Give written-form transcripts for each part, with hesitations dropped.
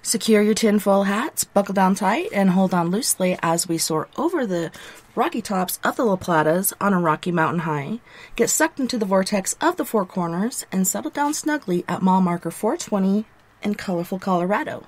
Secure your tinfoil hats, buckle down tight, and hold on loosely as we soar over the rocky tops of the La Platas on a rocky mountain high, get sucked into the vortex of the Four Corners, and settle down snugly at mile marker 420 in colorful Colorado.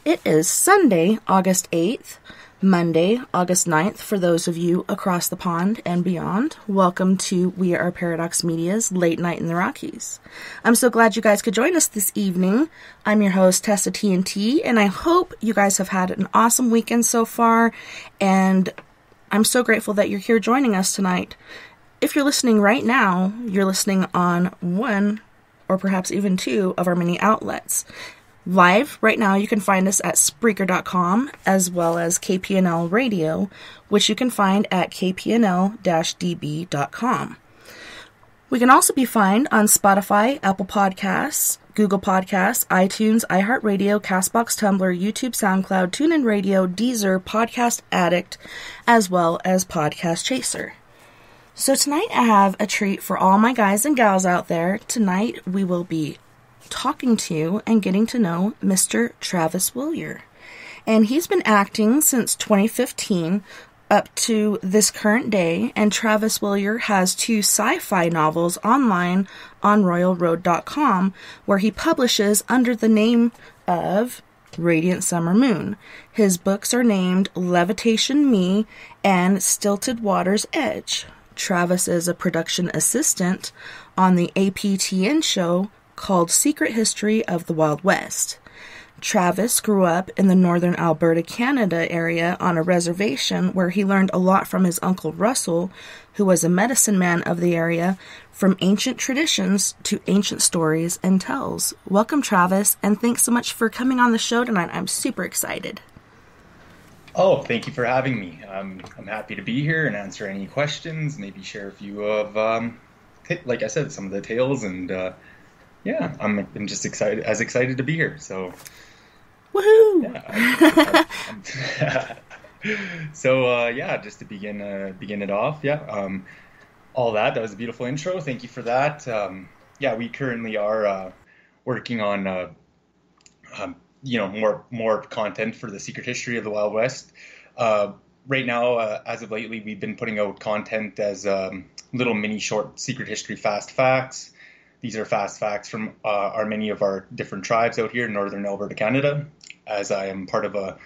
It is Sunday, August 8th, Monday, August 9th for those of you across the pond and beyond. Welcome to We Are Paradox Media's Late Night in the Rockies. I'm so glad you guys could join us this evening. I'm your host, TessaTNT, and I hope you guys have had an awesome weekend so far, and I'm so grateful that you're here joining us tonight. If you're listening right now, you're listening on one or perhaps even two of our many outlets. Live, right now, you can find us at Spreaker.com, as well as KPNL Radio, which you can find at kpnl-db.com. We can also be found on Spotify, Apple Podcasts, Google Podcasts, iTunes, iHeartRadio, CastBox, Tumblr, YouTube, SoundCloud, TuneIn Radio, Deezer, Podcast Addict, as well as Podcast Chaser. So tonight I have a treat for all my guys and gals out there. Tonight we will be talking to and getting to know Mr. Travis Willier. And he's been acting since 2015 up to this current day, and Travis Willier has 2 sci-fi novels online on royalroad.com where he publishes under the name of Radiant Summer Moon. His books are named Levitation Me and Stilted Water's Edge. Travis is a production assistant on the APTN show called Secret History of the Wild West. Travis grew up in the northern Alberta, Canada area on a reservation where he learned a lot from his uncle Russell, who was a medicine man of the area, from ancient traditions to ancient stories and tales. Welcome, Travis, and thanks so much for coming on the show tonight. I'm super excited. Oh, thank you for having me. I'm happy to be here and answer any questions, maybe share a few of, like I said, some of the tales, and yeah, I'm just excited to be here. So, woohoo! Yeah. So yeah, just to begin it off, yeah. All that was a beautiful intro. Thank you for that. Yeah, we currently are working on more content for the Secret History of the Wild West. Right now, as of lately, we've been putting out content as little mini short Secret History fast facts. These are fast facts from many of our different tribes out here in northern Alberta, Canada. As I am part of a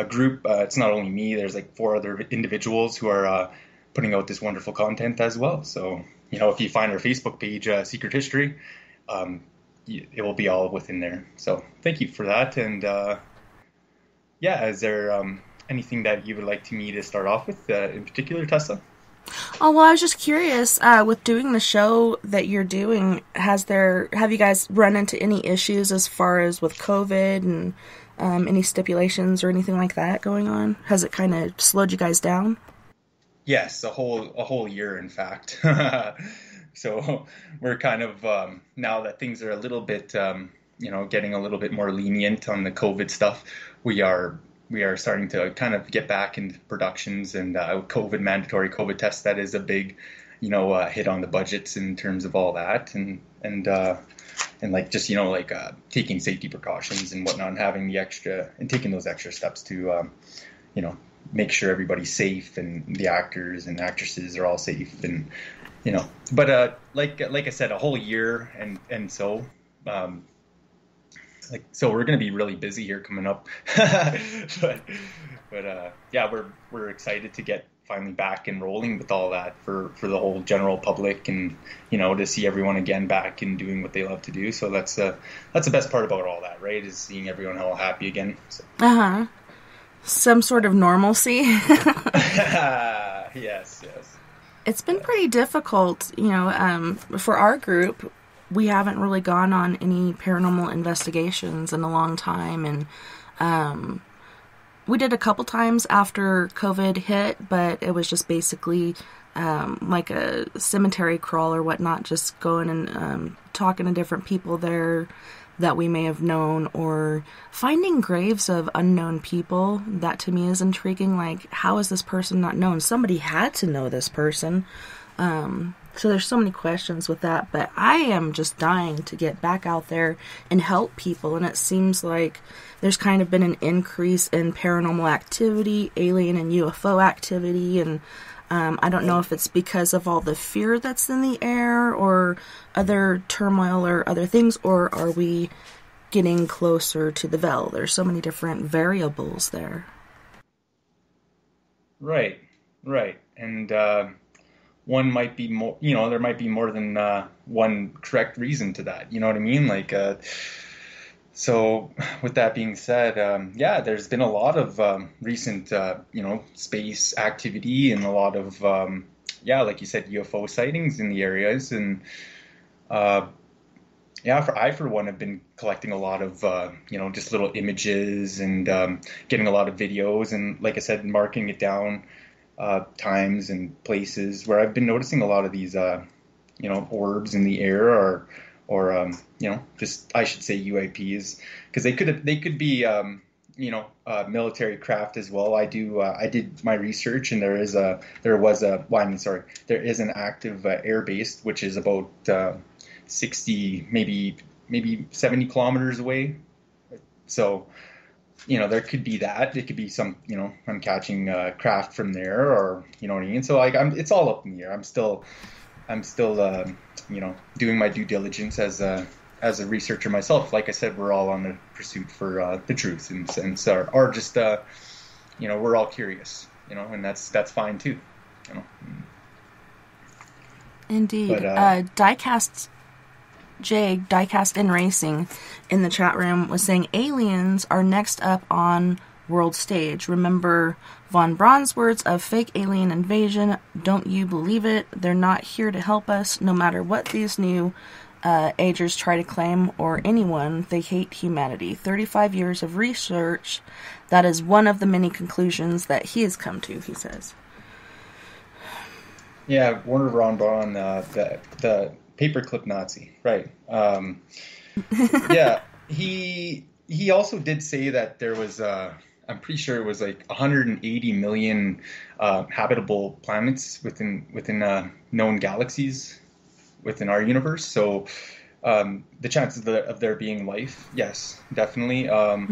group, it's not only me, there's like 4 other individuals who are putting out this wonderful content as well. So, if you find our Facebook page, Secret History, it will be all within there. So thank you for that. And yeah, is there anything that you would like me to start off with in particular, Tessa? Oh, well, I was just curious, with doing the show that you're doing, have you guys run into any issues as far as with COVID and any stipulations or anything like that going on? Has it kind of slowed you guys down? Yes, a whole year, in fact. So we're kind of, now that things are a little bit, getting a little bit more lenient on the COVID stuff, we are starting to kind of get back into productions, and mandatory COVID tests, that is a big, hit on the budgets in terms of all that, and like just, taking safety precautions and whatnot, and taking those extra steps to, make sure everybody's safe and the actors and actresses are all safe, and, but like I said, a whole year, and so, so we're going to be really busy here coming up, but yeah, we're excited to get finally back and rolling with all that for the whole general public, and to see everyone again back and doing what they love to do. So that's the best part about all that, right? Is seeing everyone all happy again. So. Some sort of normalcy. Yes. It's been pretty difficult, for our group. We haven't really gone on any paranormal investigations in a long time, and we did a couple times after COVID hit, but it was just basically like a cemetery crawl or whatnot, just going and talking to different people there that we may have known, or finding graves of unknown people. That to me is intriguing. Like, how is this person not known? Somebody had to know this person. So there's so many questions with that, but I am just dying to get back out there and help people. And it seems like there's kind of been an increase in paranormal activity, alien and UFO activity, and I don't know if it's because of all the fear that's in the air or other turmoil or other things, or are we getting closer to the veil? There's so many different variables there. Right, right. And one might be more, there might be more than one correct reason to that. You know what I mean? Like, so with that being said, yeah, there's been a lot of recent, space activity and a lot of, yeah, like you said, UFO sightings in the areas. And yeah, I for one have been collecting a lot of, just little images and getting a lot of videos and, like I said, marking it down times and places where I've been noticing a lot of these, orbs in the air or just I should say UAPs, because they could be, military craft as well. I did my research, and there is an active air base which is about 60, maybe 70 kilometers away. So, there could be that. It could be some, I'm catching craft from there, or you know what I mean. So like, it's all up in the air. I'm still, doing my due diligence as a researcher myself. Like I said, we're all on the pursuit for the truth, and or just, we're all curious, and that's fine too, Indeed. But, Diecast in Racing in the chat room was saying aliens are next up on world stage. Remember Von Braun's words of fake alien invasion? Don't you believe it? They're not here to help us, no matter what these new agers try to claim, or anyone. They hate humanity. 35 years of research. That is one of the many conclusions that he has come to, he says. Yeah, Werner von Braun, the paperclip Nazi, right? Yeah, he also did say that there was, I'm pretty sure it was like 180 million habitable planets within known galaxies within our universe. So the chances of there being life, yes, definitely. I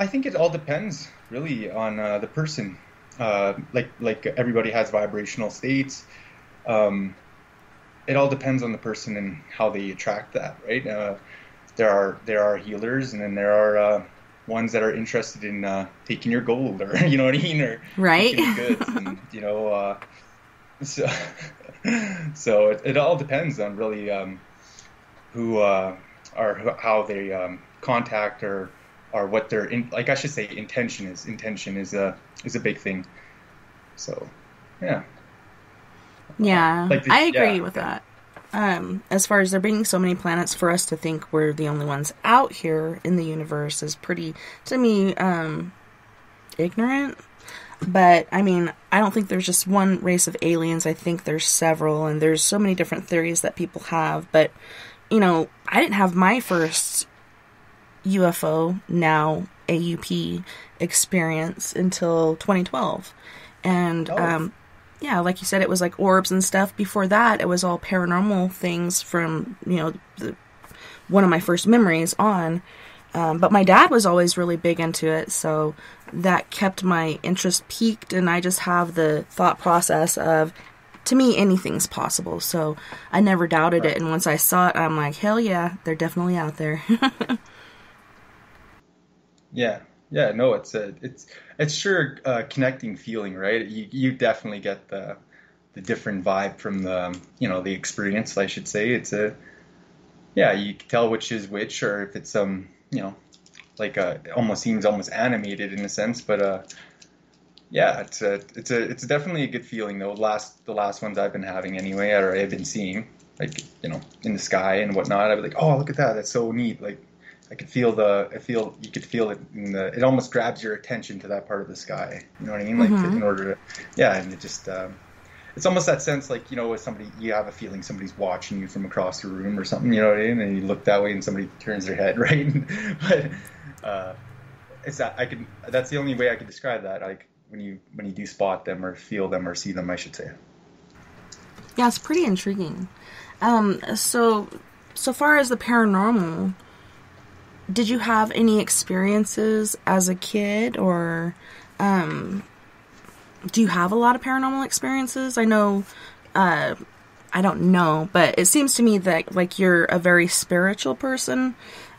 think it all depends really on the person. Like everybody has vibrational states. It all depends on the person and how they attract that, right? There are healers, and then there are ones that are interested in taking your gold, or you know what I mean, or right, taking your goods, and so it all depends on really who or how they contact or what their like I should say intention is. Intention is a big thing. So yeah. Yeah, I agree with that. As far as there being so many planets, for us to think we're the only ones out here in the universe is pretty, to me, ignorant. But, I mean, I don't think there's just one race of aliens. I think there's several, and there's so many different theories that people have. But, I didn't have my first UFO, now AUP, experience until 2012. And, yeah, like you said, it was like orbs and stuff. Before that, it was all paranormal things from, one of my first memories on. But my dad was always really big into it, so that kept my interest piqued, and I just have the thought process of, to me, anything's possible. So I never doubted it, and once I saw it, I'm like, hell yeah, they're definitely out there. Yeah, no, it's sure a connecting feeling, right? You definitely get the different vibe from the experience, I should say. It's you can tell which is which, or if it's like it almost seems almost animated in a sense, but yeah, it's definitely a good feeling though. The last ones I've been having anyway, or I've been seeing, like in the sky and whatnot. I'd be like, oh, look at that, that's so neat. Like you could feel it it almost grabs your attention to that part of the sky. You know what I mean? Like in order to, and it just, it's almost that sense, like, with somebody, you have a feeling somebody's watching you from across the room or something, you know what I mean? And you look that way and somebody turns their head, right? But, it's that's the only way I could describe that. Like when you do spot them or feel them or see them, I should say. Yeah, it's pretty intriguing. So far as the paranormal, did you have any experiences as a kid, or do you have a lot of paranormal experiences? I know, I don't know, but it seems to me that like you're a very spiritual person,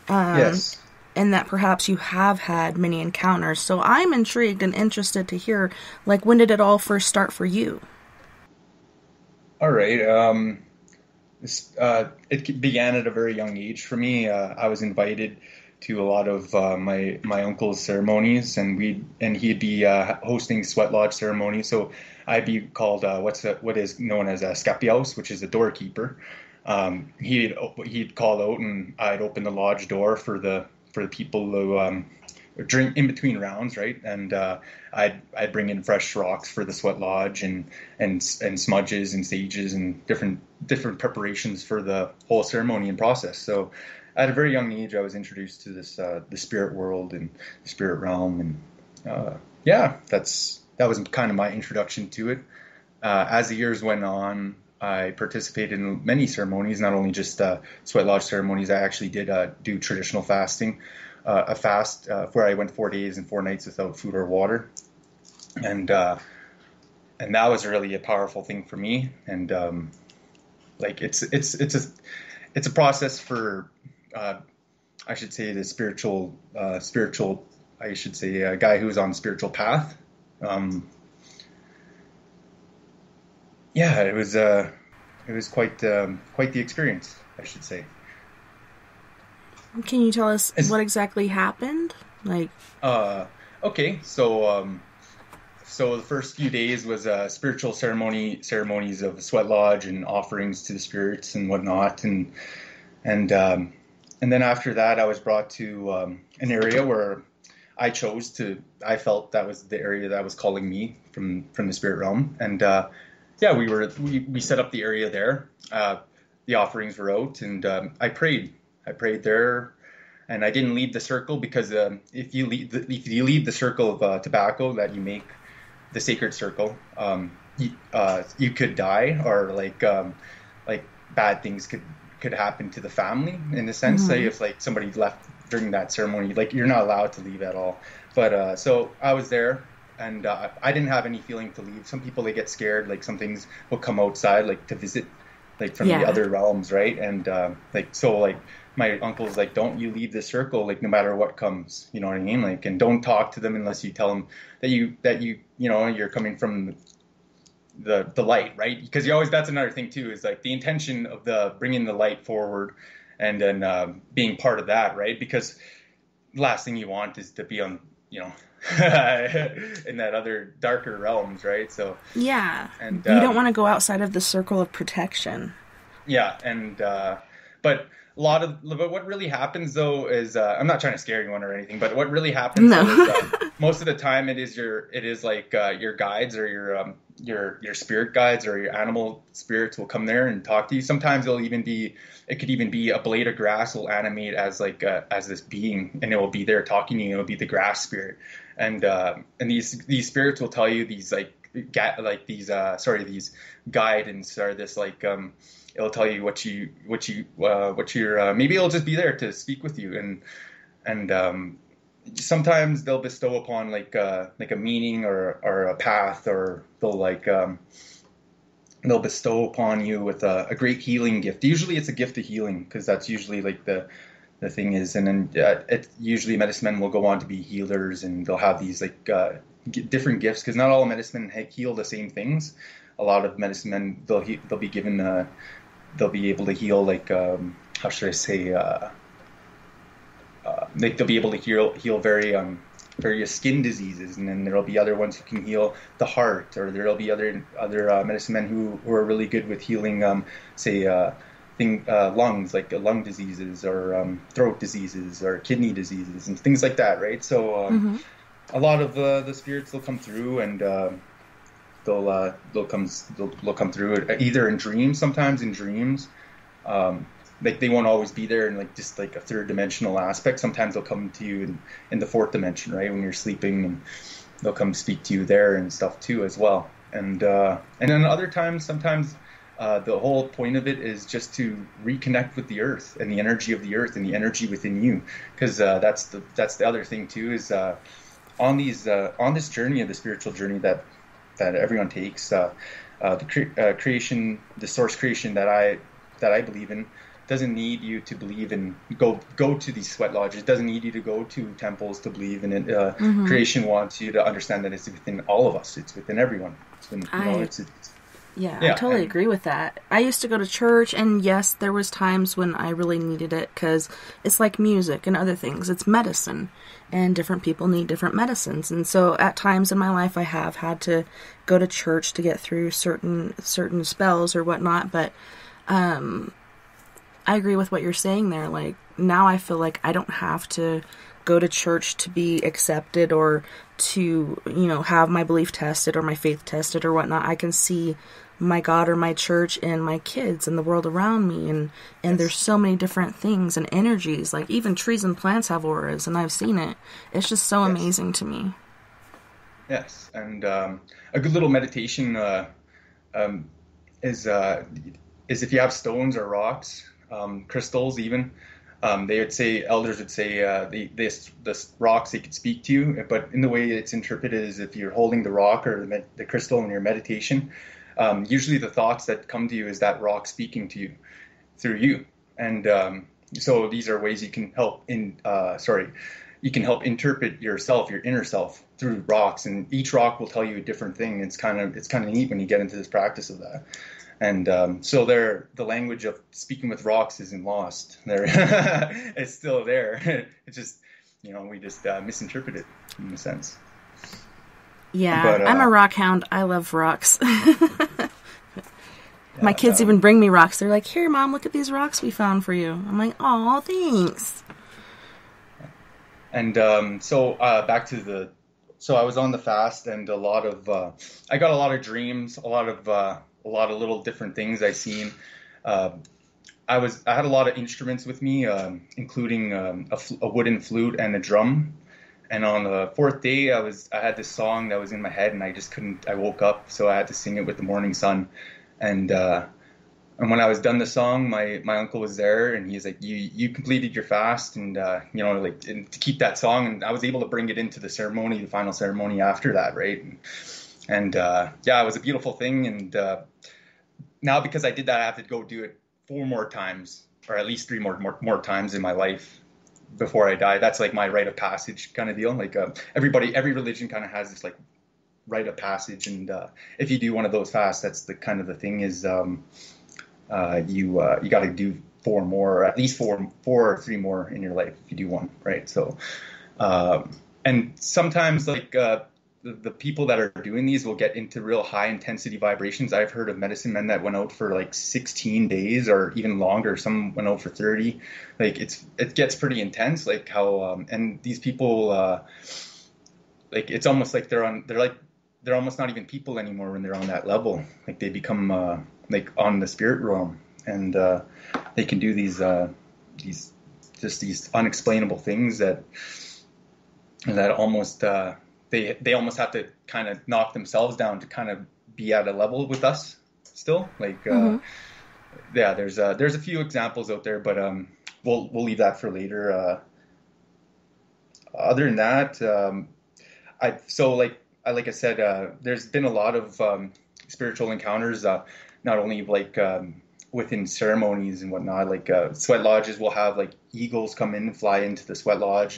Yes. and that perhaps you have had many encounters. So I'm intrigued and interested to hear, like, when did it all first start for you? All right. It began at a very young age for me. I was invited to a lot of my uncle's ceremonies, and he'd be hosting sweat lodge ceremonies. So I'd be called what is known as a scapiaus, which is a doorkeeper. He'd call out, and I'd open the lodge door for the people who drink in between rounds, right? And I'd bring in fresh rocks for the sweat lodge, and smudges and sages and different preparations for the whole ceremony and process. So at a very young age, I was introduced to this the spirit world and the spirit realm, and yeah, that was kind of my introduction to it. As the years went on, I participated in many ceremonies, not only just sweat lodge ceremonies. I actually did do traditional fasting, a fast where I went 4 days and 4 nights without food or water, and that was really a powerful thing for me. And like it's a process for I should say the spiritual I should say a guy who's on the spiritual path. Yeah, it was quite the experience, I should say. Can you tell us what exactly happened? Like, okay, so the first few days was spiritual ceremonies of sweat lodge and offerings to the spirits and whatnot, and then after that, I was brought to an area where I felt that was the area that was calling me from the spirit realm, and yeah, we set up the area there. The offerings were out, and I prayed. I prayed there, and I didn't leave the circle because if you leave the circle of tobacco that you make, the sacred circle, you could die, or like bad things could happen to the family in a sense. Say if like somebody left during that ceremony, like you're not allowed to leave at all. But so I was there, and I didn't have any feeling to leave. Some people, they get scared, like some things will come outside, like to visit, like from the other realms, right? And like my uncle's like, don't you leave the circle, like no matter what comes, you know what I mean? Like, and don't talk to them unless you tell them that you know you're coming from the light, right? Because that's another thing too, is like the intention of the bringing the light forward, and then being part of that, right? Because the last thing you want is to be on, you know, in that other darker realms, right? So yeah, and you don't want to go outside of the circle of protection. Yeah, and but but what really happens though is I'm not trying to scare anyone or anything, but what really happens is most of the time it is like your guides, or your spirit guides, or your animal spirits will come there and talk to you. Sometimes it could even be a blade of grass will animate as like as this being, and it will be there talking to you. It'll be the grass spirit, and these spirits will tell you these these guidance, are this like it'll tell you what you're maybe it'll just be there to speak with you, and sometimes they'll bestow upon like a meaning or a path, or they'll bestow upon you with a great healing gift. Usually it's a gift of healing, because that's usually like the thing is. And then usually medicine men will go on to be healers, and they'll have these like different gifts, because not all medicine men heal the same things. A lot of medicine men, they'll be given they'll be able to heal like how should I say like they'll be able to heal various skin diseases, and then there'll be other ones who can heal the heart, or there'll be other medicine men who are really good with healing lungs, like lung diseases, or throat diseases, or kidney diseases, and things like that, right? So a lot of the spirits will come through, and they'll come through either in dreams. Sometimes in dreams, like they won't always be there in like just like a third dimensional aspect. Sometimes they'll come to you in the fourth dimension, right, when you're sleeping, and they'll come speak to you there and stuff too as well. And then other times, sometimes The whole point of it is just to reconnect with the earth and the energy of the earth and the energy within you, because that's the other thing too is on this journey of the spiritual journey that everyone takes, creation, the source creation that I believe in doesn't need you to believe in go to these sweat lodges. It doesn't need you to go to temples to believe in it. Creation wants you to understand that it's within all of us. It's within everyone. Yeah, I totally agree with that. I used to go to church, and yes, there was times when I really needed it, because it's like music and other things. It's medicine, and different people need different medicines. And so at times in my life, I have had to go to church to get through certain spells or whatnot. But I agree with what you're saying there. Like, now I feel like I don't have to go to church to be accepted or to, have my belief tested or my faith tested or whatnot. I can see my God or my church and my kids and the world around me, and there's so many different things and energies. Like, even trees and plants have auras, and I've seen it. It's just so amazing to me. Yes, and a good little meditation is if you have stones or rocks, crystals even. Elders would say this rocks, they could speak to you, but in the way it's interpreted is if you're holding the rock or the crystal in your meditation, usually the thoughts that come to you is that rock speaking to you through you. And so these are ways you can help interpret yourself, your inner self, through rocks, and each rock will tell you a different thing. It's kind of neat when you get into this practice of that. And so the language of speaking with rocks isn't lost. It's still there. It's just, we just misinterpret it in a sense. Yeah, but, I'm a rock hound. I love rocks. My kids even bring me rocks. They're like, "Here, Mom, look at these rocks we found for you." I'm like, "Aw, thanks." And back to so I was on the fast, and I got a lot of dreams, a lot of little different things I seen. I had a lot of instruments with me, including a wooden flute and a drum. And on the fourth day, I had this song that was in my head, and I just couldn't. I woke up, so I had to sing it with the morning sun. And when I was done the song, my uncle was there, and he's like, "You completed your fast, and and to keep that song." And I was able to bring it into the final ceremony after that, right? And it was a beautiful thing. And now, because I did that, I have to go do it 4 more times, or at least 3 more times in my life before I die. That's like my rite of passage kind of deal. Like every religion kind of has this like rite of passage, and if you do one of those fasts, that's the kind of the thing is you got to do 4 more, or at least 4 or 3 more in your life if you do one, right? So and sometimes like the people that are doing these will get into real high intensity vibrations. I've heard of medicine men that went out for like 16 days or even longer. Some went out for 30. Like it gets pretty intense. Like how and these people like it's almost like they're almost not even people anymore when they're on that level. Like they become like on the spirit realm, and they can do these unexplainable things that almost they almost have to kind of knock themselves down to kind of be at a level with us still. Like there's a few examples out there, but we'll leave that for later. Other than that, like I said, there's been a lot of spiritual encounters, not only like within ceremonies and whatnot. Like sweat lodges will have like eagles come in and fly into the sweat lodge,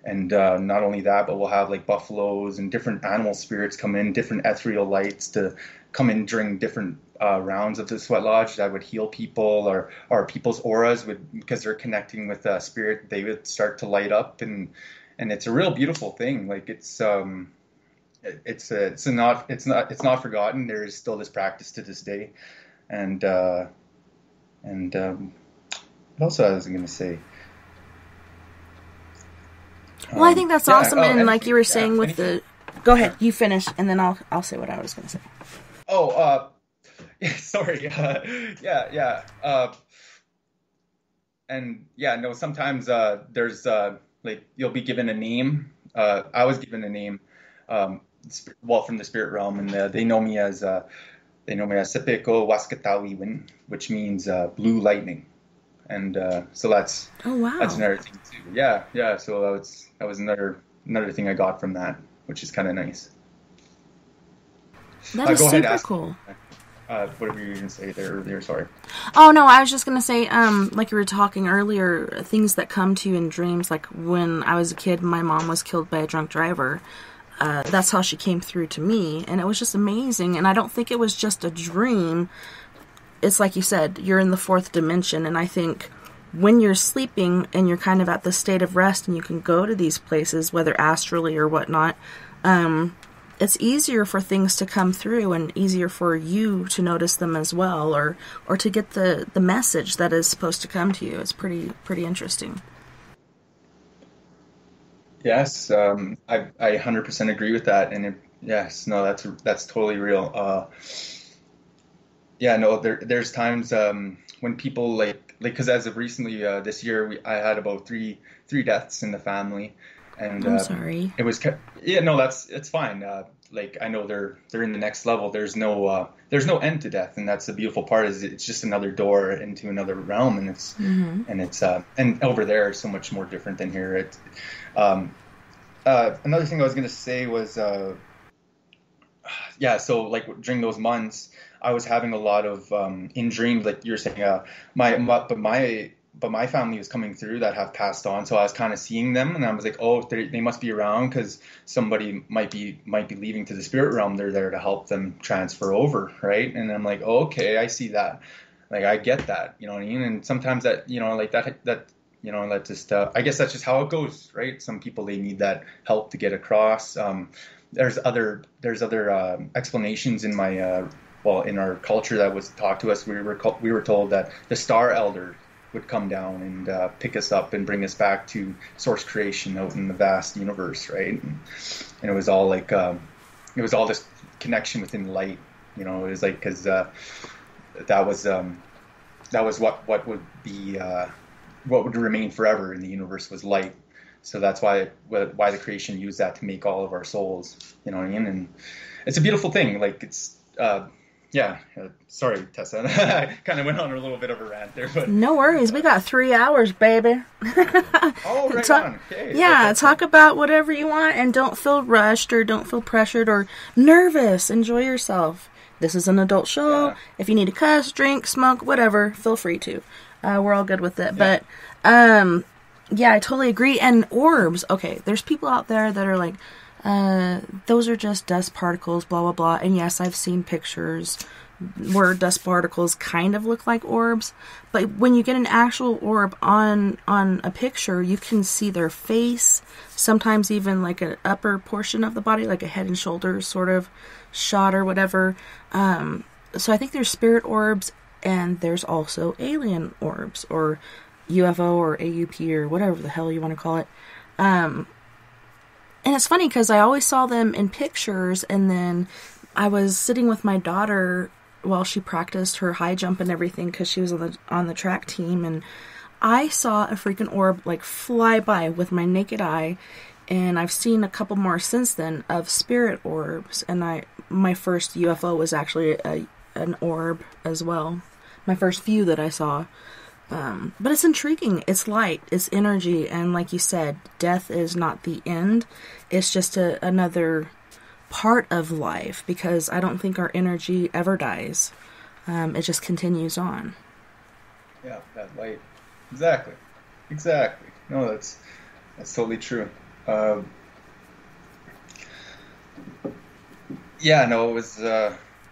and not only that, but we'll have like buffaloes and different animal spirits come in, different ethereal lights to come in during different rounds of the sweat lodge that would heal people, or people's auras would, because they're connecting with spirit, they would start to light up, and it's a real beautiful thing. Like it's not forgotten. There is still this practice to this day, and what else was I going to say? Well, I think that's awesome, and like you were saying with the... Go ahead, you finish, and then I'll say what I was going to say. Sorry. Sometimes there's like you'll be given a name. I was given a name, from the spirit realm, and they know me as They know me as Sepeko Waskatawiwin, which means blue lightning. And so that's wow. another thing too. Yeah. So that was another thing I got from that, which is kind of nice. That is go super ahead, cool. What were you going to say there earlier? Sorry. Oh, no, I was just going to say, like you were talking earlier, things that come to you in dreams, like when I was a kid, my mom was killed by a drunk driver. That's how she came through to me, and it was just amazing, and I don't think it was just a dream. It's like you said, you're in the fourth dimension, and I think when you're sleeping and you're kind of at the state of rest and you can go to these places, whether astrally or whatnot, it's easier for things to come through and easier for you to notice them as well, or to get the message that is supposed to come to you. It's pretty interesting. Yes, I 100% agree with that. And yes, no, that's totally real. Yeah, no, there's times when people because as of recently this year, I had about three deaths in the family, and I'm sorry. it was yeah, no, it's fine. Like I know they're in the next level. There's no end to death, and that's the beautiful part. Is it's just another door into another realm, and it's and over there it's so much more different than here. Another thing I was going to say was yeah, so like during those months I was having a lot of in dreams, like you're saying, but my family was coming through that have passed on, so I was kind of seeing them, and I was like, oh, they must be around because somebody might be leaving to the spirit realm. They're there to help them transfer over, right? And I'm like, oh, okay, I see that, like I get that, you know what I mean? And sometimes that, you know, like that you know, that just I guess that's just how it goes, right? Some people, they need that help to get across. There's other explanations in my in our culture that was taught to us. We were told that the star elder would come down and pick us up and bring us back to source creation out in the vast universe, right? And it was all like it was all this connection within light, you know. It was like because that was what would be what would remain forever in the universe was light. So that's why the creation used that to make all of our souls, you know what I mean? And it's a beautiful thing. Like it's sorry, Tessa. I kind of went on a little bit of a rant there, but no worries. We got 3 hours, baby. Oh, right on. Okay. Yeah, talk about whatever you want, and don't feel rushed or don't feel pressured or nervous. Enjoy yourself. This is an adult show. Yeah. If you need to cuss, drink, smoke, whatever, feel free to. We're all good with it. Yeah. But yeah, I totally agree. And orbs. Okay, there's people out there that are like, those are just dust particles, blah, blah, blah. And yes, I've seen pictures where dust particles kind of look like orbs. But when you get an actual orb on a picture, you can see their face, sometimes even like an upper portion of the body, like a head and shoulders sort of shot or whatever. So I think there's spirit orbs, and there's also alien orbs, or UFO or AUP or whatever the hell you want to call it. And it's funny because I always saw them in pictures, and then I was sitting with my daughter while she practiced her high jump and everything because she was on the track team, and I saw a freaking orb like fly by with my naked eye, and I've seen a couple more since then of spirit orbs, and my first UFO was actually an orb as well. My first few that I saw. But it's intriguing. It's light. It's energy. And like you said, death is not the end. It's just another part of life, because I don't think our energy ever dies. It just continues on. Yeah, that light. Exactly. No, that's totally true. Yeah, no, it was...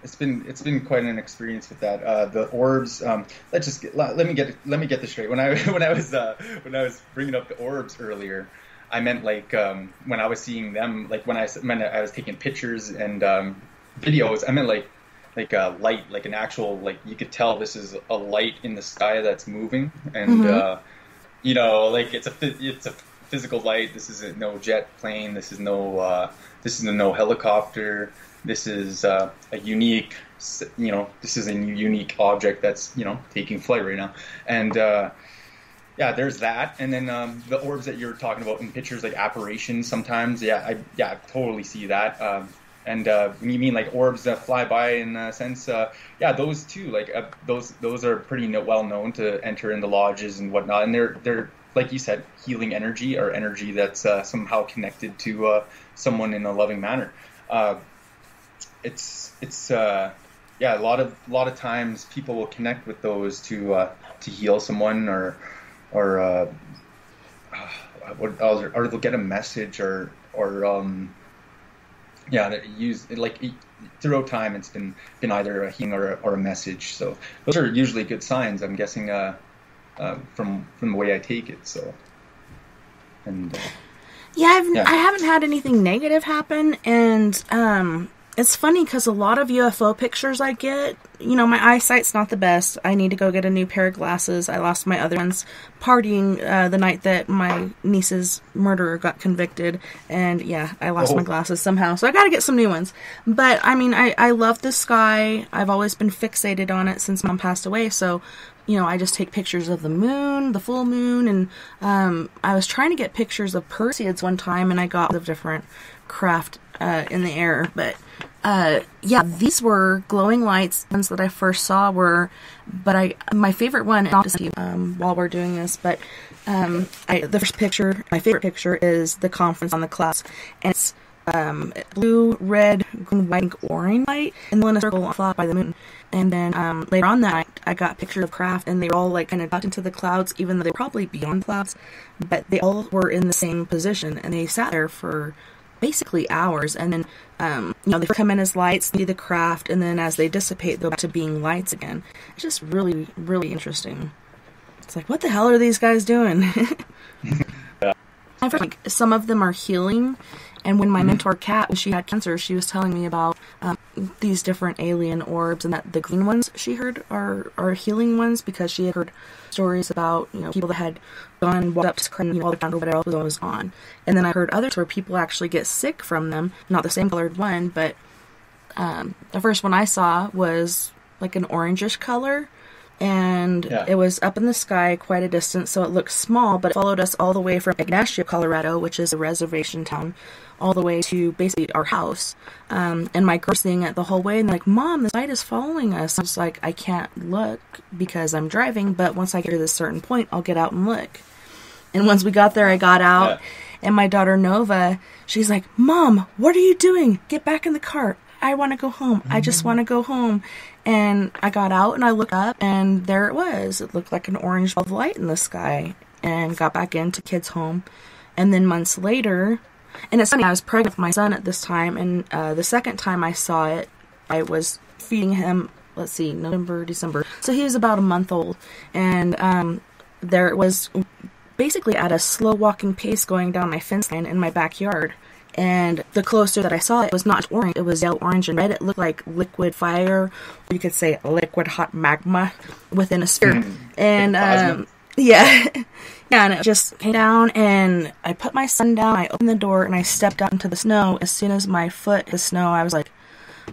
It's been quite an experience with that. The orbs. Let me get this straight. When I was bringing up the orbs earlier, I meant like when I was seeing them, like when I was taking pictures and videos. I meant like a light, like an actual, like you could tell this is a light in the sky that's moving, and you know, like it's a physical light. This isn't no jet plane. This is no helicopter. This is a unique, you know, this is a unique object that's, you know, taking flight right now. And yeah, there's that. And then the orbs that you're talking about in pictures, like apparitions sometimes. Yeah, I totally see that. And when you mean like orbs that fly by in a sense, yeah, those too, like those are pretty well known to enter in the lodges and whatnot, and they're like you said, healing energy or energy that's somehow connected to someone in a loving manner. It's yeah, a lot of times people will connect with those to heal someone or they'll get a message or yeah, that use like throughout time it's been either a healing or a message. So those are usually good signs, I'm guessing, from the way I take it. So and yeah, I haven't had anything negative happen, and it's funny because a lot of UFO pictures I get, you know, my eyesight's not the best. I need to go get a new pair of glasses. I lost my other ones partying the night that my niece's murderer got convicted. And yeah, I lost my glasses somehow. So I got to get some new ones. But I mean, I love the sky. I've always been fixated on it since Mom passed away. So, you know, I just take pictures of the moon, the full moon. And I was trying to get pictures of Perseids one time, and I got of different craft in the air. But yeah, these were glowing lights. Ones that I first saw were, but my favorite one, not to see while we're doing this, but the first picture, my favorite picture is the conference on the clouds, and it's blue, red, green, white, and orange light, and then in a circle flat by the moon. And then later on that night, I got pictures of craft, and they were all like kind of tucked into the clouds, even though they were probably beyond clouds, but they all were in the same position, and they sat there for basically hours. And then you know, they come in as lights, see the craft, and then as they dissipate, they'll go back to being lights again. It's just really, really interesting. It's like, what the hell are these guys doing? Like, some of them are healing, and when my mentor Kat, when she had cancer, she was telling me about these different alien orbs, and that the green ones she heard are healing ones, because she had heard stories about, you know, people that had gone and walked up to screen, you know, all the ground or whatever else was on. And then I heard others where people actually get sick from them, not the same colored one, but the first one I saw was like an orangish color, and it was up in the sky quite a distance, so it looked small, but it followed us all the way from Ignacio, Colorado, which is a reservation town, all the way to basically our house. And my girl's seeing it the whole way, and they're like, Mom, this light is following us. I was like, I can't look because I'm driving, but once I get to this certain point, I'll get out and look. And once we got there, I got out, and my daughter Nova, she's like, Mom, what are you doing? Get back in the car. I want to go home. I just want to go home. And I got out and I looked up, and there it was. It looked like an orange ball of light in the sky, and got back into kids' home. And then months later, and it's funny, I was pregnant with my son at this time, and the second time I saw it, I was feeding him, let's see, November, December. So he was about a month old, and there it was, basically at a slow walking pace going down my fence line in my backyard. And the closer that I saw it, it was not orange, it was yellow, orange, and red. It looked like liquid fire, or you could say liquid hot magma within a sphere. And yeah, and it just came down, and I put my son down, I opened the door, and I stepped out into the snow. As soon as my foot hit the snow, I was like,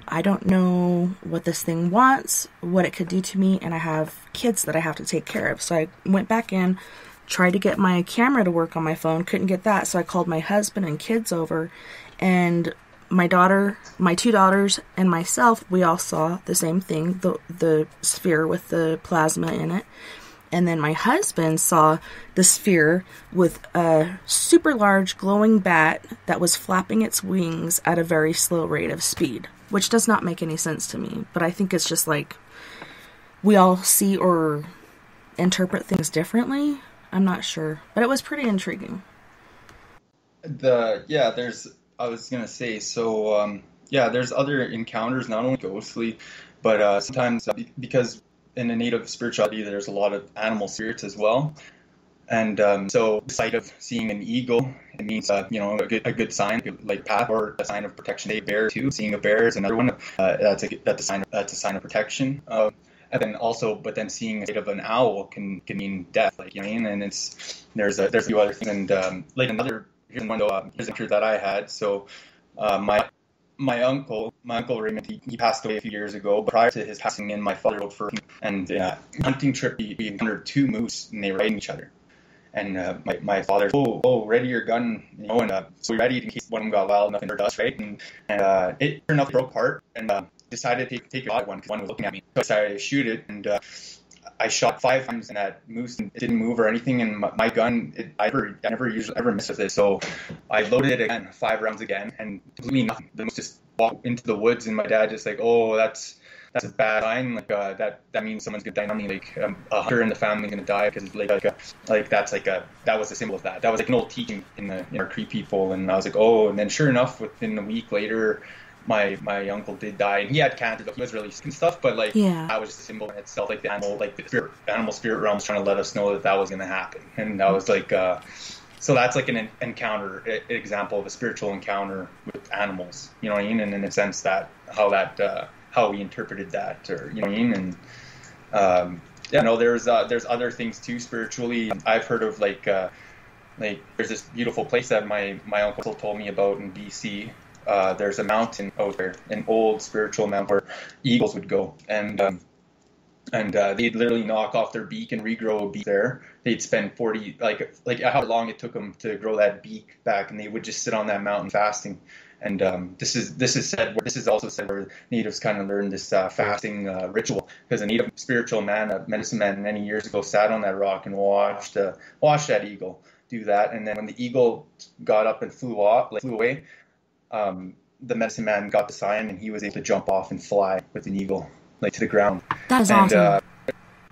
I don't know what this thing wants, what it could do to me, and I have kids that I have to take care of. So I went back in, tried to get my camera to work on my phone, couldn't get that, so I called my husband and kids over, and my daughter, my two daughters, and myself, we all saw the same thing, the sphere with the plasma in it. And then my husband saw the sphere with a super large glowing bat that was flapping its wings at a very slow rate of speed, which does not make any sense to me, but I think it's just like we all see or interpret things differently. I'm not sure, but it was pretty intriguing. I was gonna say, so there's other encounters, not only ghostly, but sometimes because in the native spirituality, there's a lot of animal spirits as well, and so the sight of seeing an eagle, it means a good sign, like path, or a sign of protection. A bear too, seeing a bear is another one. That's a sign of protection. And then also, but then seeing a sight of an owl can mean death, like, you know what I mean? And there's a few other things, and like here's a picture that I had. So my uncle Raymond, he passed away a few years ago. But prior to his passing, my father rode for him, and hunting trip, we encountered two moose, and they were riding each other. And my father, ready your gun, and so we ready in case one of them got wild enough and hurt us, right? And it turned out it broke apart, and decided to take a shot at one because one was looking at me. So I decided to shoot it, and I shot 5 times, and that moose, and it didn't move or anything. And my gun, I never usually ever miss with it, so I loaded it again, 5 rounds again, and completely nothing. The moose just walked into the woods, and my dad just like, oh, that's a bad sign. Like that means someone's gonna die on me. Like a hunter in the family gonna die because that was a symbol of that. That was like an old teaching in our Cree people. And I was like, oh. And then sure enough, within a week later, my uncle did die, and he had cancer. He was really sick and stuff. But like that was just a symbol in itself. Like the animal spirit realm was trying to let us know that was gonna happen. And that was like so that's like an encounter, an example of a spiritual encounter with animals. You know what I mean? And in a sense that how we interpreted that, or you know what I mean. And there's other things too spiritually. I've heard of like there's this beautiful place that my uncle told me about in BC. There's a mountain out there, an old spiritual mountain where eagles would go, and they'd literally knock off their beak and regrow a beak there. They'd spend 40 like how long it took them to grow that beak back, and they would just sit on that mountain fasting. And this is also said where natives kind of learned this fasting ritual, because a native spiritual man, a medicine man, many years ago sat on that rock and watched that eagle do that. And then when the eagle got up and flew away, the medicine man got the sign, and he was able to jump off and fly with an eagle like to the ground. That is awesome.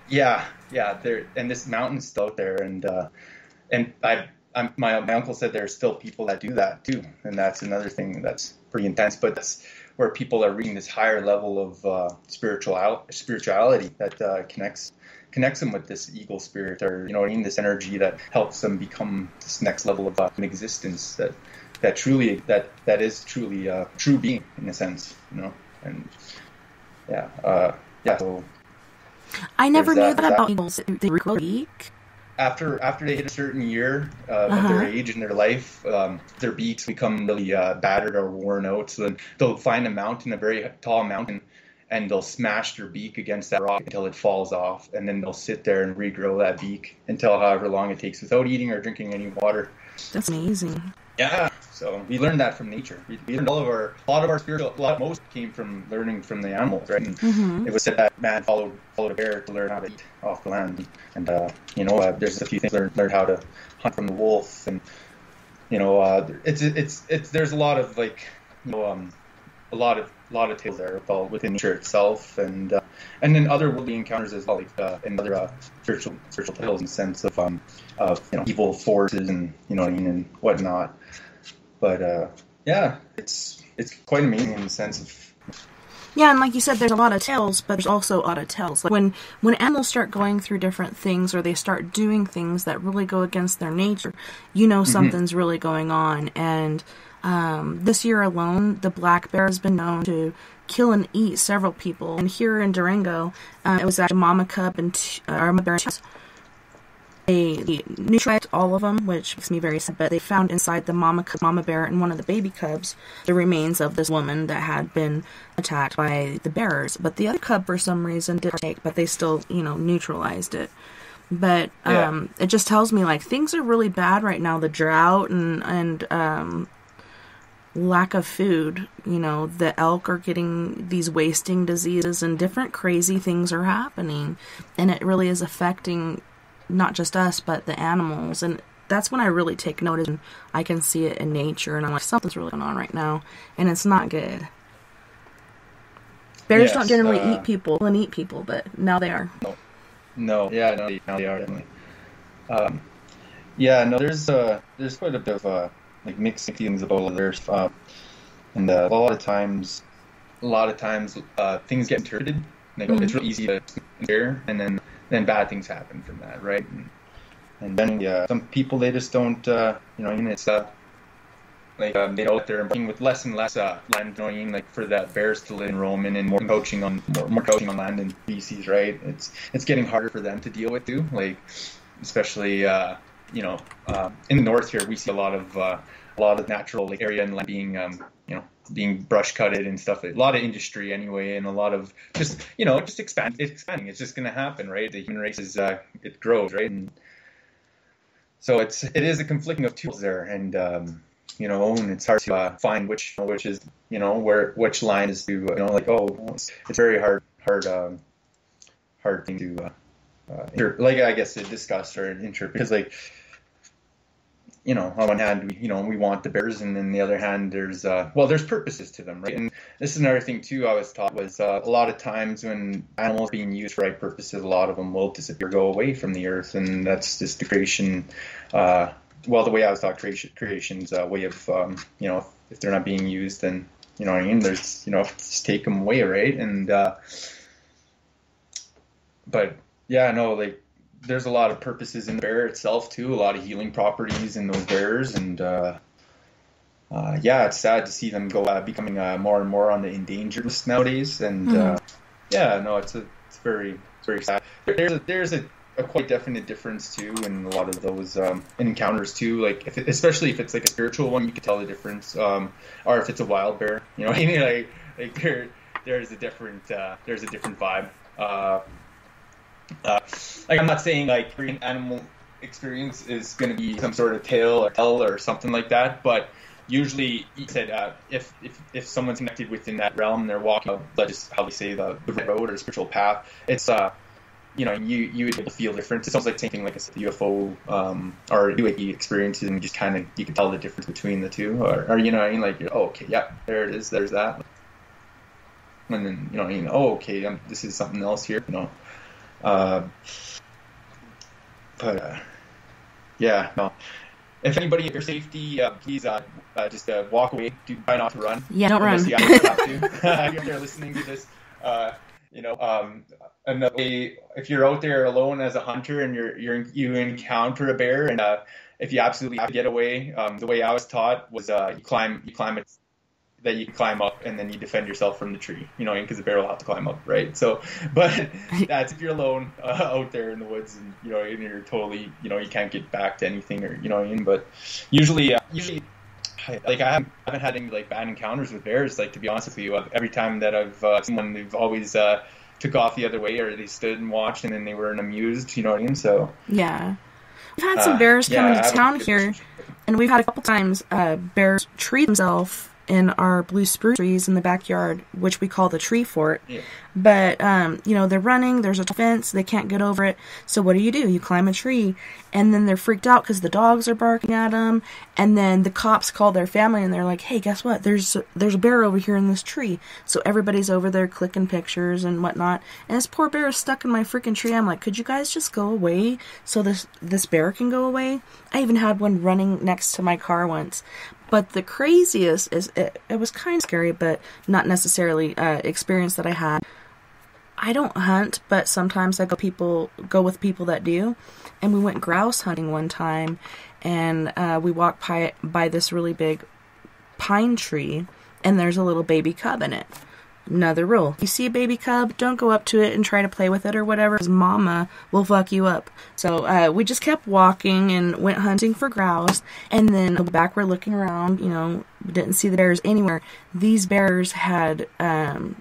Yeah. There, and this mountain's still out there, and my uncle said there's still people that do that too, and that's another thing that's pretty intense. But that's where people are reaching this higher level of spirituality that connects them with this eagle spirit, or you know what I mean, this energy that helps them become this next level of an existence that is truly true being in a sense, you know. And so I never knew that about eagles. They regrow a beak. After they hit a certain year of their age in their life, their beaks become really battered or worn out. So then they'll find a mountain, a very tall mountain, and they'll smash their beak against that rock until it falls off. And then they'll sit there and regrow that beak until however long it takes without eating or drinking any water. That's amazing. Yeah. So we learned that from nature. We learned most came from learning from the animals, right? And it was said that man followed a bear to learn how to eat off the land, and there's a few things learned how to hunt from the wolf, and there's a lot of a lot of tales there about within nature itself, and then other worldly encounters as well, like and other spiritual tales in the sense of evil forces and and whatnot. But it's quite amazing in the sense of and like you said, there's a lot of tales, but there's also a lot of tales. Like when animals start going through different things, or they start doing things that really go against their nature, something's really going on. And this year alone, the black bear has been known to kill and eat several people. And here in Durango, it was actually a mama cub and mama bear. They neutralized all of them, which makes me very sad, but they found inside the mama bear and one of the baby cubs the remains of this woman that had been attacked by the bears. But the other cub, for some reason, did partake, but they still, neutralized it. But it just tells me, like, things are really bad right now. The drought and lack of food, the elk are getting these wasting diseases, and different crazy things are happening. And it really is affecting not just us, but the animals. And that's when I really take notice, and I can see it in nature, and I'm like, something's really going on right now, and it's not good. Bears don't generally eat people, but now they are. Now they are definitely. There's quite a bit of mixed feelings about others, and a lot of times things get interpreted. It's really easy to hear, and then bad things happen from that, right? And then some people, they just don't, it's they know they're working with less and less land, for that bears to live in Roman, and more poaching on land and species, right? It's getting harder for them to deal with too, especially in the north here, we see a lot of natural area and land being brush cutted and stuff. A lot of industry anyway, and a lot of just expanding. It's just going to happen, right? The human race it grows, right? And So it is a conflicting of tools there, and and it's hard to find which is which line is to like, it's very hard thing to like, I guess, to discuss or interpret, because, like, on one hand, we want the bears, and then the other hand, there's purposes to them, right? And this is another thing too I was taught was a lot of times when animals are being used for right purposes, a lot of them will disappear, go away from the earth, and that's just the creation. The way I was taught, creation's way of if they're not being used, then what I mean. There's just take them away, right? And but yeah, no, like, there's a lot of purposes in the bear itself too, a lot of healing properties in those bears, and it's sad to see them go becoming more and more on the endangered list nowadays, and it's very, very sad. There's a quite definite difference too in a lot of those encounters too, like especially if it's like a spiritual one, you can tell the difference, or if it's a wild bear, what I mean, like there's a different vibe. Like, I'm not saying like every animal experience is going to be some sort of tale or tell or something like that, but usually, you said, if someone's connected within that realm, they're walking, just how they say, the road or spiritual path, it's you would be able to feel difference. It's almost like something like a UFO or UAP experiences, and you can tell the difference between the two, or what I mean, like, okay, yeah, there it is, there's that, and then okay, this is something else here, yeah, no. If anybody, at your safety, please just walk away. Try not to run. Yeah, don't run. You have to. If they're listening to this, another way, if you're out there alone as a hunter and you encounter a bear, and if you absolutely have to get away, the way I was taught was you climb it. That you climb up, and then you defend yourself from the tree, because the bear will have to climb up, right? So, but that's if you're alone out there in the woods, and and you're totally, you can't get back to anything, or what I mean. But usually, like, I haven't had any like bad encounters with bears. Like, to be honest with you, every time that I've seen one, they've always took off the other way, or they stood and watched, and then they were amused. You know what I mean? So yeah, we've had some bears come into town here, and we've had a couple times bears treat themselves in our blue spruce trees in the backyard, which we call the tree fort. Yeah. But, they're running, there's a fence, they can't get over it. So what do? You climb a tree, and then they're freaked out because the dogs are barking at them, and then the cops call their family, and they're like, hey, guess what? There's a bear over here in this tree. So everybody's over there clicking pictures and whatnot, and this poor bear is stuck in my freaking tree. I'm like, could you guys just go away so this bear can go away? I even had one running next to my car once. But the craziest is, it was kind of scary, but not necessarily experience that I had. I don't hunt, but sometimes I go with people that do. And we went grouse hunting one time, and we walked by this really big pine tree, and there's a little baby cub in it. Another rule: you see a baby cub, don't go up to it and try to play with it or whatever, because mama will fuck you up. So we just kept walking and went hunting for grouse, and then back we're looking around, we didn't see the bears anywhere. These bears had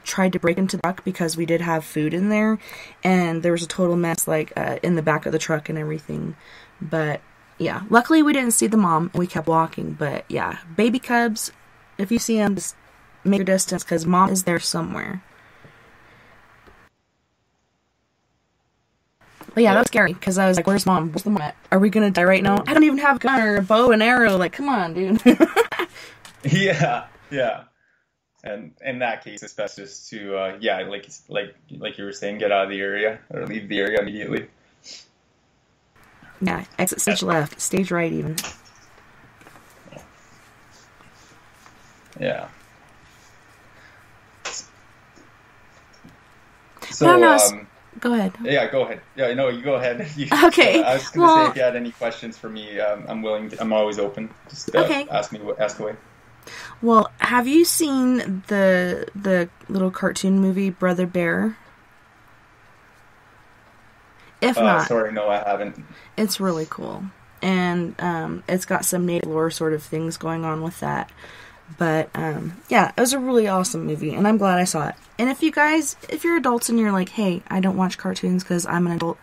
tried to break into the truck because we did have food in there, and there was a total mess, like in the back of the truck and everything. But yeah, luckily we didn't see the mom, and we kept walking. But yeah, baby cubs, if you see them, just make your distance, because mom is there somewhere. But yeah, that was scary, because I was like, where's mom? Where's the mom at? Are we gonna die right now? I don't even have a gun or a bow and arrow. Like, come on, dude. Yeah. And in that case, it's best just to, like you were saying, get out of the area, or leave the area immediately. Yeah, exit stage left, stage right even. Yeah. So, go ahead. Yeah, go ahead. Yeah, no, you go ahead. Okay. I was going to say, if you had any questions for me, I'm always open. Just ask away. Well, have you seen the little cartoon movie Brother Bear? If not, sorry, no, I haven't. It's really cool, and it's got some native lore sort of things going on with that. But, yeah, it was a really awesome movie, and I'm glad I saw it. And if you're adults and you're like, hey, I don't watch cartoons because I'm an adult,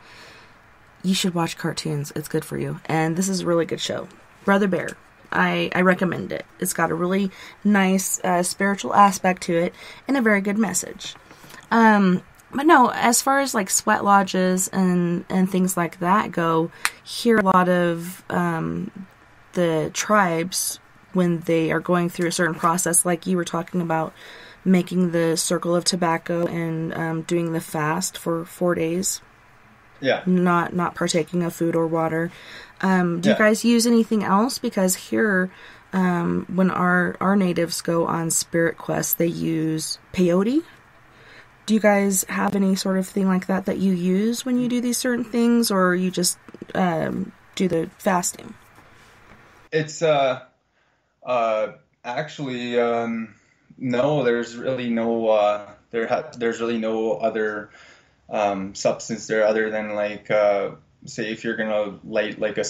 you should watch cartoons. It's good for you. And this is a really good show. Brother Bear. I recommend it. It's got a really nice spiritual aspect to it and a very good message. But no, as far as like sweat lodges and things like that go, here a lot of the tribes, when they are going through a certain process, like you were talking about, making the circle of tobacco and doing the fast for 4 days. Yeah. Not partaking of food or water. Do you guys use anything else? Because here, when our natives go on spirit quests, they use peyote. Do you guys have any sort of thing like that you use when you do these certain things, or you just do the fasting? It's actually no. There's really no there's really no other substance there other than like say if you're gonna light like a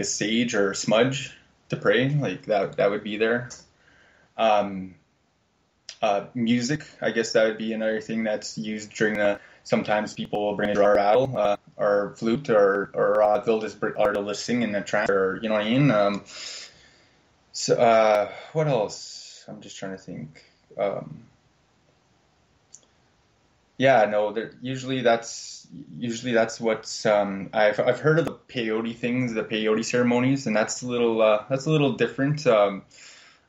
sage or a smudge to pray, like that would be there. Music, I guess that would be another thing that's used during the. Sometimes people will bring a drum or rattle or flute or they'll just sing in a trance, or you know what I mean. So what else? I'm just trying to think. Yeah, no. Usually that's what's. I've heard of the peyote things, the peyote ceremonies, and that's a little different.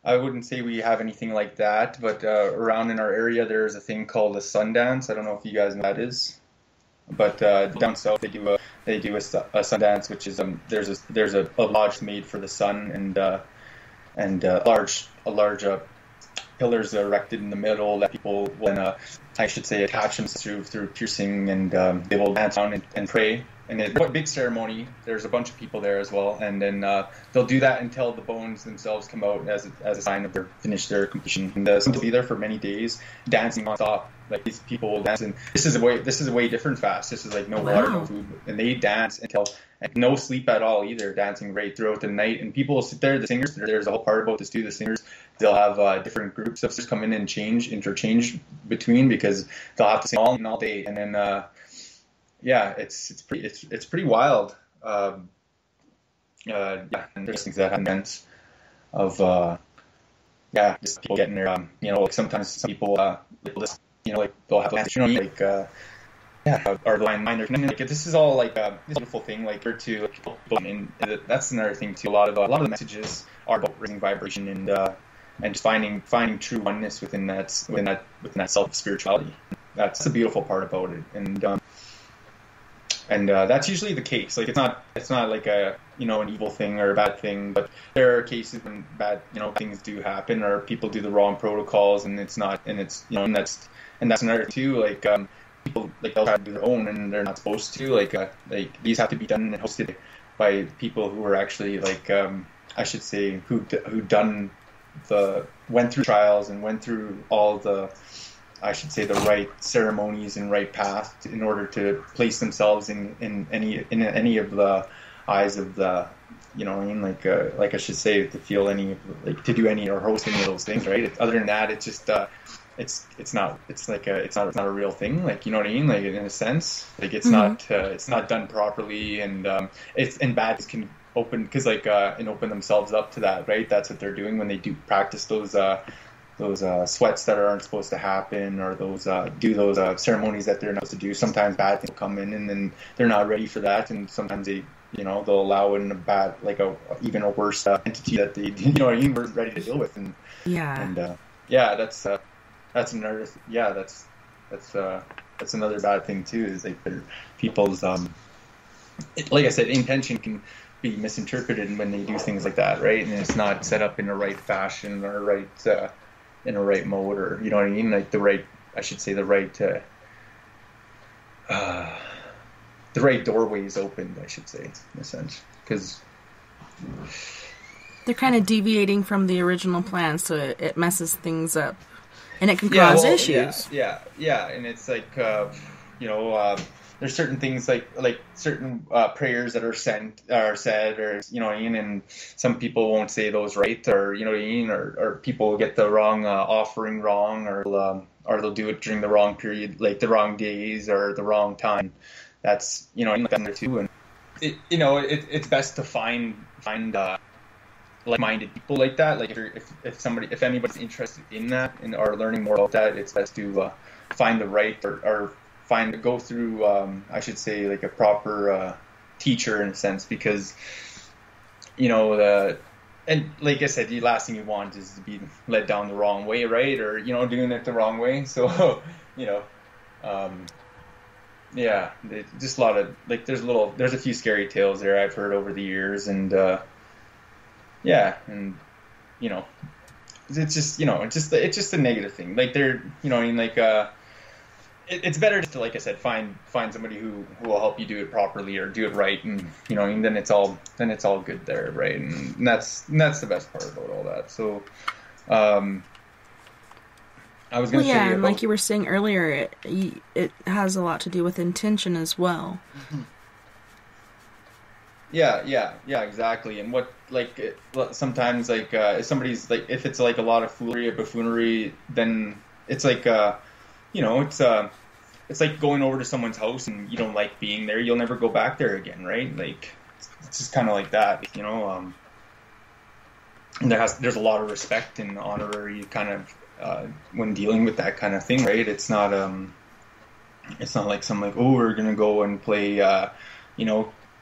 I wouldn't say we have anything like that, but around in our area there's a thing called a sun dance. I don't know if you guys know what that is, but down south they do a sun dance, which is there's a lodge made for the sun, and large pillars erected in the middle that people will, I should say, attach themselves through piercing, and they will dance around and pray. And it's a big ceremony. There's a bunch of people there as well, and then they'll do that until the bones themselves come out as a sign of their completion. And some will be there for many days, dancing nonstop. Like these people will dance, and this is a way different fast. This is like no water, no food, and they dance until no sleep at all either, dancing right throughout the night. And people will sit there. The singers, there's a whole part about this too. The singers, they'll have different groups of singers come in and interchange between, because they'll have to sing all day, and then. Yeah, it's pretty wild. And there's things that happen of just people getting their like sometimes some people like they'll have or the line they're like this is all like this beautiful thing like to people, and that's another thing too. A lot of the messages are about raising vibration and just finding true oneness within that self spirituality. That's the beautiful part about it, and that's usually the case. Like it's not like a an evil thing or a bad thing, but there are cases when bad things do happen, or people do the wrong protocols, and it's that's another thing too. Like people like they'll try to do their own, and they're not supposed to. Like these have to be done and hosted by people who are actually I should say who went through trials and went through all the. I should say the right ceremonies and right path in order to place themselves in any of the eyes of the like I should say to feel any to do any or host any of those things, right? Other than that, it's just it's not a real thing, like you know what I mean, like in a sense, like it's not done properly, and bad can open because and open themselves up to that, right? That's what they're doing when they do practice those sweats that aren't supposed to happen, or those ceremonies that they're not supposed to do. Sometimes bad things come in, and then they're not ready for that, and sometimes they they'll allow in a bad even a worse entity that they weren't ready to deal with, and that's another that's another bad thing too, is like people's like I said, intention can be misinterpreted when they do things like that, right? And it's not set up in the right fashion or in a right mode, or you know what I mean, like the right doorway is opened, I should say, in a sense, because they're kind of deviating from the original plan, so it messes things up, and it can cause issues. Yeah, and it's like there's certain things like certain prayers that are said, or you know what I mean, and some people won't say those right, or you know what I mean, or people get the wrong offering wrong, or they'll do it during the wrong period, like the wrong days or the wrong time. That's like there too, it's best to find like-minded people like that. Like if anybody's interested in that and are learning more about that, it's best to find the right or go through I should say like a proper teacher in a sense, because and like I said, the last thing you want is to be led down the wrong way, right? Or doing it the wrong way. So yeah, just a lot of like there's a few scary tales there I've heard over the years, and yeah, and it's just it's just a negative thing. Like they're I mean, like it's better just to, like I said, find somebody who will help you do it properly or do it right, and and then it's all good there, right? And that's the best part about all that. So I was going to say and like you were saying earlier, it has a lot to do with intention as well. Mm-hmm. Yeah, exactly. And what sometimes like if somebody's like, if it's like a lot of foolery or buffoonery, then it's like it's like going over to someone's house and you don't like being there, you'll never go back there again, right? Like it's just kind of like that, and there's a lot of respect and honorary kind of when dealing with that kind of thing, right? It's not like some like, oh, we're gonna go and play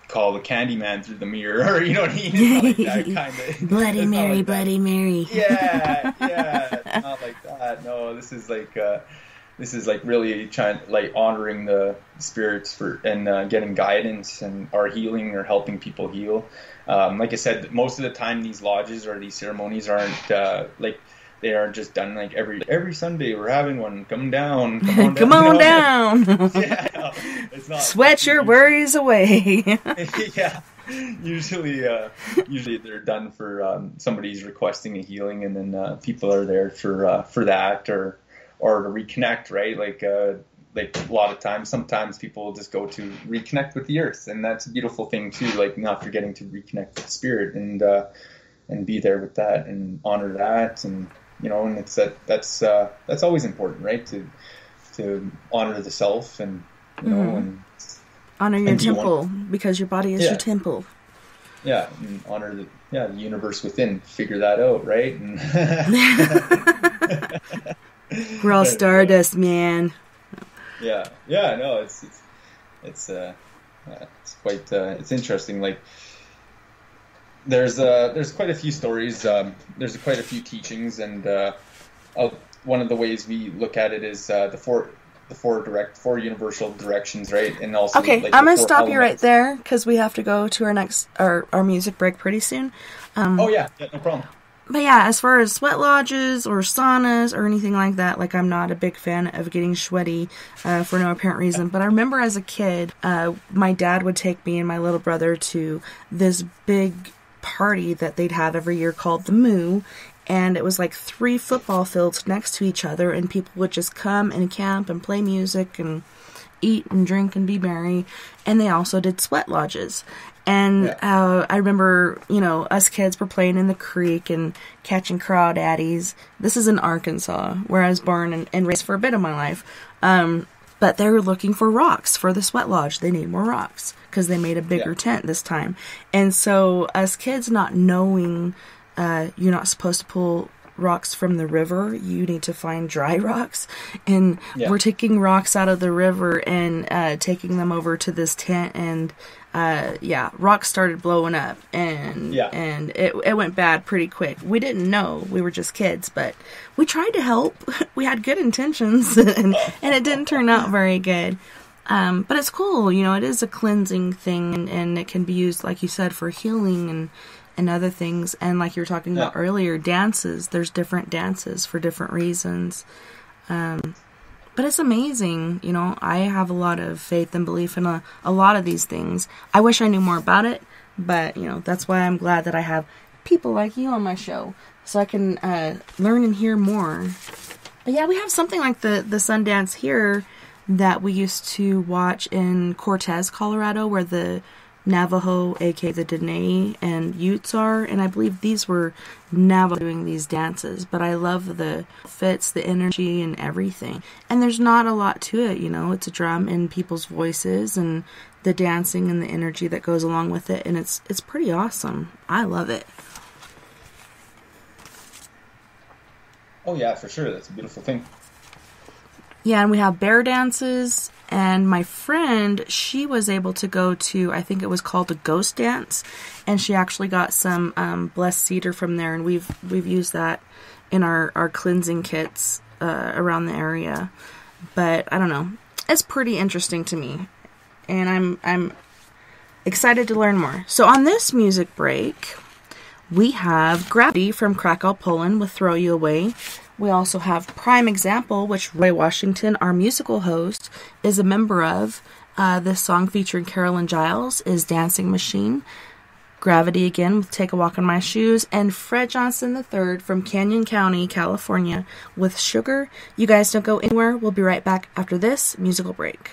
call the Candyman through the mirror, or you know what I mean? It's not like that kind of Bloody Mary, like Bloody Mary. Yeah, it's not like that. No, this is like really trying, like, honoring the spirits and getting guidance and or healing or helping people heal. Like I said, most of the time these lodges or these ceremonies aren't they aren't just done like every Sunday. We're having one. Come down. Come on down. Yeah, no, it's not. Sweat your worries away. Yeah. Usually they're done for somebody's requesting a healing, and then people are there for that or to reconnect, right? Like a lot of times, sometimes people just go to reconnect with the earth, and that's a beautiful thing too. Like not forgetting to reconnect with spirit and be there with that and honor that, and and it's that's always important, right? To honor the self and and honor your temple, because your body is your temple. Yeah, and honor the universe within. Figure that out, right? And we're all stardust, man. Yeah. No, it's quite it's interesting. Like there's quite a few stories. There's quite a few teachings, and one of the ways we look at it is the four universal directions, right? And also, okay, like, I'm gonna stop you right there because we have to go to our next our music break pretty soon. Oh yeah, no problem. But yeah, as far as sweat lodges or saunas or anything like that, like I'm not a big fan of getting sweaty for no apparent reason. But I remember as a kid, my dad would take me and my little brother to this big party that they'd have every year called the Moo. And it was like 3 football fields next to each other, and people would just come and camp and play music and eat and drink and be merry. And they also did sweat lodges. And I remember, us kids were playing in the creek and catching crawdaddies. This is in Arkansas, where I was born and raised for a bit of my life. But they were looking for rocks for the sweat lodge. They need more rocks because they made a bigger tent this time. And so us kids, not knowing you're not supposed to pull rocks from the river, you need to find dry rocks, and we're taking rocks out of the river and taking them over to this tent, and rocks started blowing up, and it went bad pretty quick. We didn't know, we were just kids, but we tried to help. We had good intentions, and it didn't turn out very good. But it's cool, it is a cleansing thing, and it can be used, like you said, for healing and other things. And like you were talking about earlier, dances, there's different dances for different reasons. But it's amazing. I have a lot of faith and belief in a lot of these things. I wish I knew more about it, but that's why I'm glad that I have people like you on my show, so I can learn and hear more. But yeah, we have something like the Sundance here that we used to watch in Cortez, Colorado, where the Navajo, aka the Dene, and Utes are, and I believe these were Navajo doing these dances, but I love the fits, the energy, and everything. And there's not a lot to it, you know, it's a drum and people's voices, and the dancing and the energy that goes along with it, and it's pretty awesome. I love it. Oh yeah, for sure, that's a beautiful thing. Yeah, and we have bear dances, and my friend, she was able to go to, I think it was called a ghost dance, and she actually got some blessed cedar from there, and we've used that in our cleansing kits around the area. But I don't know, it's pretty interesting to me, and I'm excited to learn more. So on this music break, we have Gravity from Krakow, Poland with Throw You Away. We also have Prime Example, which Roy Washington, our musical host, is a member of. This song featuring Carolyn Giles is Dancing Machine. Gravity again with Take a Walk on My Shoes. And Fred Johnson III from Canyon County, California with Sugar. You guys don't go anywhere. We'll be right back after this musical break.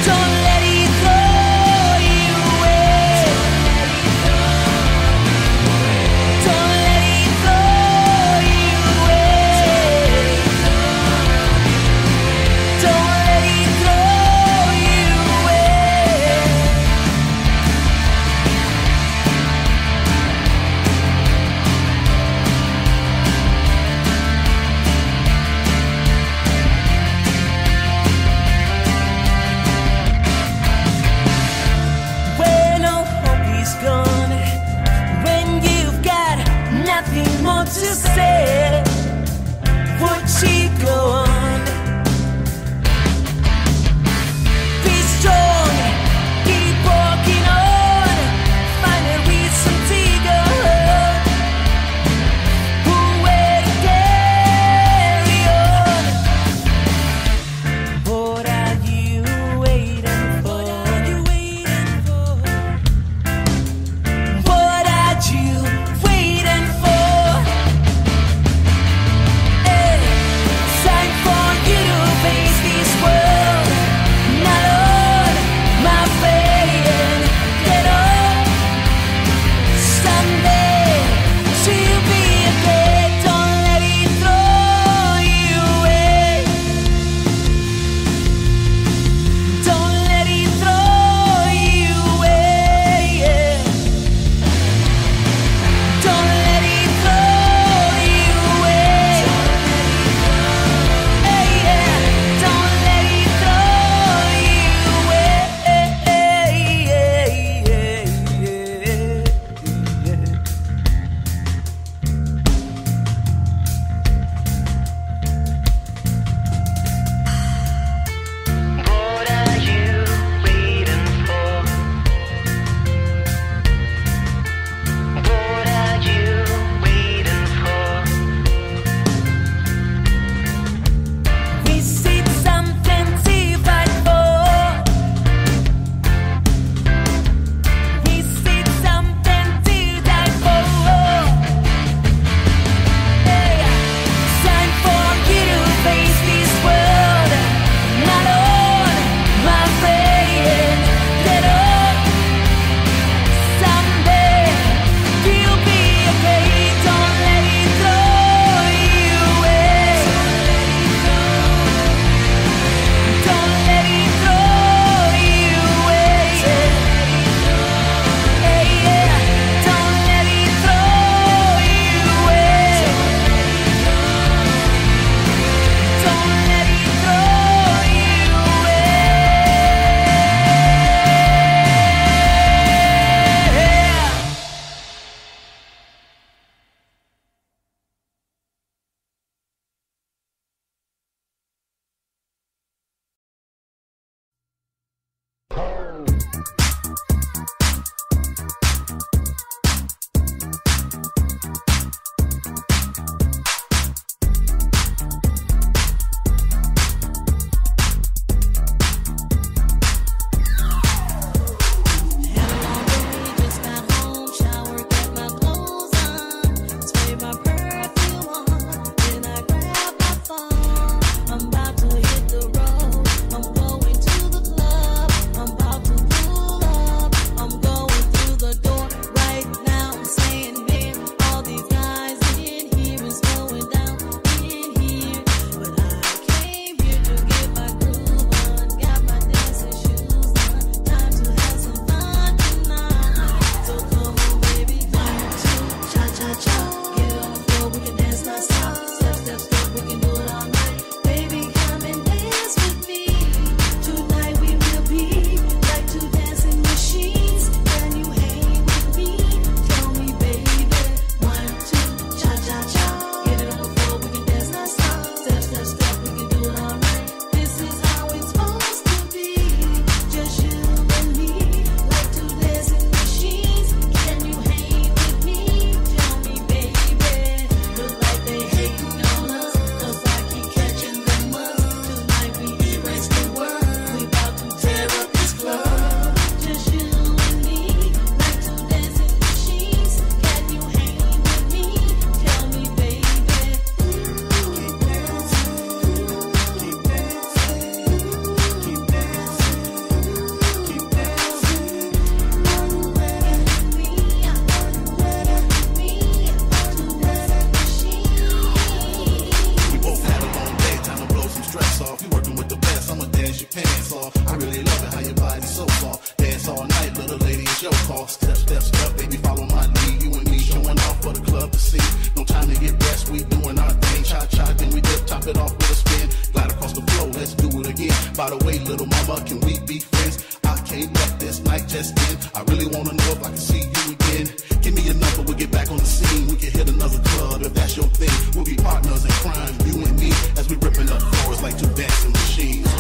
Time like just then. I really wanna know if I can see you again. Give me a number, we'll get back on the scene. We can hit another club if that's your thing. We'll be partners in crime, you and me, as we ripping up floors like two dancing machines.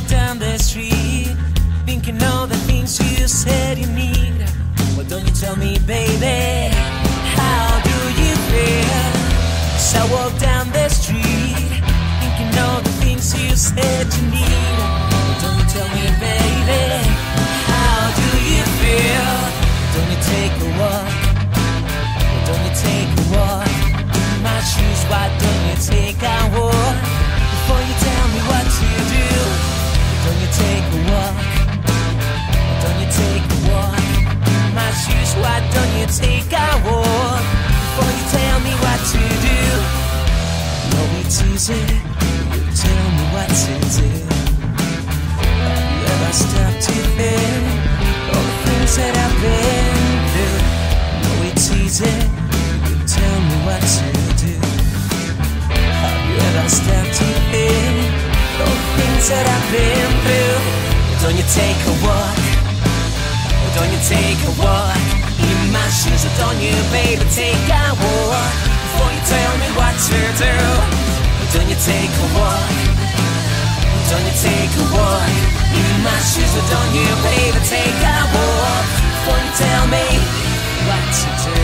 Down the street, thinking all the things you said you need. Why don't you tell me, baby, how do you feel? So I walk down the street, thinking all the things you said you need. Why don't you tell me, baby, how do you feel? Why don't you take a walk? Why don't you take a walk? In my shoes, why don't you take a walk? Before you tell me what to do, don't you take a walk? Why don't you take a walk? In my shoes, why don't you take a walk? Before you tell me what to do. No, it's easy, you tell me what to do. Have you ever stopped to think all the things that I've been through? No, it's easy, you tell me what to do. Have you ever stopped to think all the things that I've been through? Don't you take a walk? Don't you take a walk? In my shoes, don't you, baby, take a walk? Before you tell me what to do. Don't you take a walk? Don't you take a walk? In my shoes, don't you, baby, take a walk? Before you tell me what to do.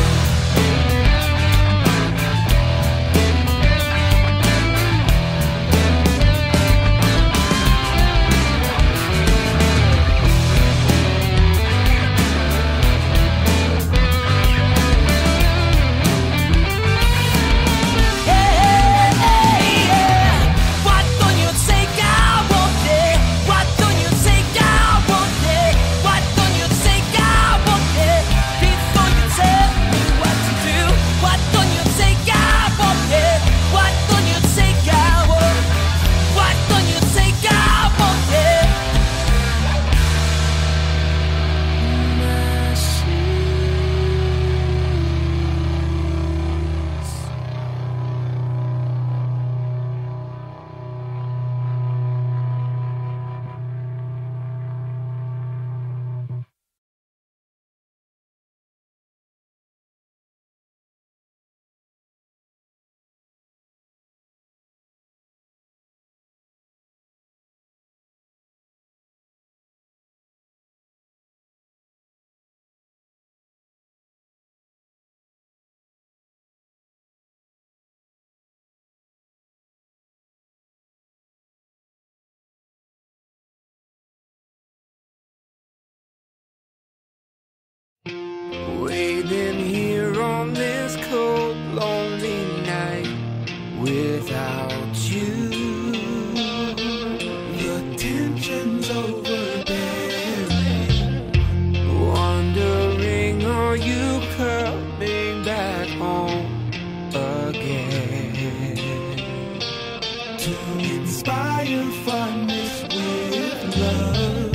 Waiting here on this cold, lonely night without you. Your tension's overbearing. Wondering, are you coming back home again? To inspire fondness with love.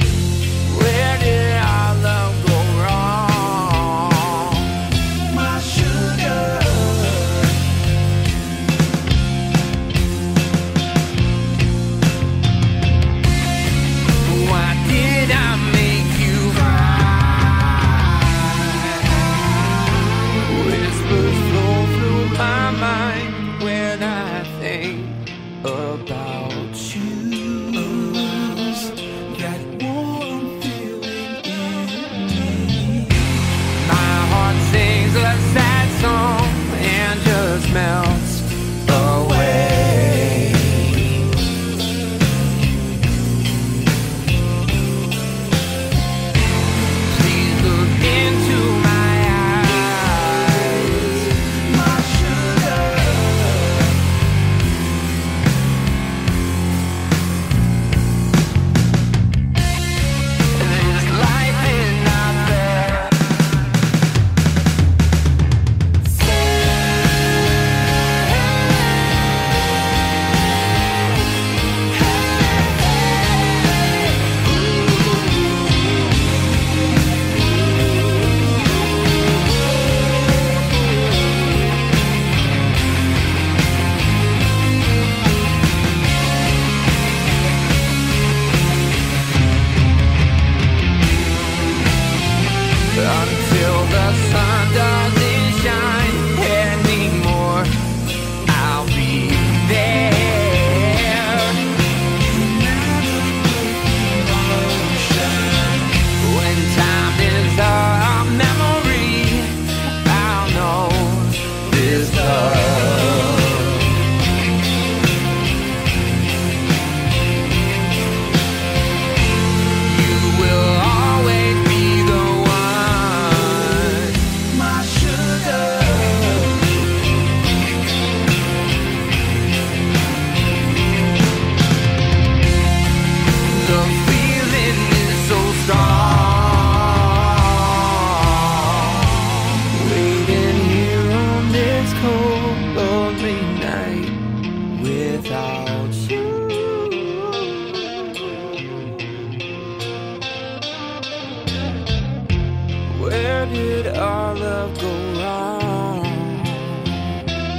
our love go wrong,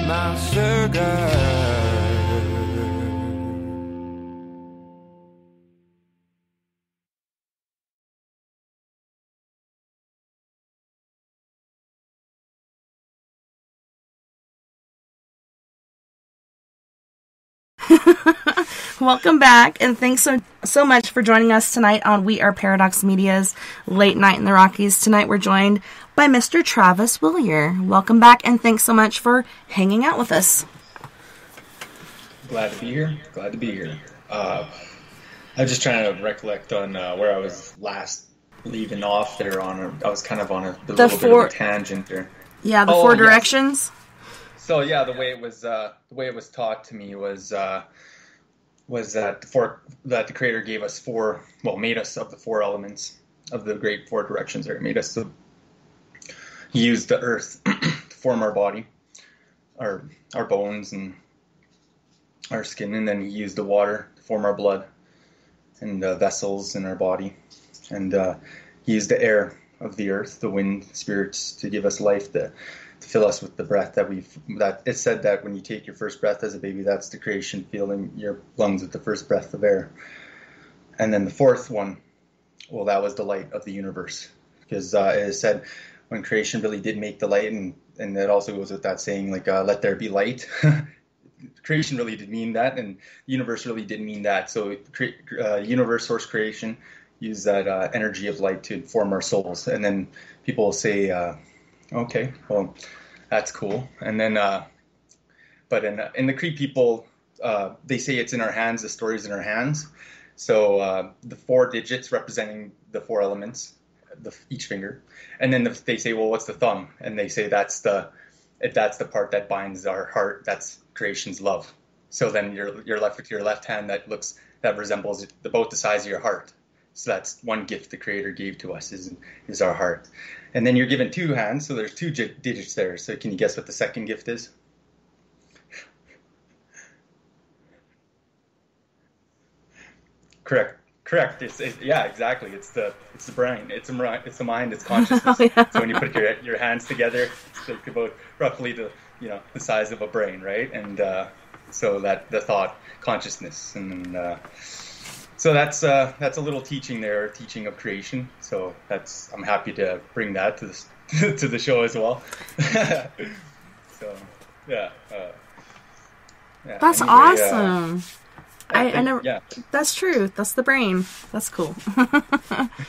my sugar? Welcome back, and thanks so much for joining us tonight on We Are Paradox Media's Late Night in the Rockies. Tonight we're joined by Mr. Travis Willier. Welcome back, and thanks so much for hanging out with us. Glad to be here. I was just trying to recollect on where I was last leaving off there. I was kind of on a little bit of a tangent there. Yeah, the four directions. So yeah, the way it was taught to me was that the Creator gave us made us of the four elements of the great four directions. Or made us He used the earth to form our body, our bones and our skin, and then He used the water to form our blood and vessels in our body, and He used the air of the earth, the wind, spirits, to give us life, to fill us with the breath that it's said that when you take your first breath as a baby, that's the creation filling your lungs with the first breath of air. And then the fourth one, well, that was the light of the universe, because it is said when creation really did make the light, and it also goes with that saying, like, let there be light. Creation really did mean that, and the universe really did mean that. So universe, source, creation use that energy of light to form our souls. And then people will say, okay, well, that's cool. And then, but in the Cree people, they say it's in our hands, the story's in our hands. So the four digits representing the four elements, each finger. And then they say, well, what's the thumb? And they say that's the part that binds our heart, that's creation's love. So then you're left with your left hand that resembles about the size of your heart. So that's one gift the Creator gave to us is our heart. And then you're given two hands, so there's two digits there. So can you guess what the second gift is? Correct. Yeah, exactly. It's the brain. It's the mind. It's consciousness. Oh, yeah. So when you put your hands together, it's like about roughly the size of a brain, right? And so that the thought, consciousness, and so that's a little teaching there, teaching of creation. So I'm happy to bring that to to the show as well. So yeah. That's anyway, awesome. I never. Yeah. That's true. That's the brain. That's cool.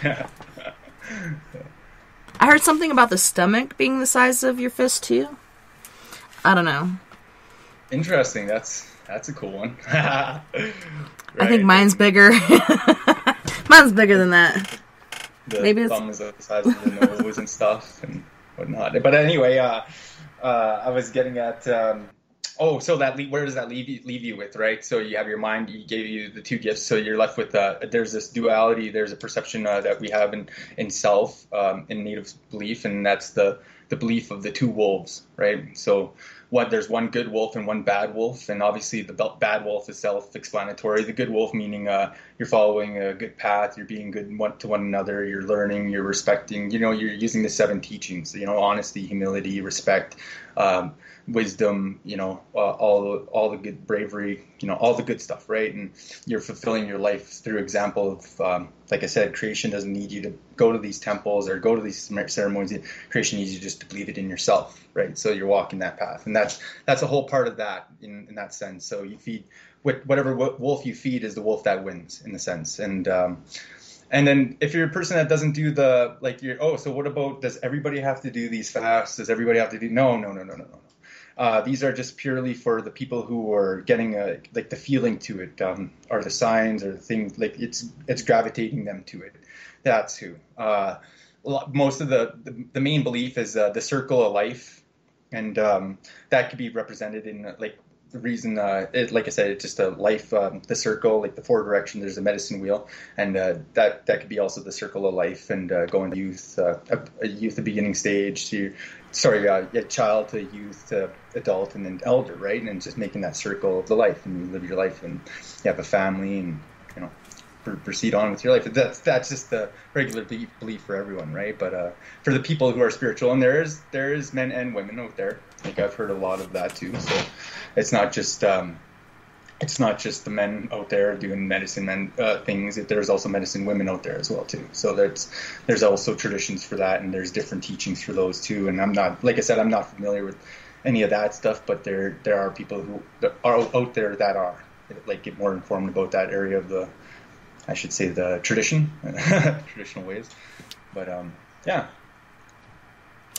Yeah. I heard something about the stomach being the size of your fist too. I don't know. Interesting. That's a cool one. Right. I think mine's bigger. Mine's bigger than that. The thumb is the size of the nose and stuff and whatnot. But anyway, I was getting at. So where does that leave you with, right? So you have your mind. He gave you the two gifts, so you're left with there's this duality. There's a perception that we have in self, in native belief, and that's the belief of the two wolves, right? So there's one good wolf and one bad wolf, and obviously the bad wolf is self-explanatory. The good wolf meaning you're following a good path, you're being good to one another, you're learning, you're respecting. You're using the 7 teachings. Honesty, humility, respect, wisdom. All the good bravery. All the good stuff, right? And you're fulfilling your life through example of, like I said, creation doesn't need you to go to these temples or go to these ceremonies. Creation needs you just to believe it in yourself, right? So you're walking that path, and that's a whole part of that in that sense. So you feed whatever wolf you feed is the wolf that wins in the sense. And then if you're a person that doesn't do so what about, does everybody have to do these fasts? Does everybody have to do? No. These are just purely for the people who are getting the feeling to it, or the signs or the things, like it's gravitating them to it. That's who. Most of the main belief is the circle of life, and that could be represented in the reason. Like I said, it's just a life. The circle, like the 4 direction. There's a medicine wheel, and that could be also the circle of life, and going to youth, the beginning stage to. Child to youth to adult and then elder, right? And just making that circle of the life, and you live your life, and you have a family, and proceed on with your life. That's just the regular belief for everyone, right? But for the people who are spiritual, and there is men and women out there. Like I've heard a lot of that too. So it's not just the men out there doing medicine things. There's also medicine women out there as well too. So there's also traditions for that, and there's different teachings for those too. And I'm not, like I said, I'm not familiar with any of that stuff, but there are people who are out there that are like get more informed about that area of the traditional ways. But yeah.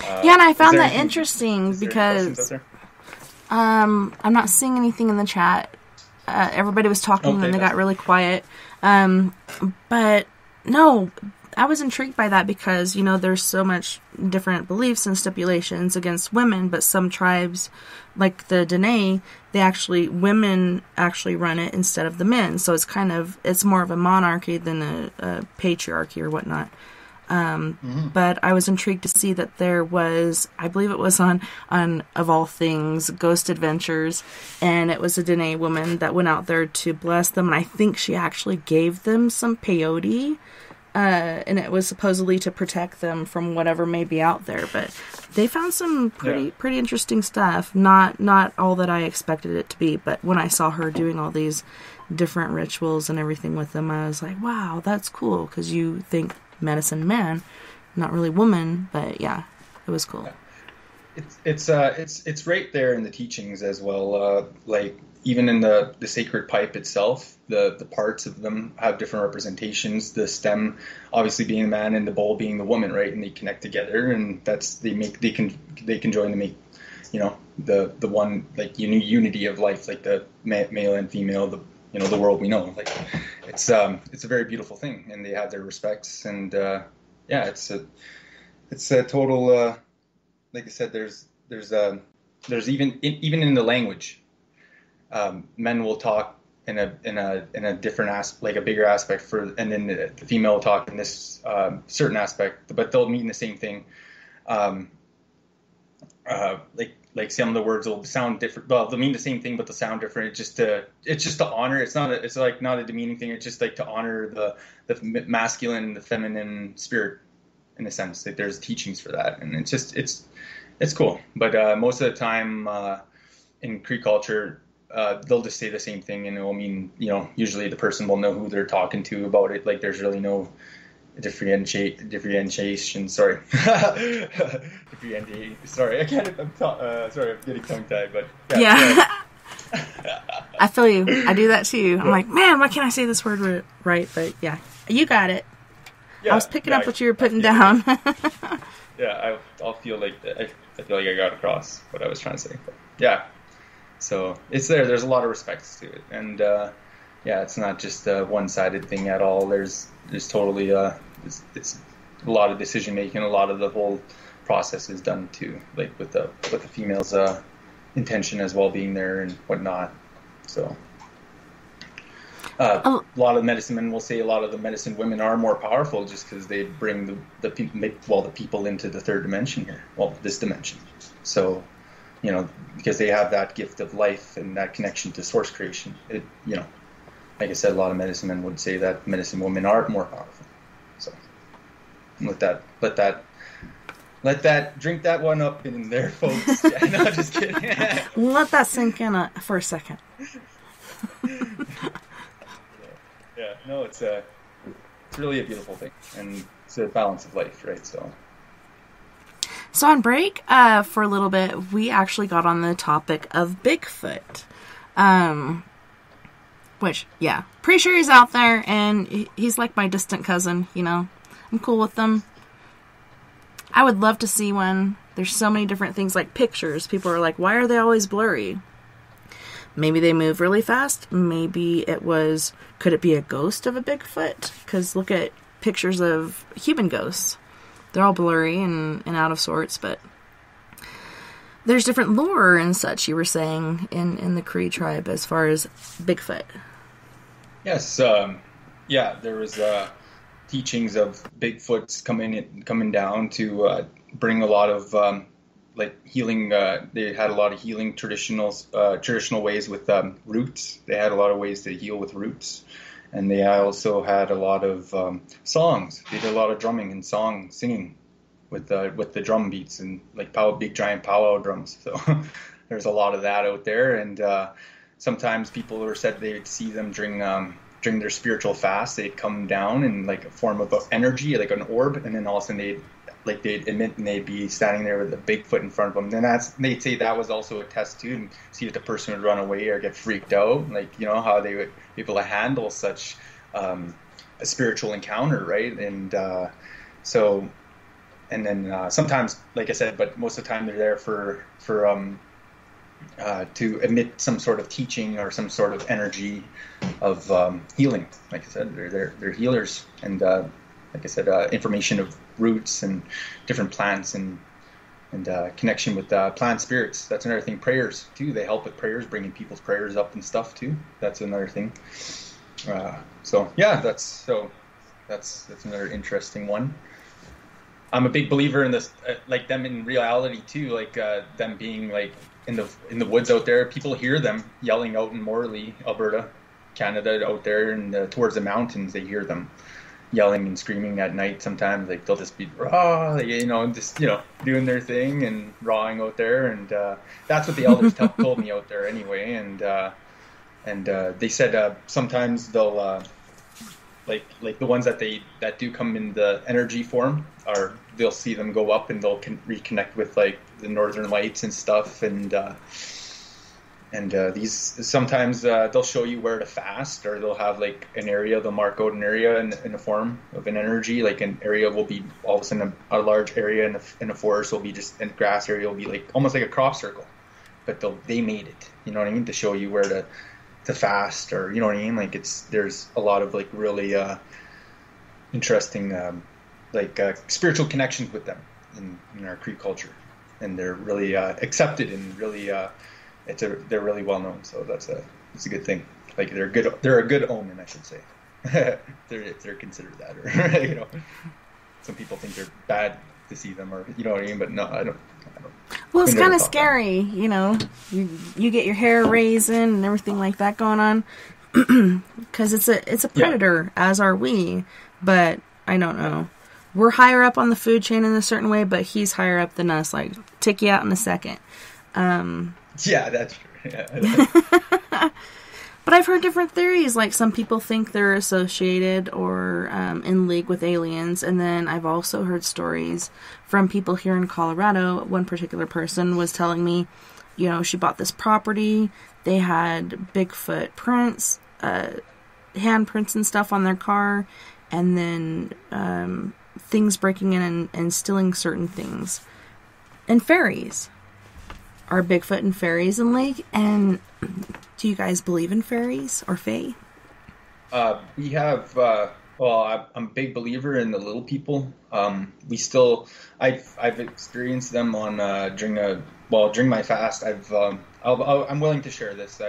And I found that interesting because I'm not seeing anything in the chat. Everybody was talking and they got really quiet. But no, I was intrigued by that because, there's so much different beliefs and stipulations against women, but some tribes, like the Dene, women actually run it instead of the men. So it's more of a monarchy than a patriarchy or whatnot. But I was intrigued to see that there was, I believe it was on of all things, Ghost Adventures, and it was a Dene woman that went out there to bless them, and I think she actually gave them some peyote, and it was supposedly to protect them from whatever may be out there, but they found some pretty interesting stuff, not all that I expected it to be, but when I saw her doing all these different rituals and everything with them, I was like, wow, that's cool, because you think medicine man, not really woman, but yeah, it was cool. It's right there in the teachings as well. Like even in the sacred pipe itself, the parts of them have different representations. The stem obviously being the man and the bowl being the woman, right? And they connect together, and they can join to make the one like unity of life, like the male and female, the world we know. Like it's a very beautiful thing, and they have their respects, and it's a total like I said, there's even in the language, men will talk in a different like a bigger aspect and then the female will talk in this certain aspect, but they'll mean the same thing. Like some of the words will sound different. Well, they'll mean the same thing, but they'll sound different. It's just to honor. It's not a demeaning thing. It's just like to honor the masculine and the feminine spirit, in a sense. Like there's teachings for that, and it's cool. But most of the time in Cree culture, they'll just say the same thing, and it will mean usually the person will know who they're talking to about it. Like there's really no differentiation. Sorry. Sorry, I can't. Sorry, I'm getting tongue-tied, but yeah. I feel you. I do that too. I'm like, man, why can't I say this word right? But yeah, you got it. Yeah, I was picking up what you were putting down. Yeah, I'll feel like I feel like I got across what I was trying to say. But yeah, so it's there. There's a lot of respects to it, and it's not just a one-sided thing at all. There's totally it's a lot of decision making. A lot of the whole process is done too, like with the female's intention as well being there and whatnot. So a lot of medicine men will say a lot of the medicine women are more powerful just because they bring the people into the third dimension here. Well, this dimension. So because they have that gift of life and that connection to source creation. Like I said, a lot of medicine men would say that medicine women are more powerful. So let that drink that one up in there, folks. Yeah, no, just kidding. Let that sink in for a second. Yeah, no, it's really a beautiful thing, and it's a balance of life, right? So on break for a little bit, we actually got on the topic of Bigfoot. Which, yeah, pretty sure he's out there, and he's like my distant cousin, I'm cool with them. I would love to see one. There's so many different things, like pictures. People are like, why are they always blurry? Maybe they move really fast. Maybe could it be a ghost of a Bigfoot? Because look at pictures of human ghosts. They're all blurry and out of sorts, but there's different lore and such, you were saying, in the Cree tribe as far as Bigfoot. Yes, there was teachings of Bigfoots coming down to bring a lot of healing. They had a lot of healing traditional ways with roots. They had a lot of ways to heal with roots, And they also had a lot of songs. They did a lot of drumming and singing with the drum beats and like big giant powwow drums. So there's a lot of that out there. And sometimes people said they'd see them during their spiritual fast. They'd come down in like a form of energy, like an orb, and then all of a sudden they'd emit and they'd be standing there with a Bigfoot in front of them. Then they'd say that was also a test too, and see if the person would run away or get freaked out, like, you know, how they would be able to handle such a spiritual encounter, right? And then sometimes, like I said, but most of the time they're there for to emit some sort of teaching or some sort of energy of healing. Like I said, they're healers, and like I said, information of roots and different plants and connection with plant spirits. That's another thing. Prayers too. They help with prayers, bringing people's prayers up and stuff too. That's another thing. So yeah, that's another interesting one. I'm a big believer in this, like them in reality too, like them being like in the woods out there. People hear them yelling out in Morley, Alberta, Canada, out there and towards the mountains. They hear them yelling and screaming at night. Sometimes like they'll just be raw, just doing their thing and rawing out there, and that's what the elders told me out there anyway. And they said sometimes they'll like the ones that do come in the energy form, are they'll see them go up and they'll reconnect with like the northern lights and stuff, and these sometimes they'll show you where to fast, or they'll have like an area, they'll mark out an area in the form of an energy. Like an area will be all of a sudden a large area in a forest will be just, and grass area will be like almost like a crop circle, but they made it, you know what I mean, to show you where to fast, or you know what I mean. Like there's a lot of like really interesting spiritual connections with them in our Cree culture, and they're really accepted and really they're really well known. So it's a good thing. Like they're a good omen, I should say. they're considered that, or some people think they're bad to see them, or you know what I mean. But no, I don't. Well, it's kind of scary, You get your hair raising and everything like that going on, because it's a predator, as are we. But I don't know. We're higher up on the food chain in a certain way, but he's higher up than us. Like, take you out in a second. Yeah, that's true. Yeah. But I've heard different theories. Like, some people think they're associated or in league with aliens. And then I've also heard stories from people here in Colorado. One particular person was telling me, she bought this property. They had Bigfoot prints, handprints and stuff on their car. And then things breaking in and stealing certain things. And fairies. Are Bigfoot and fairies in league? And do you guys believe in fairies or fae? We have. I'm a big believer in the little people. I've experienced them on during my fast. I'm willing to share this.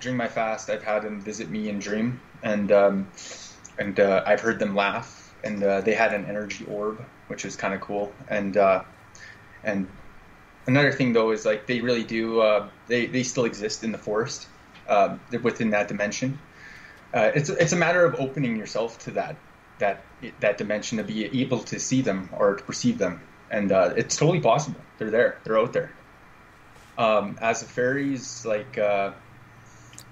During my fast, I've had them visit me in dream, and I've heard them laugh, and they had an energy orb, which is kind of cool, and another thing, though, is like they really do. They still exist in the forest, within that dimension. It's a matter of opening yourself to that dimension, to be able to see them or to perceive them, and it's totally possible. They're there. They're out there. As the fairies, like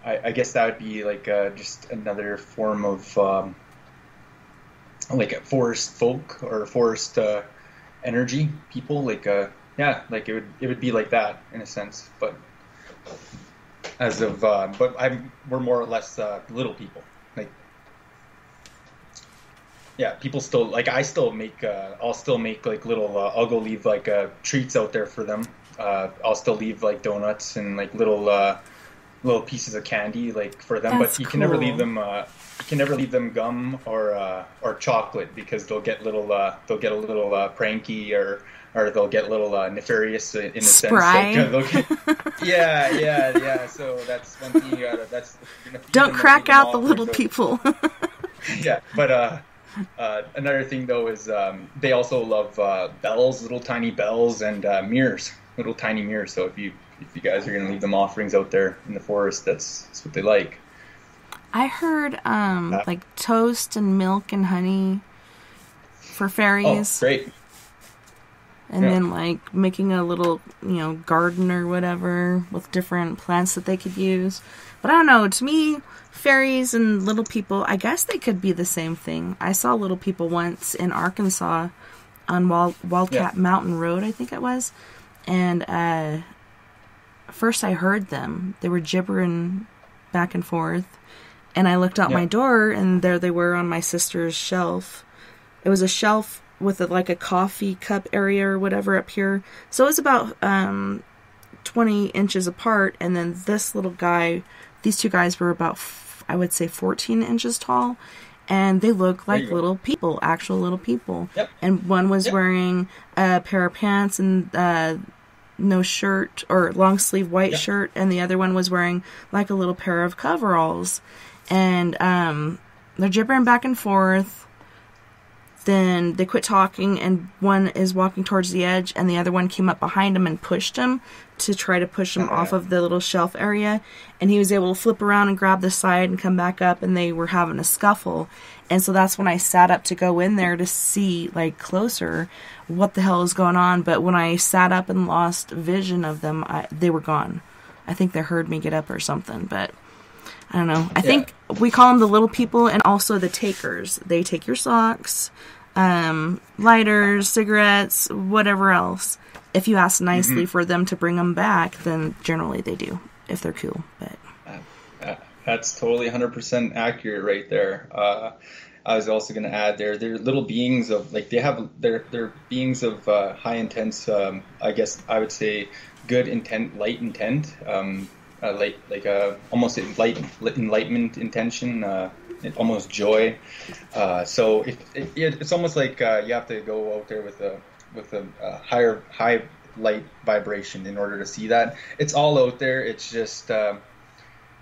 I guess that would be like just another form of like a forest folk or forest energy people, like yeah, like it would be like that in a sense, but we're more or less little people. Like, yeah, people still, like, I'll still make like little, I'll go leave like treats out there for them. I'll still leave like donuts and like little pieces of candy like for them. That's but you cool. can never leave them gum or chocolate, because they'll get a little pranky, or they'll get a little nefarious in a sense. Like, yeah. So that's one thing you gotta. Don't crack out the little people. Yeah, but another thing though is they also love bells, little tiny bells, and mirrors, little tiny mirrors. So if you guys are gonna leave them offerings out there in the forest, that's what they like. I heard like toast and milk and honey for fairies. Oh, great. And then like making a little, garden or whatever with different plants that they could use. But I don't know, to me, fairies and little people, I guess they could be the same thing. I saw little people once in Arkansas on Wildcat Mountain Road, I think it was. And first I heard them. They were gibbering back and forth. And I looked out my door, and there they were on my sister's shelf. It was a shelf with a coffee cup area or whatever up here. So it was about 20 inches apart. And then this little guy, these two guys were about, I would say, 14 inches tall. And they looked like little people, actual little people. Yep. And one was wearing a pair of pants and no shirt, or long sleeve white shirt. And the other one was wearing like a little pair of coveralls. And they're gibbering back and forth. Then they quit talking, and one is walking towards the edge, and the other one came up behind him and pushed him to try to push him off of the little shelf area. And he was able to flip around and grab the side and come back up, and they were having a scuffle. And so that's when I sat up to go in there to see, like, closer what the hell is going on. But when I sat up and lost vision of them, they were gone. I think they heard me get up or something, but I don't know. I think we call them the little people and also the takers. They take your socks, lighters, cigarettes, whatever else. If you ask nicely for them to bring them back, then generally they do, if they're cool. But that's totally 100% accurate right there. I was also going to add they're little beings of, like, they're beings of high intense, I guess I would say good intent, light intent, almost enlightenment intention, almost joy. So it's almost like you have to go out there with a high light vibration in order to see that. It's all out there. It's just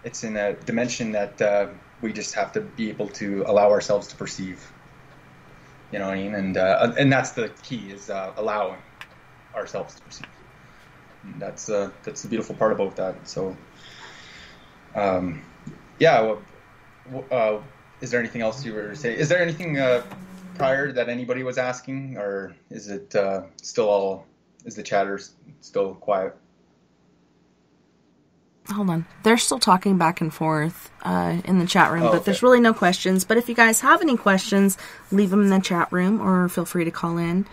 it's in a dimension that we just have to be able to allow ourselves to perceive. You know what I mean? And that's the key, is allowing ourselves to perceive. And that's the beautiful part about that. So. Is there anything else you were to say? Is there anything prior that anybody was asking, or is it is the chatter still quiet? Hold on. They're still talking back and forth in the chat room, but okay. There's really no questions. But if you guys have any questions, leave them in the chat room or feel free to call in.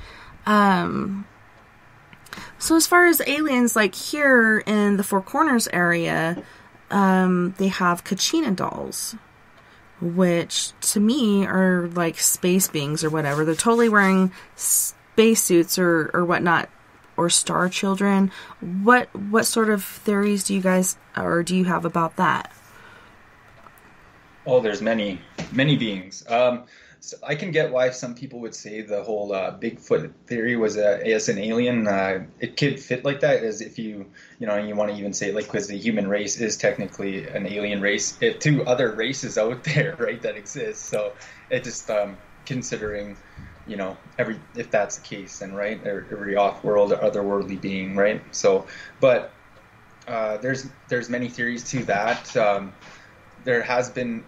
So as far as aliens, like here in the Four Corners area, they have Kachina dolls, which to me are like space beings or whatever. They're totally wearing spacesuits or whatnot, or star children. What sort of theories do you guys, or do you have about that? Oh, there's many beings. So I can get why some people would say the whole Bigfoot theory was as an alien. It could fit like that, as if you want to even say, like, because the human race is technically an alien race to other races out there, right, that exist. So it just considering, if that's the case, then right, every off-world or otherworldly being, right. So, but there's many theories to that. There has been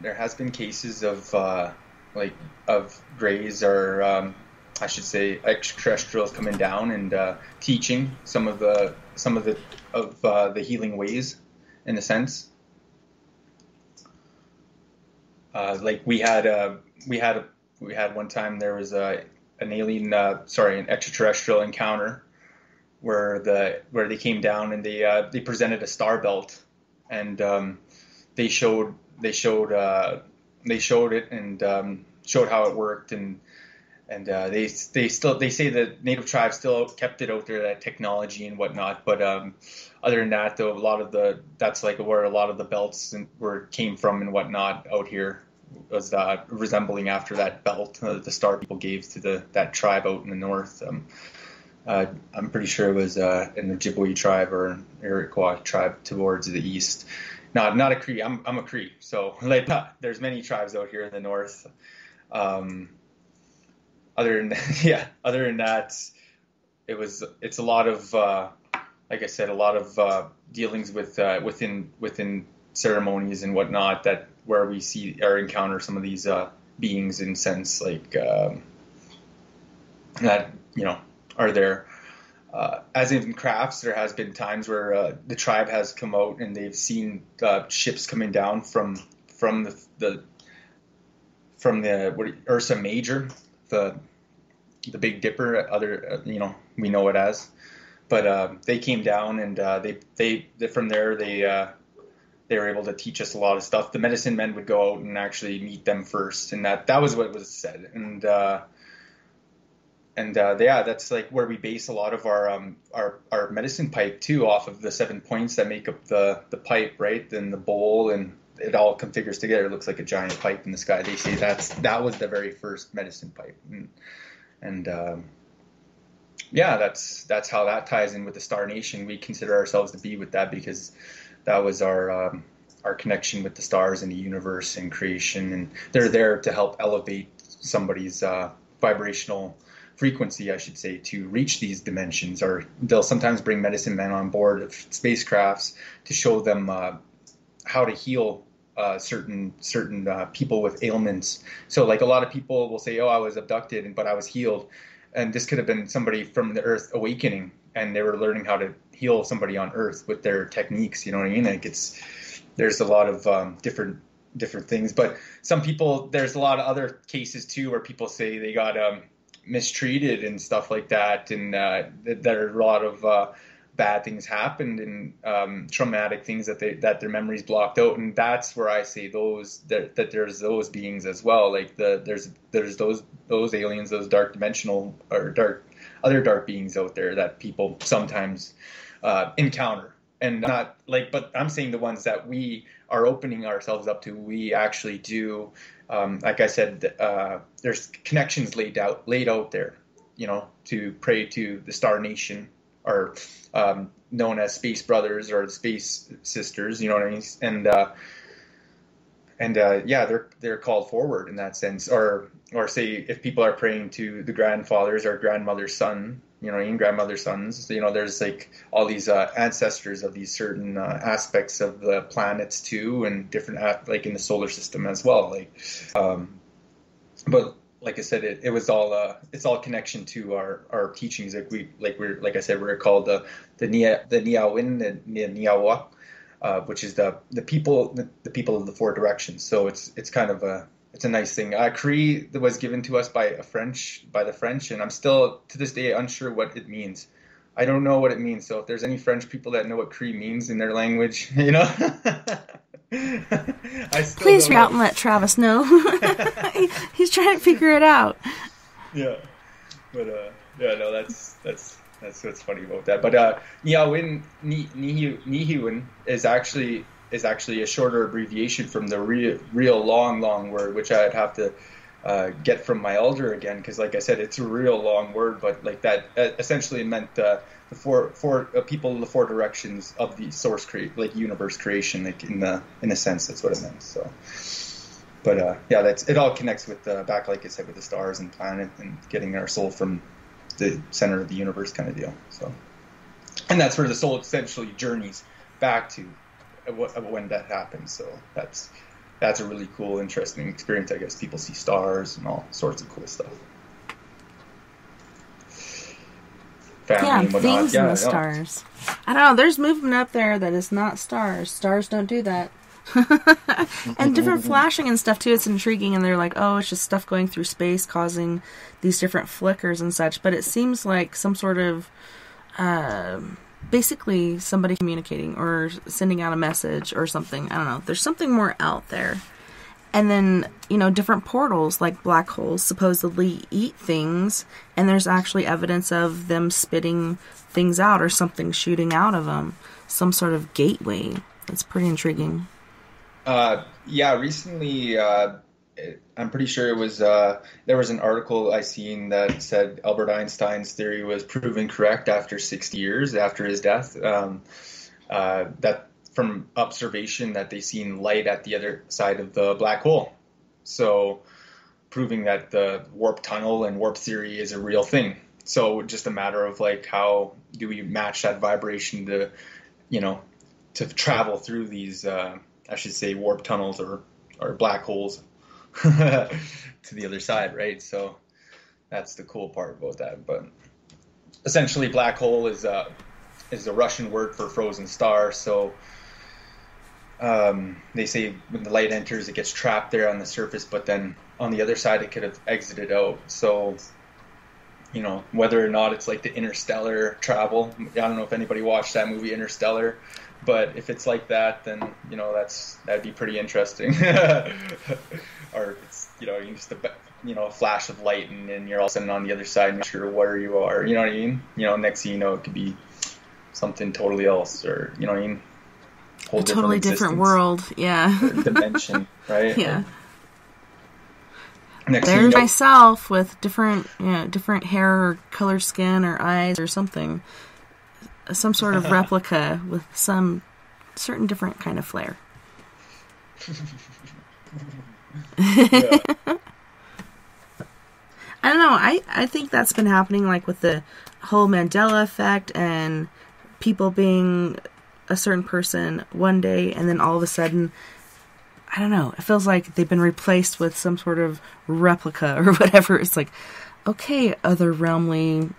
cases of of grays, or I should say extraterrestrials, coming down and teaching some of the healing ways, in a sense. Like we had one time, there was an extraterrestrial encounter where they came down and they presented a star belt, and they showed it and showed how it worked, and they say that native tribes still kept it out there, that technology and whatnot. But other than that, though, that's like where a lot of the belts came from and whatnot out here, was resembling after that belt the star people gave to that tribe out in the north. I'm pretty sure it was in the Ojibwe tribe or Iroquois tribe towards the east. Not a Cree. I'm a Cree. So there's many tribes out here in the north. Other than that, it's a lot of like I said, a lot of dealings with within ceremonies and whatnot that where we see or encounter some of these beings in sense like that, you know, are there. As in crafts, there has been times where the tribe has come out and they've seen ships coming down from the Ursa Major, the Big Dipper, you know, we know it as. But they came down and they from there they were able to teach us a lot of stuff. The medicine men would go out and actually meet them first, and that was what was said. And yeah, that's like where we base a lot of our medicine pipe too, off of the 7 points that make up the pipe, right? Then the bowl, and it all configures together. It looks like a giant pipe in the sky. They say that was the very first medicine pipe, and yeah, that's how that ties in with the Star Nation. We consider ourselves to be with that because that was our connection with the stars and the universe and creation, and they're there to help elevate somebody's vibrational frequency, I should say, to reach these dimensions. Or they'll sometimes bring medicine men on board of spacecrafts to show them how to heal certain people with ailments. So like a lot of people will say, oh, I was abducted, but I was healed. And this could have been somebody from the Earth awakening, and they were learning how to heal somebody on Earth with their techniques. You know what I mean? Like there's a lot of different things. But some people, there's a lot of other cases too where people say they got mistreated and stuff like that, and there are a lot of bad things happened and traumatic things that their memories blocked out, and that's where I say that there's those beings as well. Like there's those aliens, those dark dimensional or other dark beings out there that people sometimes encounter, and not like, but I'm saying the ones that we are opening ourselves up to, we actually do. Like I said, there's connections laid out there, you know, to pray to the Star Nation, or known as Space Brothers or Space Sisters, you know what I mean? And yeah, they're called forward in that sense. Or say if people are praying to the grandfathers or grandmother's son, you know, grandmother's sons, you know, there's like all these ancestors of these certain aspects of the planets too, and different like in the solar system as well. Like, but like I said, it was all it's all connection to our teachings. Like I said, we're called the Niawin, the Niawa, which is the people of the four directions. So it's kind of it's a nice thing. Cree was given to us by the French, and I'm still to this day unsure what it means. I don't know what it means. So if there's any French people that know what Cree means in their language, you know. Please reach out and let Travis know. He's trying to figure it out. Yeah, but yeah, no, that's what's funny about that. But Niawin Nihiwin is actually a shorter abbreviation from the real long word, which I'd have to get from my elder again, because like I said, it's a real long word, but like that essentially meant the four people in the four directions of the source like universe creation, like in a sense, that's what it meant. So, but yeah, it all connects with back, like I said, with the stars and planet and getting our soul from the center of the universe kind of deal. So, and that's where the soul essentially journeys back to when that happens. So that's a really cool, interesting experience. I guess people see stars and all sorts of cool stuff. Family and things in the stars. I don't know. There's movement up there that is not stars. Stars don't do that. And different flashing and stuff too. It's intriguing, and they're like, oh, it's just stuff going through space causing these different flickers and such. But it seems like some sort of basically somebody communicating or sending out a message or something. I don't know. There's something more out there. And then, you know, different portals like black holes supposedly eat things, and there's actually evidence of them spitting things out or something shooting out of them. Some sort of gateway. It's pretty intriguing. Yeah, recently, I'm pretty sure it was, there was an article I seen that said Albert Einstein's theory was proven correct after 60 years after his death. That from observation that they seen light at the other side of the black hole. So proving that the warp tunnel and warp theory is a real thing. So just a matter of like, how do we match that vibration to, you know, to travel through these, I should say warp tunnels or or black holes to the other side, right? So that's the cool part about that. But essentially, black hole is a Russian word for frozen star. So they say when the light enters, it gets trapped there on the surface, but then on the other side, it could have exited out. So, you know, whether or not it's like the interstellar travel, I don't know if anybody watched that movie Interstellar, but if it's like that, then, you know, that'd be pretty interesting. Or it's, you know, you just a flash of light, and then you're all of a sudden on the other side, not sure where you are. You know what I mean? You know, next thing you know, it could be something totally else, or, you know what I mean? A totally different world, yeah. Dimension, right? Yeah. There's myself with different hair or colored skin or eyes or something. Some sort of replica with some certain different kind of flair. Yeah. I don't know. I think that's been happening, like with the whole Mandela effect and people being a certain person one day and then all of a sudden, I don't know, it feels like they've been replaced with some sort of replica or whatever. It's like, okay, other realmly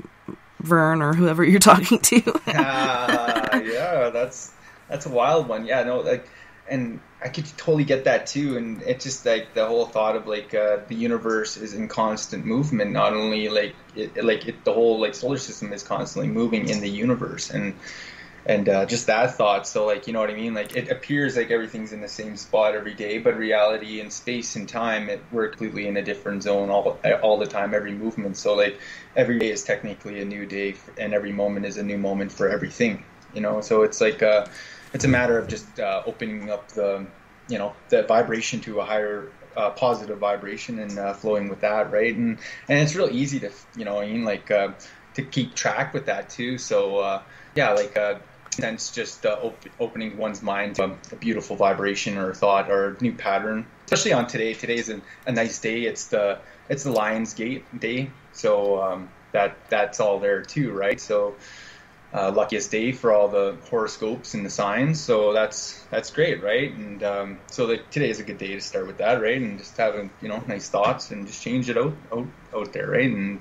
Vern or whoever you're talking to. Yeah, that's a wild one. Yeah, no, like, and I could totally get that too. And it's just like the whole thought of like the universe is in constant movement. Not only the whole like solar system is constantly moving in the universe, and just that thought. So like, you know what I mean? Like it appears like everything's in the same spot every day, but reality and space and time, we're completely in a different zone all the time, every movement. So like every day is technically a new day, and every moment is a new moment for everything, you know? So it's like, it's a matter of just opening up the vibration to a higher positive vibration and flowing with that, right? And it's real easy to, you know what I mean, like to keep track with that too. So yeah, like sense just opening one's mind to a beautiful vibration or thought or new pattern, especially on today. Today's a nice day. It's the Lion's Gate day, so that's all there too, right? So luckiest day for all the horoscopes and the signs, so that's great, right? And so today is a good day to start with that, right? And just having, you know, nice thoughts and just change it out there, right? And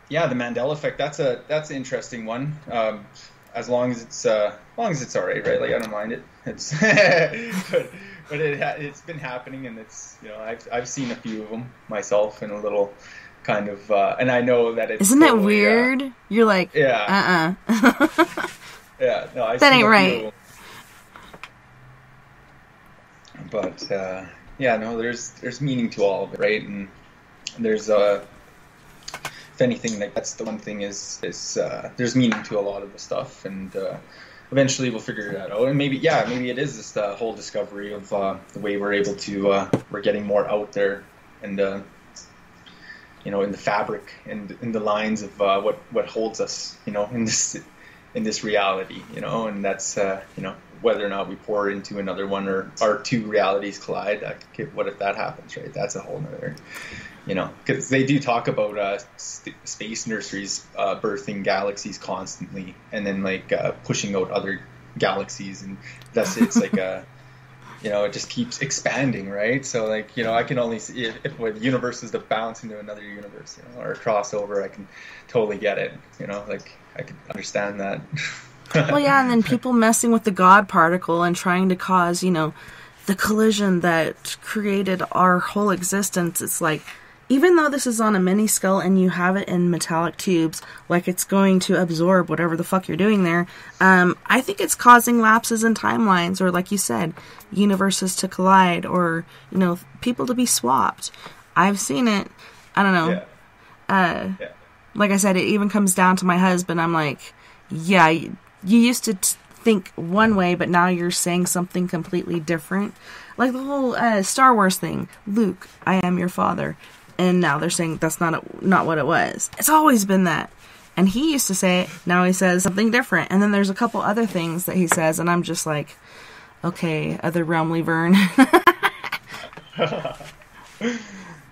yeah, the Mandela effect, that's an interesting one. As long as it's all right, right? Like I don't mind it. It's but it's been happening, and it's, you know, I've seen a few of them myself, and a little kind of and I know that it's isn't totally, that weird? You're like, yeah, yeah, no, I've that seen ain't right. But yeah, no, there's meaning to all of it, right? And there's if anything, like that's the one thing is there's meaning to a lot of the stuff, and eventually we'll figure that out. And maybe it is this whole discovery of the way we're able to we're getting more out there, and you know, in the fabric and in the lines of what holds us, you know, in this reality, you know. And that's you know, whether or not we pour into another one or our two realities collide, what if that happens, right? That's a whole nother, you know, because they do talk about space nurseries birthing galaxies constantly, and then like pushing out other galaxies, and thus it's like a, you know, it just keeps expanding, right? So like, you know, I can only see if the universe is to bounce into another universe, you know, or a crossover, I can totally get it, you know, like I can understand that. Well, yeah, and then people messing with the God particle and trying to cause, you know, the collision that created our whole existence. It's like, even though this is on a mini scale and you have it in metallic tubes, like it's going to absorb whatever the fuck you're doing there, I think it's causing lapses in timelines, or like you said, universes to collide, or, you know, people to be swapped. I've seen it. I don't know. Yeah. Like I said, it even comes down to my husband. I'm like, yeah, you used to think one way, but now you're saying something completely different. Like the whole Star Wars thing. Luke, I am your father. And now they're saying that's not what it was. It's always been that. And he used to say it, now he says something different. And then there's a couple other things that he says, and I'm just like, okay, other realmly Vern.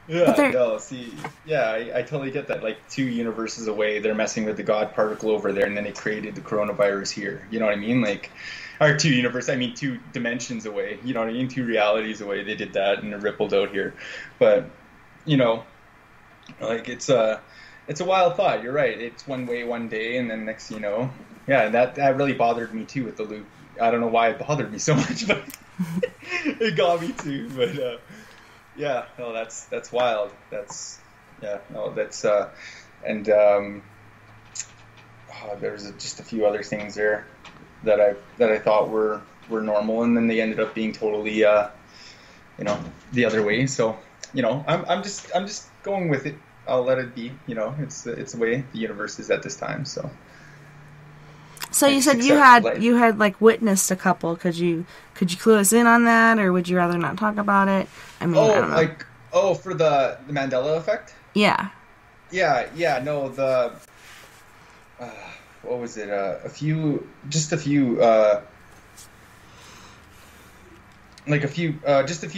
Yeah, no, see, yeah, I totally get that. Like 2 universes away, they're messing with the God particle over there, and then it created the coronavirus here. You know what I mean? Like, or 2 dimensions away. You know what I mean? 2 realities away. They did that, and it rippled out here. But, you know, like it's a wild thought. You're right. It's one way one day, and then next, you know, yeah, that really bothered me too with the loop. I don't know why it bothered me so much, but it got me too. But yeah, no, that's wild. There's just a few other things there that I thought were normal, and then they ended up being totally you know, the other way. So, you know, I'm just going with it. I'll let it be. You know, it's the way the universe is at this time. So you said you had like witnessed a couple. Could you clue us in on that, or would you rather not talk about it? I mean, I don't know. For the Mandela effect? Yeah. Yeah. No, the what was it? Just a few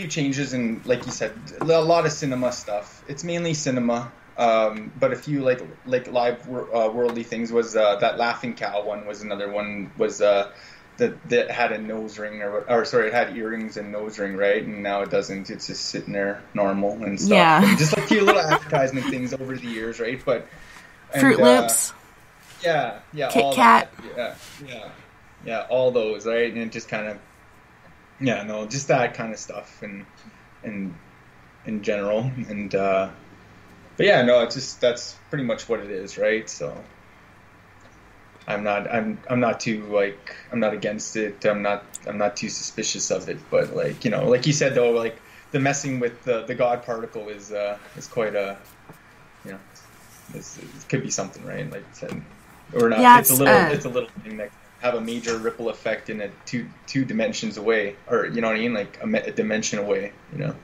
changes in, like you said, a lot of cinema stuff. It's mainly cinema. But a few like live worldly things was that laughing cow one was another one, was that had a nose ring it had earrings and nose ring, right? And now it doesn't. It's just sitting there normal and stuff. Yeah. And just like a few little advertisement things over the years, right? But Fruit Loops. Yeah. Kit all Kat. That. Yeah, all those, right? And it just kind of, just that kind of stuff and in general. And but yeah, no, it's just, that's pretty much what it is, right? So I'm not too, like, I'm not against it. I'm not too suspicious of it. But, like, you know, like you said though, like the messing with the God particle is quite a, you know, it could be something, right? Like you said, or not. Yeah, it's a little thing that have a major ripple effect in a two dimensions away, or you know what I mean, like a dimension away. You know,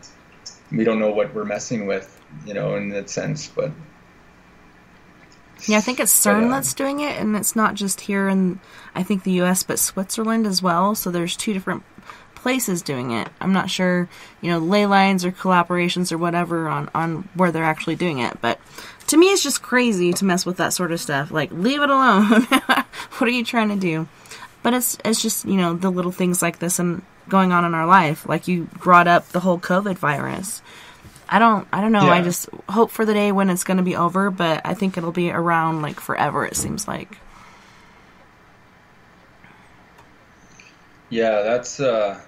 we don't know what we're messing with, you know, in that sense, but. Yeah, I think it's CERN that's doing it, and it's not just here in, I think, the U.S., but Switzerland as well. So there's 2 different places doing it. I'm not sure, you know, ley lines or collaborations or whatever on where they're actually doing it. But to me, it's just crazy to mess with that sort of stuff. Like, leave it alone. What are you trying to do? But it's just, you know, the little things like this and going on in our life. Like you brought up the whole COVID virus. I don't know. Yeah. I just hope for the day when it's going to be over, but I think it'll be around like forever, it seems like. Yeah, that's another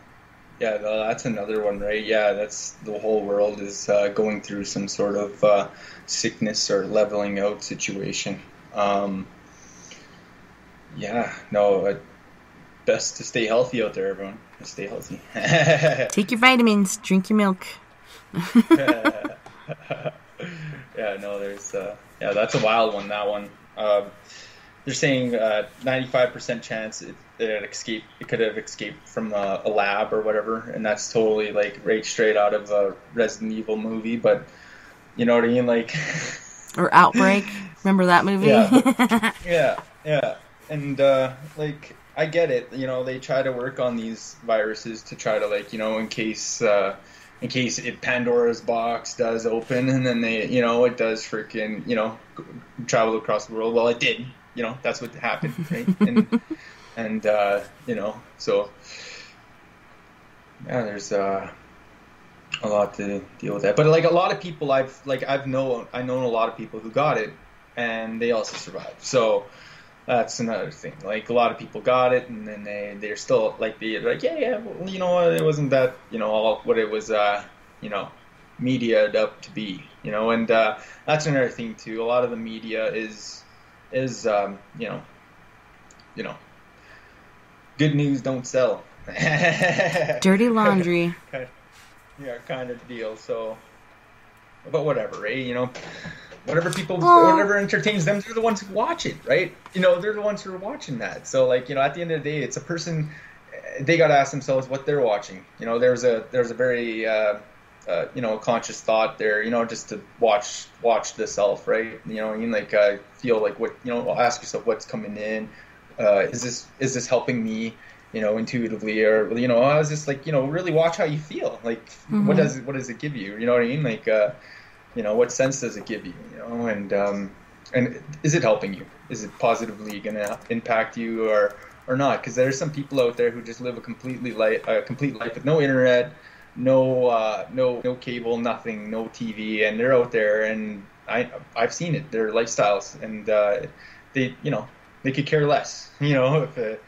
one, right? Yeah, that's the whole world is going through some sort of sickness or leveling out situation. Best to stay healthy out there, everyone. Stay healthy. Take your vitamins, drink your milk. That's a wild one, that one. They're saying 95% chance it could have escaped from a lab or whatever, and that's totally like right straight out of a Resident Evil movie, but you know what I mean, like or Outbreak. Remember that movie? Yeah. And like I get it, you know, they try to work on these viruses to try to, like, you know, in case Pandora's box does open and then it does freaking, you know, travel across the world. Well, it did, you know, that's what happened, right? And you know, so yeah, there's a lot to deal with that. But like a lot of people I've known a lot of people who got it and they also survived. So that's another thing. Like a lot of people got it, and then they're still like well, you know what, it wasn't that, you know, all what it was, you know, media'd up to be, you know, and that's another thing too. A lot of the media is you know, good news don't sell. Dirty laundry. kind of deal. So, but whatever, right? You know. Whatever entertains them, they're the ones who watch it, right? You know, they're the ones who are watching that. So, like, you know, at the end of the day, it's a person. They got to ask themselves what they're watching. You know, there's a very you know, conscious thought there. You know, just to watch the self, right? You know, I mean, like feel like what, you know, ask yourself what's coming in. Is this helping me? You know, intuitively, or, you know, is this, like, you know, really watch how you feel. Like, what does it give you? You know what I mean? Like. what sense does it give you, and is it helping you? Is it positively going to impact you or not? Because there's some people out there who just live a complete life with no internet, no cable, nothing, no TV, and they're out there, and I've seen it, their lifestyles, and they could care less, if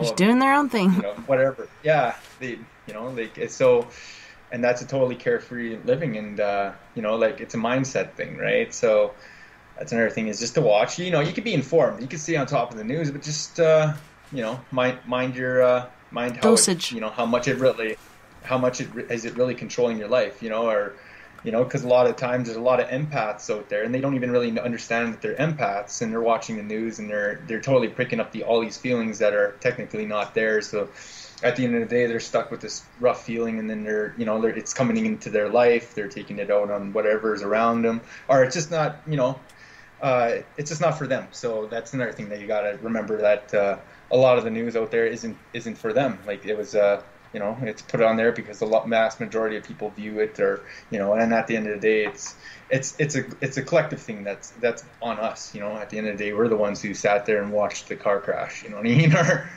just doing their own thing, whatever. Yeah, so, and that's a totally carefree living, and it's a mindset thing, right? So that's another thing, is just to watch. You could be informed, you could stay on top of the news, but just mind your mind how dosage. How much is it really controlling your life, because a lot of times there's a lot of empaths out there, and they don't even really understand that they're empaths, and they're watching the news, and they're totally picking up all these feelings that are technically not theirs. So at the end of the day, they're stuck with this rough feeling, and then it's coming into their life. They're taking it out on whatever's around them, or it's just not, it's just not for them. So that's another thing that you got to remember, that a lot of the news out there isn't for them. Like, it was it's put on there because the mass majority of people view it, or and at the end of the day, it's a collective thing that's on us. At the end of the day, we're the ones who sat there and watched the car crash. You know what I mean? Or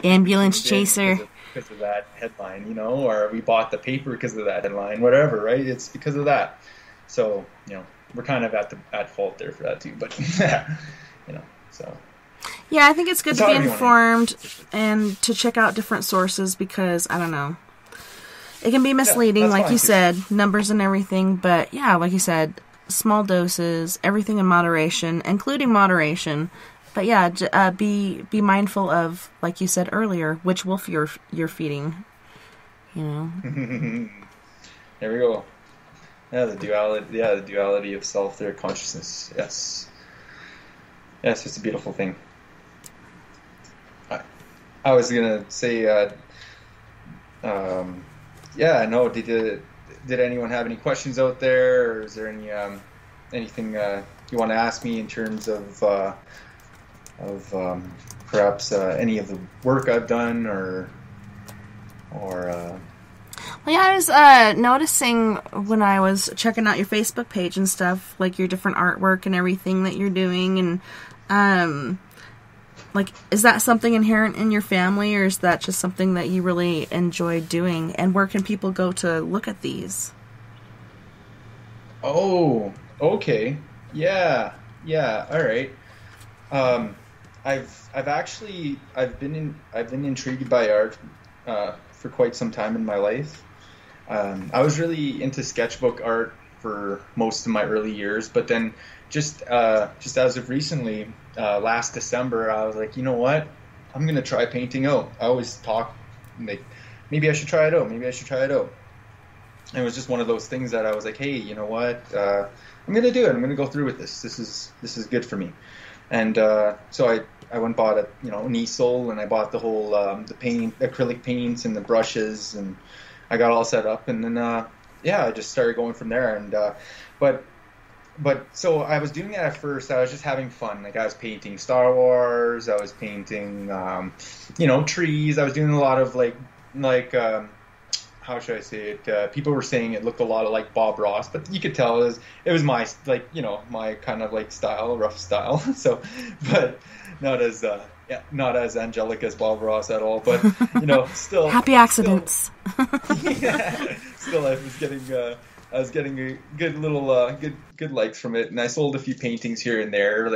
ambulance chaser because of that headline. Or we bought the paper because of that headline. Whatever, right? It's because of that. So we're kind of at fault there for that too. But so. Yeah, I think it's good to be informed and to check out different sources, because, I don't know, it can be misleading, like you said, numbers and everything, but yeah, like you said, small doses, everything in moderation, including moderation, but yeah, be mindful of, like you said earlier, which wolf you're feeding, There we go. Yeah, the duality of self, their consciousness, yes, it's a beautiful thing. I was gonna say, no. Did anyone have any questions out there, or is there anything you want to ask me in terms of perhaps any of the work I've done, or? Well, yeah, I was noticing when I was checking out your Facebook page and stuff, like your different artwork and everything that you're doing, and is that something inherent in your family, or is that just something that you really enjoy doing? And where can people go to look at these? Oh, okay. Yeah, all right. I've been intrigued by art for quite some time in my life. I was really into sketchbook art for most of my early years, but then just as of recently, last December, I was like, you know what? I'm going to try painting out. I always talk, like, maybe I should try it out. And it was just one of those things that I was like, hey, you know what? I'm going to do it. I'm going to go through with this. This is good for me. And so I went and bought an easel, and I bought the whole the acrylic paints and the brushes, and I got all set up. And then I just started going from there. And But so I was doing it at first. I was just having fun. Like, I was painting Star Wars. I was painting, trees. I was doing a lot of how should I say it? People were saying it looked a lot like Bob Ross, but you could tell it was my my kind of style, rough style. So, but not as angelic as Bob Ross at all. But still happy accidents. Still, I was getting a good little good likes from it, and I sold a few paintings here and there.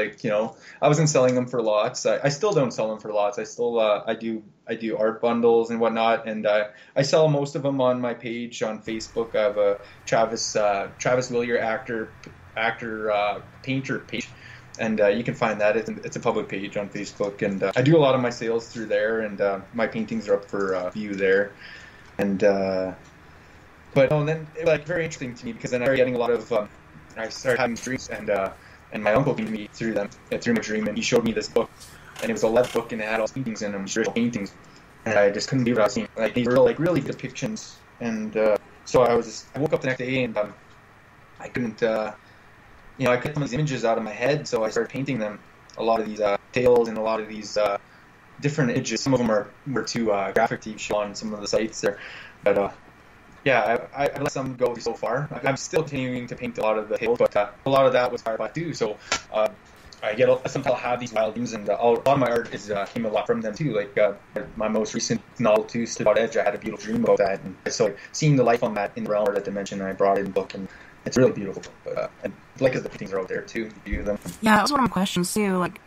I wasn't selling them for lots. I still don't sell them for lots. I still I do art bundles and whatnot, and I sell most of them on my page on Facebook. I have a Travis Willier actor painter page, and you can find that. It's a public page on Facebook, and I do a lot of my sales through there, and my paintings are up for view there, and. But then it was very interesting to me, because then I started getting a lot of I started having dreams, and my uncle came to me through my dream, and he showed me this book, and it was a lead book, and it had all paintings in them, real paintings, and I just couldn't believe what I was seeing. These were really good depictions, and so I woke up the next day, and I couldn't I couldn't get these images out of my head, so I started painting them. A lot of these tales and a lot of these different images. Some of them were too graphic to show on some of the sites there, but. yeah, I let some go so far. I'm still continuing to paint a lot of the tables, but a lot of that was inspired by too. So I get sometimes I'll have these wild dreams, and a lot of my art is came a lot from them too. Like my most recent novel too, Stood About Edge, I had a beautiful dream about that, and so like, seeing the life on that in the realm or that dimension, I brought it in the book, and it's really beautiful. But and like the paintings are out there too, to view them. Yeah, that was one of my questions too. Like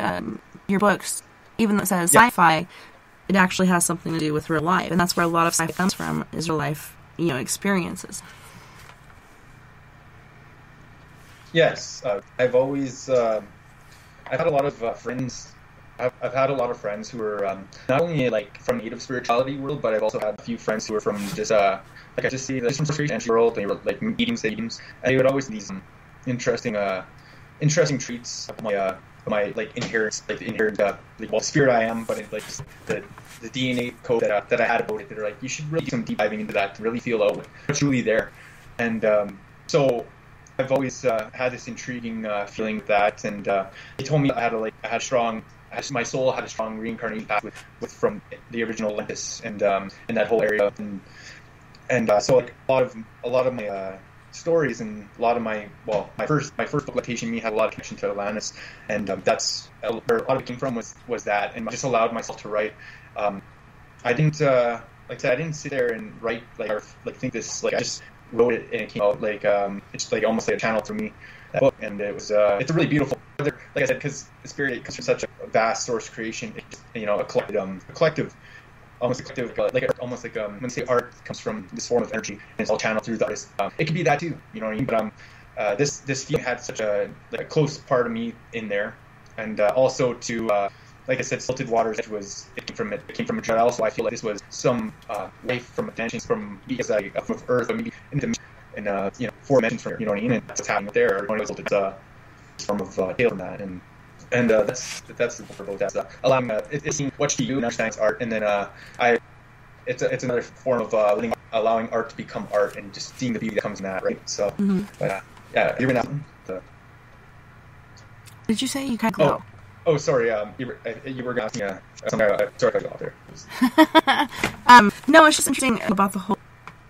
your books, even though it says sci-fi, it actually has something to do with real life, and that's where a lot of sci-fi comes from, is real life, experiences. Yes, I've always I've had a lot of friends. I've had a lot of friends who are not only like from native spirituality world, but I've also had a few friends who are from just like I just see this from spirituality world. They were like meeting stadiums, and they would always these interesting treats of my like inherent like spirit I am, but it, like the DNA code that I had about it. They're like, you should really do some deep diving into that to really feel out what's truly there, and so. I've always had this intriguing feeling with that, and they told me my soul had a strong reincarnation path with from the original Olympus and that whole area, and so like a lot of my stories and a lot of my first book, Lactation Me, had a lot of connection to Atlantis, and that's where a lot of it came from was that, and I just allowed myself to write. I didn't like I said, I didn't sit there and write or think this I just wrote it and it came out it's like almost like a channel for me, that book, and it was it's a really beautiful, like I said, because the spirit comes from such a vast source creation. It just, a collective almost almost like when you say art comes from this form of energy and it's all channeled through the artist. It could be that too, you know what I mean? But this feeling had such a close part of me in there, and also to like I said, Salted Waters it came from a dream. Also, I feel like this was some life from dimensions from Earth, or maybe into and 4 dimensions from, you know what I mean? And that's what's happening there. It's a form of tale from that, and that's the book about that. Allowing it's seeing what you do and understanding art, and then it's another form of allowing art to become art and just seeing the beauty that comes in that, right? So, but yeah, you're gonna. Did you say you kind of? Oh, sorry. You were going to ask me something. Sorry, I got off there. No, it's just interesting about the whole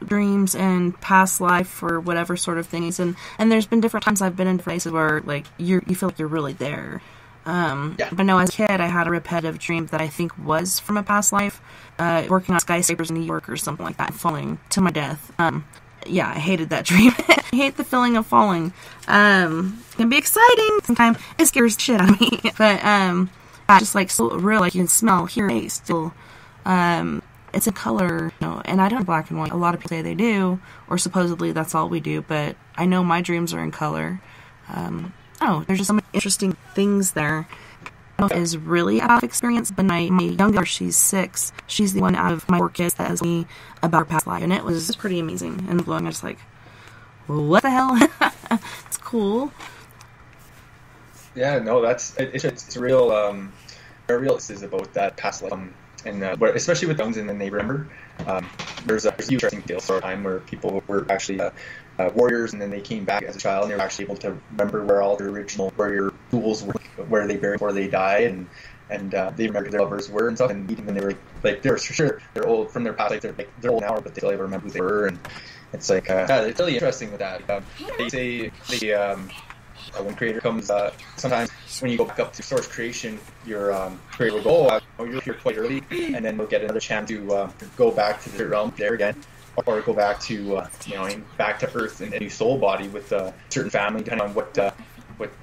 dreams and past life or whatever sort of things, and there's been different times I've been in places where like you feel like you're really there. But I know as a kid I had a repetitive dream that I think was from a past life, working on skyscrapers in New York or something like that, falling to my death. Yeah, I hated that dream. I hate the feeling of falling. It can be exciting. Sometimes it scares the shit out of me. But just like so real, like you can smell, hear, taste. Still, it's a color, and I don't black and white. A lot of people say they do, or supposedly that's all we do. But I know my dreams are in color. There's just some interesting things there. I don't know if it is really out of experience, but my younger, she's 6. She's the one out of my 4 kids that has me about her past life, and it was pretty amazing and blowing. I was like, what the hell? It's cool. Yeah, no, it's real. Real is about that past life, and where, especially with those in the They Remember. There's a few interesting tales for a time where people were actually warriors, and then they came back as a child, and they were actually able to remember where all their original warrior tools were, where they buried before they died, and they remembered who their lovers were and stuff, and meeting when they were like they were for sure they're old from their past, like they're old now, but they still remember who they were, and it's like it's really interesting with that. They say when creator comes, sometimes when you go back up to source creation, your creator will go, you're here quite early, and then we'll get another chance to go back to the realm there again, or go back to back to Earth in a new soul body with a certain family, depending on what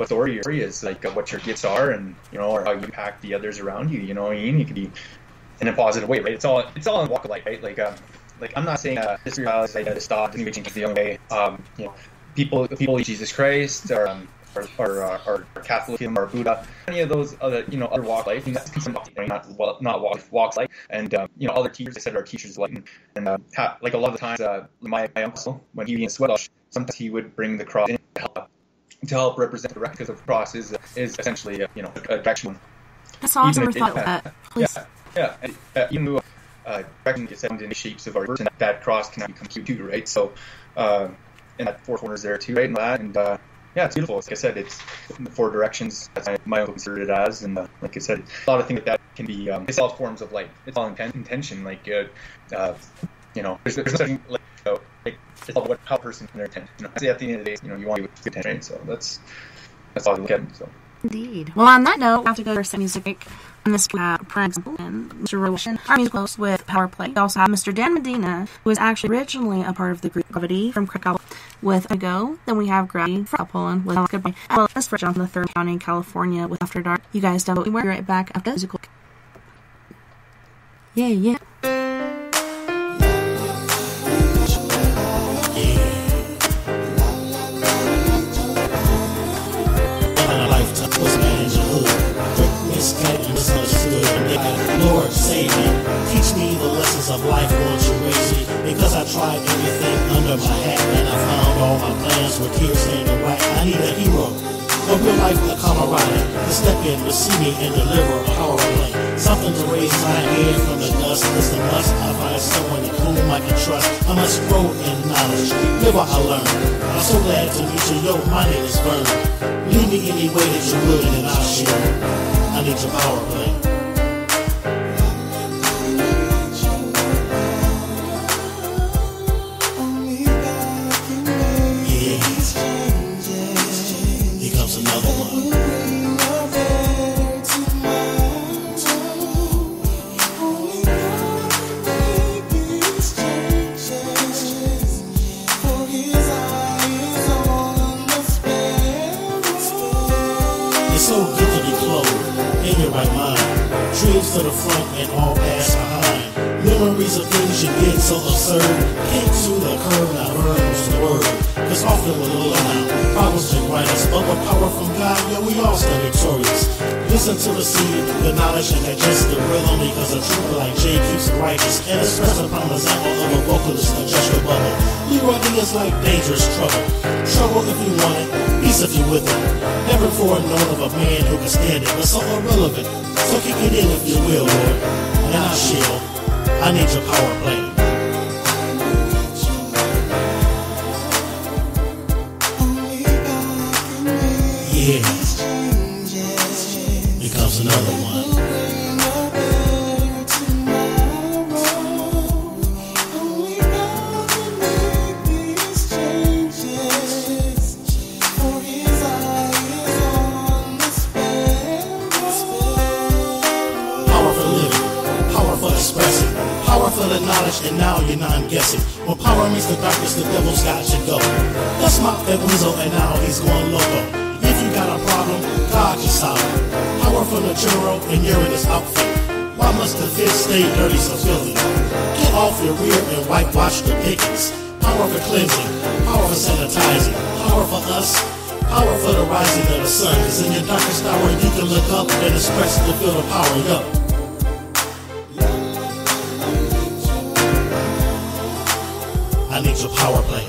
story your story is, like what your gifts are, and or how you impact the others around you. You know what I mean? You can be in a positive way, right? It's all in walk of life, right? Like I'm not saying this reality is like to stop and change the only way. People like Jesus Christ or Catholicism or Buddha, any of those other other walk of life, and that's not walks life, and other teachers, they said, are teachers of light, and like a lot of the times, my uncle, when he was in Swedish, sometimes he would bring the cross in to help represent the because the cross is essentially a direction. That's awesome. Never thought of that. Please. Yeah. And, even though direction is found in the shapes of our verse, and that cross can become cute too, right? So, and that 4 corners there too, right? And that, and yeah, it's beautiful. Like I said, it's the 4 directions. That's my uncle considered it as, and like I said, a lot of things like that can be. It's all forms of light. It's all intention. Like there's nothing like it's all how a person can their attention. I say at the end of the day, you want to get attention, right? So that's all I look at. So. Indeed. Well, on that note, we have to go to some music break. On this, we have Prime Example and Mr. Roshan, our music host with Power Play. We also have Mr. Dan Medina, who was actually originally a part of the group Gravity from Krakow with A Go. Then we have Gravity from Poland with Goodbye. As well as for John from the 3rd County in California with After Dark. You guys don't know. We'll be right back after the musical. Yeah. Lord, save me. Teach me the lessons of life, won't you raise me? Because I tried everything under my hat, and I found all my plans were tears in the right. I need a hero, a real life camaraderie, to step in, receive me, and deliver a power play. Something to raise my head from the dust. It's the must. I find someone in whom I can trust. I must grow in knowledge, live what I learn. I'm so glad to meet you. Yo, my name is Vern. Lead me any way that you will, and I'll share. I need your power play. Dreams to the front and all past behind. Memories of things you did so absurd. Hit to the curb, now burns the word. Cause often we're low down, problems can grind us. But with power from God, yeah, we all stand victorious. Listen to the seed, the knowledge and digest the real only. Cause a trooper like Jay keeps it righteous. And express upon the example of a vocalist, adjust your bubble. Leroy D is like dangerous trouble. Trouble if you want it, peace if you with it. Never before known of a man who can stand it, but so irrelevant. So kick it in if you will, Lord, and I'll shield. I need your power play. Yeah, here comes another one. Powerful in knowledge, and now you're not guessing. When power meets the darkness, the devil's got to go. Let's mock that weasel, and now he's going loco. If you got a problem, God can solve it. Power from the general, and you're in his outfit. Why must the fit stay dirty so filthy? Get off your rear and whitewash the pickings. Power for cleansing, power for sanitizing, power for us, power for the rising of the sun. Cause in your darkest hour, you can look up and express to feel the power up. I need your power play.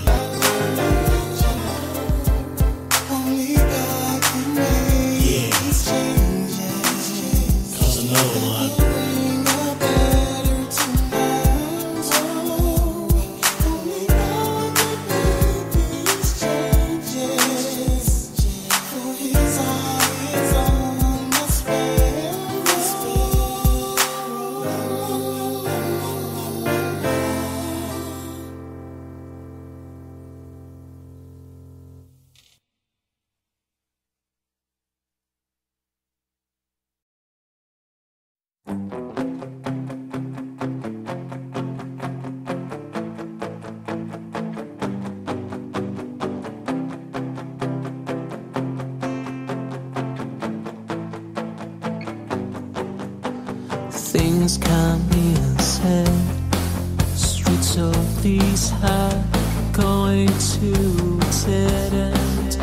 Yeah. Comes another one. Things come being said. Streets of these are going to dead end.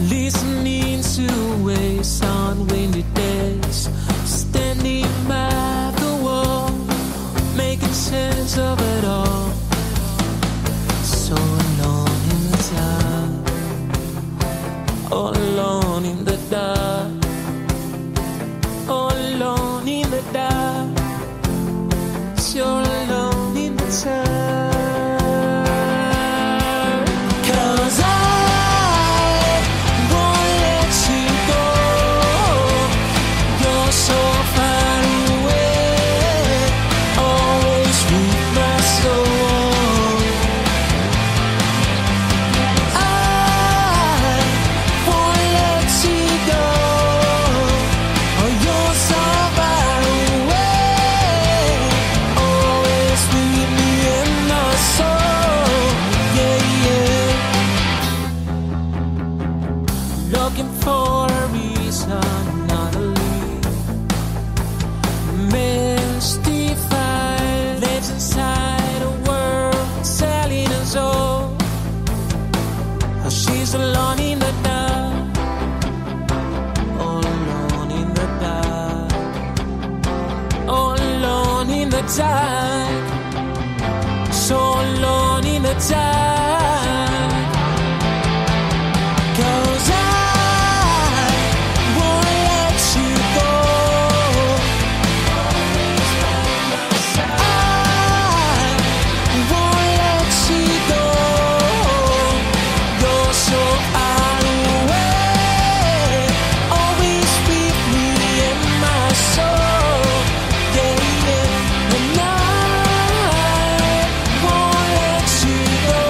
Listening to waves on windy days, standing by the wall, making sense of it all. So alone in the dark, all alone in the dark. All alone in the dark, you're alone in the dark. 'Cause I won't let you go. You're so far away, always with my soul. looking for a reason not to leave. Mystified, lives inside a world selling us all. She's alone in the dark, all alone in the dark, all alone in the dark, so alone in the dark. 'Cause I won't let you go. I won't let you go. You're so far away, always with me in my soul. Yeah, yeah. And I won't let you go.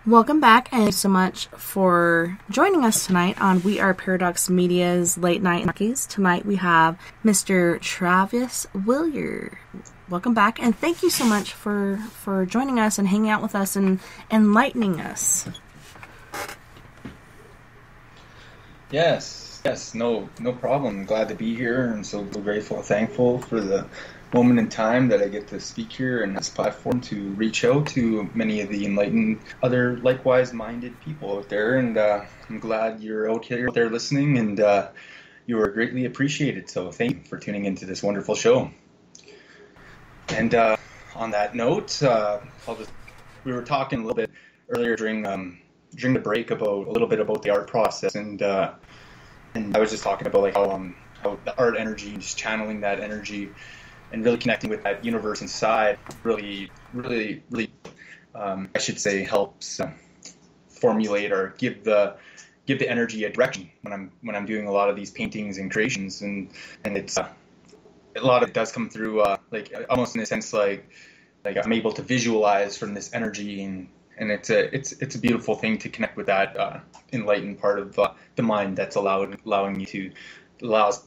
Welcome back, and thanks so much for joining us tonight on We Are Paradox Media's Late Night in Rockies. Tonight we have Mr. Travis Willier. Welcome back, and thank you so much for joining us and hanging out with us and enlightening us. Yes, no problem. Glad to be here. I'm so grateful and thankful for the moment in time that I get to speak here and this platform to reach out to many of the enlightened, other likewise minded people out there. And I'm glad you're out there listening, and you are greatly appreciated. So thank you for tuning into this wonderful show. And on that note, we were talking a little bit earlier during the break about a little bit about the art process, and I was just talking about like how the art energy, just channeling that energy, and really connecting with that universe inside, really, I should say, helps formulate or give the energy a direction when I'm doing a lot of these paintings and creations, and it's a lot of it does come through like almost in a sense like I'm able to visualize from this energy, and it's a beautiful thing to connect with that enlightened part of the mind that's allowing you to allows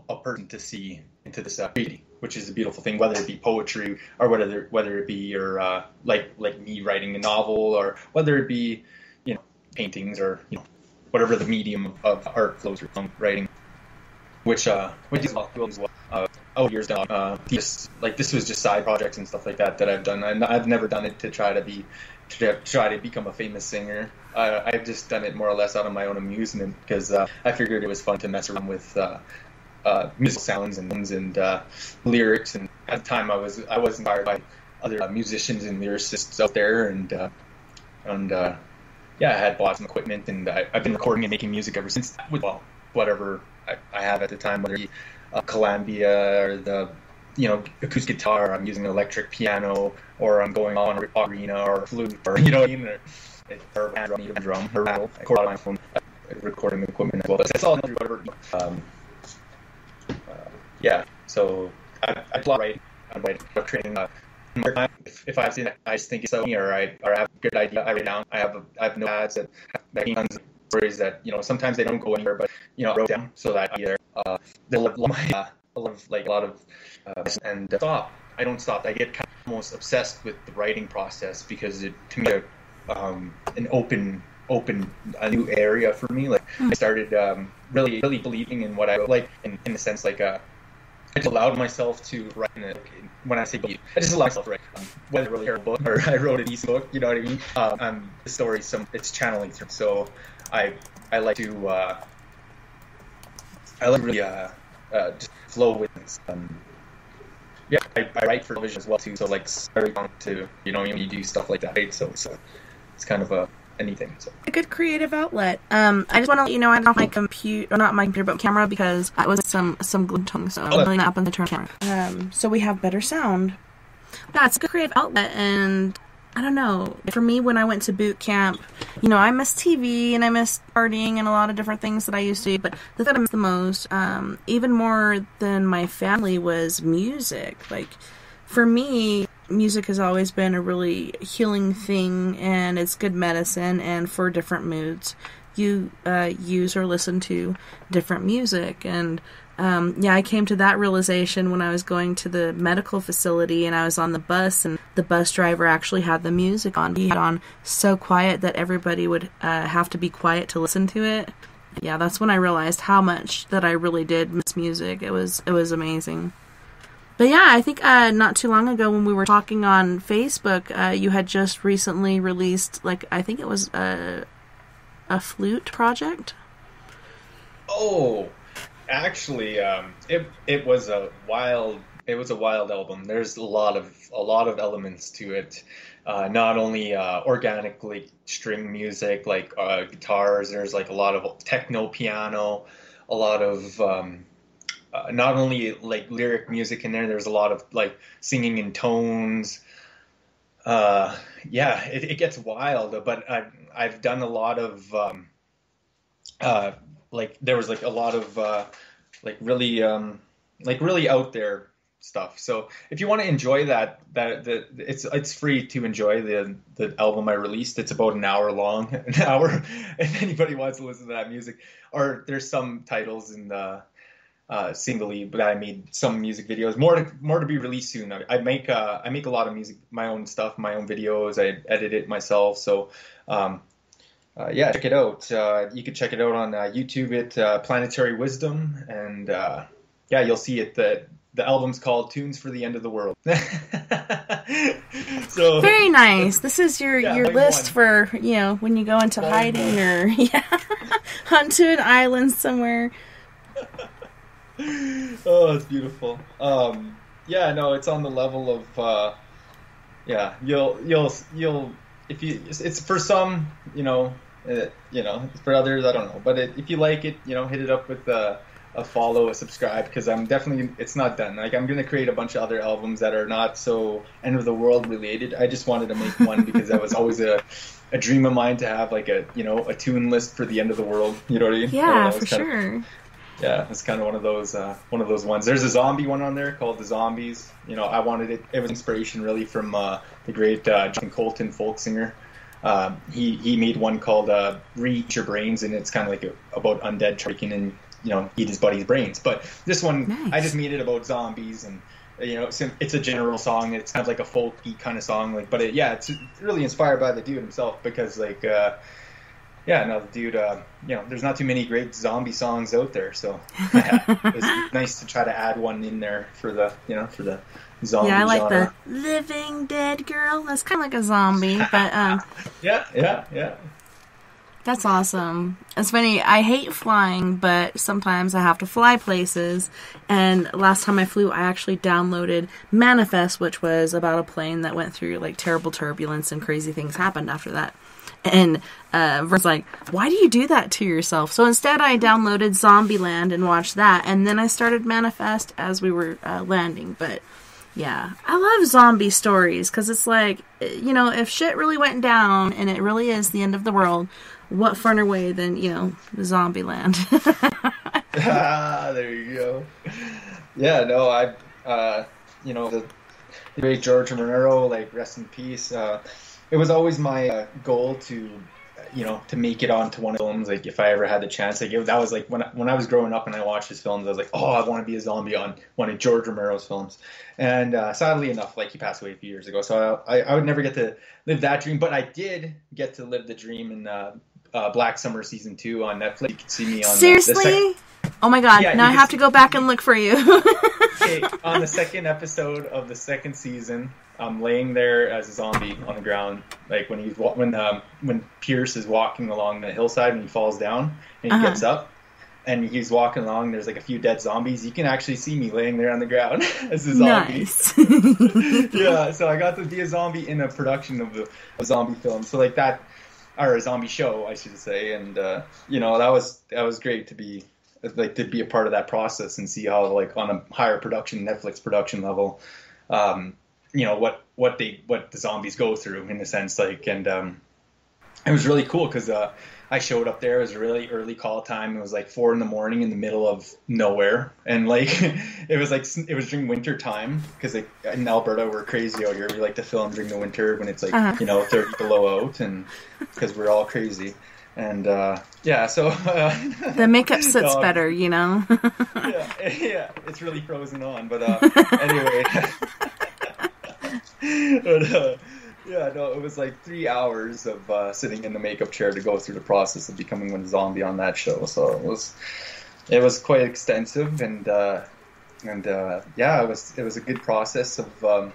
a person to see into this creativity, which is a beautiful thing, whether it be poetry or whether it be your like me writing a novel, or whether it be paintings, or whatever the medium of art flows through writing, which is years down. This was just side projects and stuff like that I've done, and I've never done it to try to become a famous singer. I've just done it more or less out of my own amusement, because I figured it was fun to mess around with musical sounds and lyrics. And at the time, I was inspired by other musicians and lyricists out there, and I had bought some equipment, and I've been recording and making music ever since. With whatever I have at the time, whether it be Columbia or the acoustic guitar, I'm using an electric piano, or I'm going on a arena or a flute, or or a drum, or rattle. I record on my phone, recording equipment as well. It's all whatever. So I write. I'm creating. If I have something I just think it's funny, or I have a good idea, I write it down. I have notepads that have tons of stories that sometimes they don't go anywhere, but I wrote down so that either they'll and stop. I don't stop. I get kind of almost obsessed with the writing process, because it to me an open a new area for me. Like I started really believing in what I like, in the sense like I just allowed myself to write. When I say believe, I just allowed myself to write. Whether really a book or I wrote a decent book, you know what I mean. The story, it's channeling through. So I like to really just flow with it. I write for television as well too. So like very to you do stuff like that. Right? So it's kind of anything. So. A good creative outlet. I just want to let you know I don't have my computer, or not my computer, but camera, because I was some glue tongue, so I'm really not up on the turn camera. So we have better sound. Yeah, it's a good creative outlet, and I don't know. For me, when I went to boot camp, I missed TV and I missed partying and a lot of different things that I used to do, but the thing I missed the most, even more than my family, was music. Like, for me, music has always been a really healing thing, and it's good medicine, and for different moods you use or listen to different music. And I came to that realization when I was going to the medical facility, and I was on the bus, and the bus driver actually had the music on. He had on so quiet that everybody would have to be quiet to listen to it. Yeah, that's when I realized how much that I really did miss music. It was amazing. But yeah, I think not too long ago when we were talking on Facebook, you had just recently released, I think it was a flute project. Oh, actually, it was a wild album. There's a lot of elements to it. Not only organically string music like guitars. There's a lot of techno piano, a lot of not only lyric music in there. There's a lot of singing in tones. It gets wild. But I've done a lot of there was a lot of really out there stuff. So if you want to enjoy that it's free to enjoy the album I released. It's about an hour long, if anybody wants to listen to that music. Or there's some titles in the singly, but I made some music videos, more to be released soon. I make a lot of music, my own stuff, my own videos. I edit it myself. So yeah, check it out. You can check it out on YouTube at Planetary Wisdom, and yeah, you'll see it. The album's called Tunes for the End of the World. So very nice. This is your list one. For, when you go into hiding or hunt to an island somewhere. Oh, it's beautiful. Yeah, no, it's on the level of yeah, you'll if you, it's for some, for others I don't know, but if you like it, hit it up with a follow, a subscribe, because it's not done. Like, I'm gonna create a bunch of other albums that are not so end of the world related. I just wanted to make one because that was always a dream of mine, to have like a tune list for the end of the world. You know what I mean? Yeah, for sure. Yeah, it's kind of one of those ones. There's a zombie one on there called The Zombies. I wanted it. It was inspiration really from the great John Colton, folk singer. He made one called "Reach Your Brains," and it's kind of like about undead tricking and eat his buddy's brains. But this one, nice. I just made it about zombies, and it's a general song. It's kind of like a folky kind of song, but it's really inspired by the dude himself, because the dude, there's not too many great zombie songs out there, so it's nice to try to add one in there for the zombie. Yeah, I like genre. The Living Dead Girl. That's kind of like a zombie, but yeah. That's awesome. It's funny, I hate flying, but sometimes I have to fly places. And last time I flew, I actually downloaded Manifest, which was about a plane that went through like terrible turbulence and crazy things happened after that. And Vern's like, why do you do that to yourself? So instead I downloaded Zombieland and watched that. And then I started Manifest as we were landing. But yeah, I love zombie stories, because it's like, if shit really went down and it really is the end of the world, what funner way than, Zombieland? There you go. Yeah, no, the great George Romero, like, rest in peace. It was always my goal to make it onto one of the films, like, if I ever had the chance. Like, that was like when I was growing up and I watched his films, I was like, oh, I want to be a zombie on one of George Romero's films. And sadly enough, like, he passed away a few years ago, so I would never get to live that dream. But I did get to live the dream in Black Summer Season 2 on Netflix. You can see me on seriously? Oh my god, now I have to go back and look for you. Okay, on the second episode of the second season, I'm laying there as a zombie on the ground, like when Pierce is walking along the hillside and he falls down and he gets up and he's walking along. There's like a few dead zombies. You can actually see me laying there on the ground as a zombie. Nice. Yeah, so I got to be a zombie in a production of a zombie film. So like that, or a zombie show, I should say. And that was great to be a part of that process and see how, like, on a higher production, Netflix production level, what the zombies go through, in a sense, like. And it was really cool because I showed up there. It was a really early call time. It was like 4 a.m. in the middle of nowhere, and like it was during winter time, because like in Alberta we're crazy out here. We like to film during the winter when it's like 30 below out, and because we're all crazy. And so the makeup sits better, yeah, it's really frozen on. But anyway. But, it was like 3 hours of sitting in the makeup chair to go through the process of becoming a zombie on that show. So it was quite extensive, and it was a good process of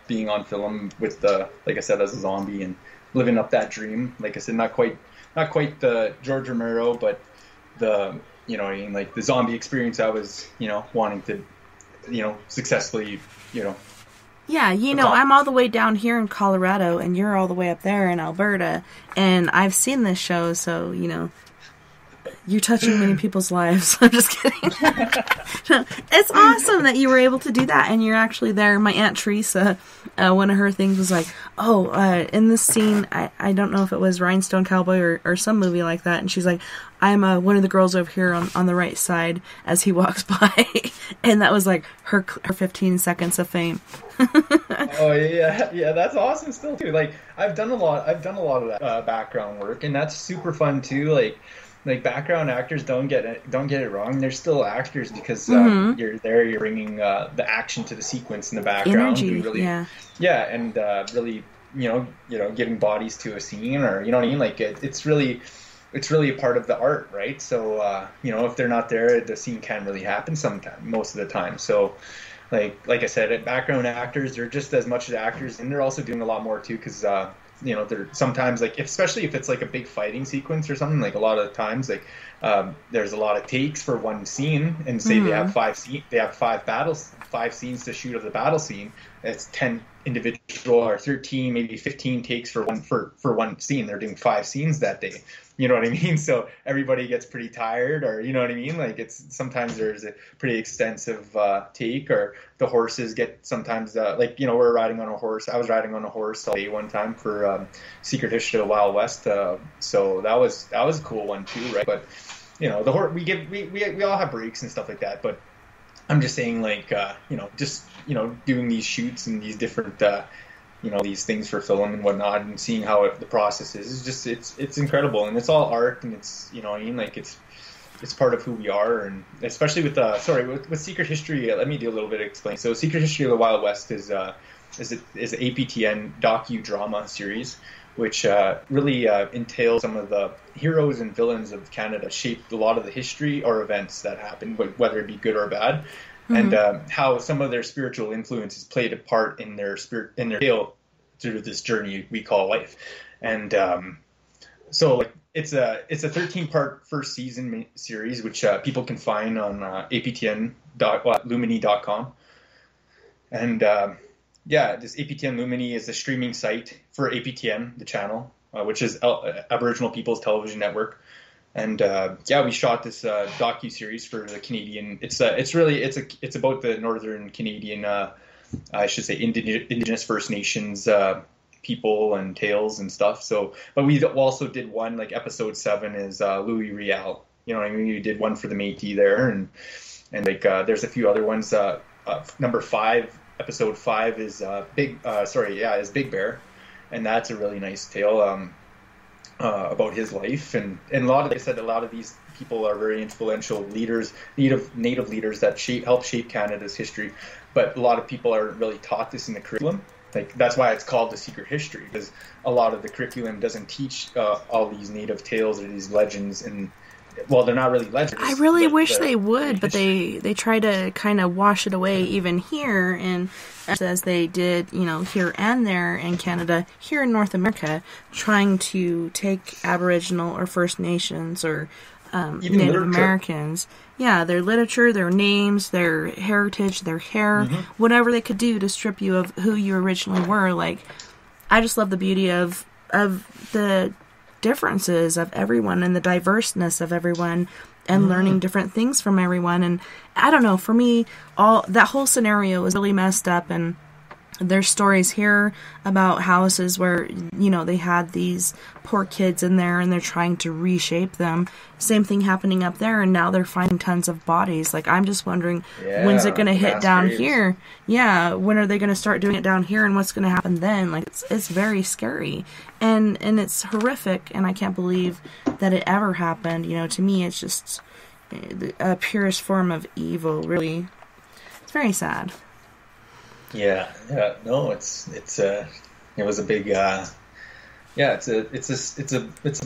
being on film with like I said, as a zombie and living up that dream. Like I said, not quite the George Romero, but the like the zombie experience I was wanting to successfully Yeah, I'm all the way down here in Colorado, and you're all the way up there in Alberta, and I've seen this show, so, You're touching many people's lives. I'm just kidding. It's awesome that you were able to do that, and you're actually there. My Aunt Teresa, one of her things was like, in this scene, I don't know if it was Rhinestone Cowboy or some movie like that, and she's like, I'm one of the girls over here on the right side as he walks by, and that was like her 15 seconds of fame. Oh yeah, that's awesome still too. Like I've done a lot of that background work, and that's super fun too. Like background actors don't get it wrong. They're still actors because you're there. You're bringing the action to the sequence in the background. Energy, really, yeah, and really, giving bodies to a scene, or you know what I mean. Like it's really a part of the art, right? So if they're not there, the scene can't really happen most of the time. So like I said, background actors, they're just as much as actors, and they're also doing a lot more too because. They're sometimes especially if it's like a big fighting sequence or something, like a lot of times there's a lot of takes for one scene, and say they have five scenes to shoot of the battle scene. It's 10 individual or 13, maybe 15 takes for one scene. They're doing 5 scenes that day. You know what I mean? So everybody gets pretty tired, or you know what I mean? Like sometimes there's a pretty extensive take, or the horses get sometimes we're riding on a horse. I was riding on a horse all day one time for Secret History of the Wild West. So that was a cool one too, right? But the horse we all have breaks and stuff like that. But I'm just saying doing these shoots and these different these things for film and whatnot, and seeing how the process is just it's incredible, and it's all art, and it's it's part of who we are, and especially with Secret History. Let me do a little bit of explain. So Secret History of the Wild West is an APTN docudrama series, which really entails some of the heroes and villains of Canada, shaped a lot of the history or events that happened, whether it be good or bad. And how some of their spiritual influences played a part in their tale through this journey we call life. And so it's a 13-part first season series, which people can find on aptn.lumini.com. And this APTN Lumini is a streaming site for APTN, the channel, which is Aboriginal People's Television Network. And we shot this docu-series for the Canadian. It's about the Northern Canadian, I should say, Indigenous First Nations people and tales and stuff. So, but we also did one, like episode 7 is Louis Riel. You know what I mean? We did one for the Métis there, and there's a few other ones. Number 5, episode 5 is Big Bear, and that's a really nice tale. About his life, and a lot of these people are very influential leaders, native leaders that help shape Canada's history. But a lot of people aren't really taught this in the curriculum. Like that's why it's called the Secret History, because a lot of the curriculum doesn't teach all these native tales or these legends, and they're not really legends. I really wish they would, but they try to kind of wash it away even here, and as they did, here and there in Canada, here in North America, trying to take Aboriginal or First Nations or Native Americans, their literature, their names, their heritage, their hair, whatever they could do to strip you of who you originally were. Like, I just love the beauty of the differences of everyone and the diverseness of everyone, and learning different things from everyone. And I don't know, for me, that whole scenario was really messed up, and there's stories here about houses where, they had these poor kids in there and they're trying to reshape them. Same thing happening up there, and now they're finding tons of bodies. Like, I'm just wondering, when's it going to hit down here? Yeah, when are they going to start doing it down here, and what's going to happen then? Like, it's very scary, and it's horrific, and I can't believe that it ever happened. To me, it's just a purest form of evil, really. It's very sad. Yeah, no, it was a big, it's a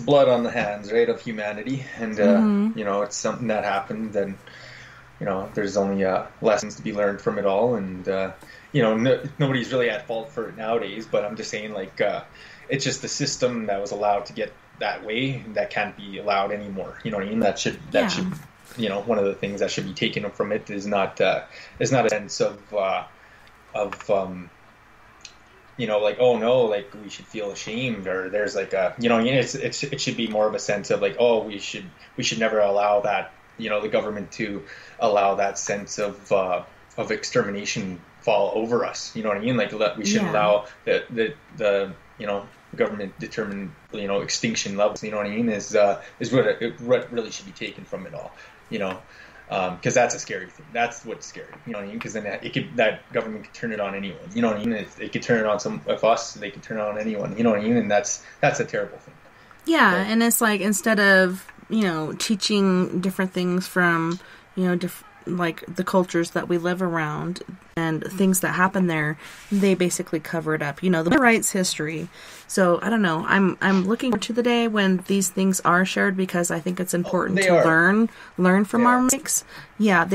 blood on the hands, right, of humanity, and it's something that happened, and there's only lessons to be learned from it all, and nobody's really at fault for it nowadays, but I'm just saying, it's just the system that was allowed to get that way that can't be allowed anymore. You know what I mean? That should one of the things that should be taken from it is not a sense of like, oh no, like we should feel ashamed, or there's like a, it should be more of a sense of like, oh, we should never allow that, the government to allow that sense of extermination fall over us. You know what I mean? Like we shouldn't allow the government determined extinction levels. You know what I mean? Is what really should be taken from it all. Because that's a scary thing. That's what's scary. You know what I mean? Because then that government could turn it on anyone. You know what I mean? It could turn it on some of us. They could turn it on anyone. You know what I mean? And that's a terrible thing. Yeah, and it's like instead of teaching different things from like the cultures that we live around and things that happen there, they basically cover it up. The rights history. So I don't know. I'm looking forward to the day when these things are shared, because I think it's important to learn from our mistakes. Yeah,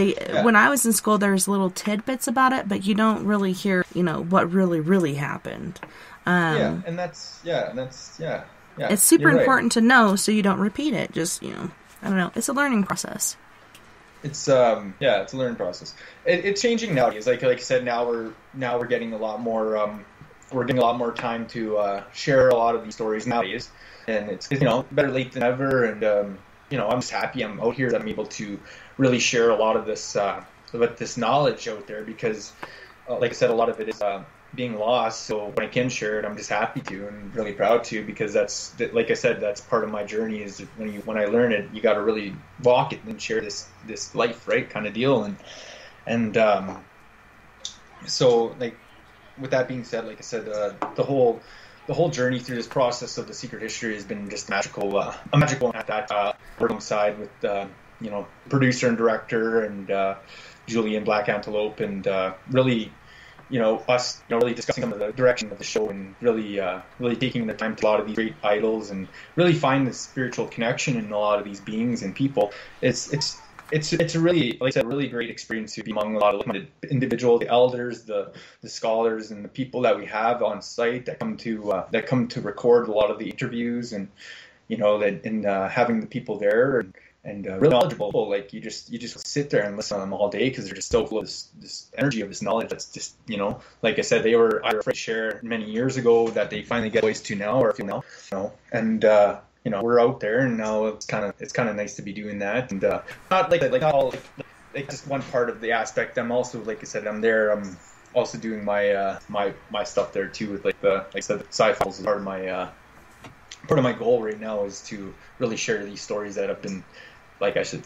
when I was in school, there was little tidbits about it, but you don't really hear what really happened. It's super important to know so you don't repeat it. Just I don't know. It's a learning process. It's it's a learning process. It's changing nowadays. Like I said, now we're getting a lot more time to share a lot of these stories nowadays, and it's better late than ever. And I'm just happy I'm out here that I'm able to really share a lot of this knowledge out there, because like I said, a lot of it is being lost. So when I can share it, I'm just happy to and really proud to, because like I said, that's part of my journey, is when I learn it, you got to really walk it and share this life, right, kind of deal. And so like with that being said, like I said, the whole journey through this process of the secret history has been just magical at that, working alongside with producer and director and Julian Black Antelope, and really us, really discussing some of the direction of the show, and really taking the time to a lot of these great idols, and really find the spiritual connection in a lot of these beings and people. It's a really, like I said, really great experience to be among a lot of individuals, the elders, the scholars, and the people that we have on site that come to record a lot of the interviews, and having the people there and really knowledgeable. Like you just sit there and listen to them all day, because they're just so full of this energy of this knowledge. That's just like I said, they were either afraid to share many years ago that they finally get voice to now, or feel now, and we're out there, and now it's kind of nice to be doing that, and not all just one part of the aspect. I'm also, like I said, I'm there. I'm also doing my my stuff there too, with like I said, the sci-fi is part of my goal right now, is to really share these stories that have been, like I should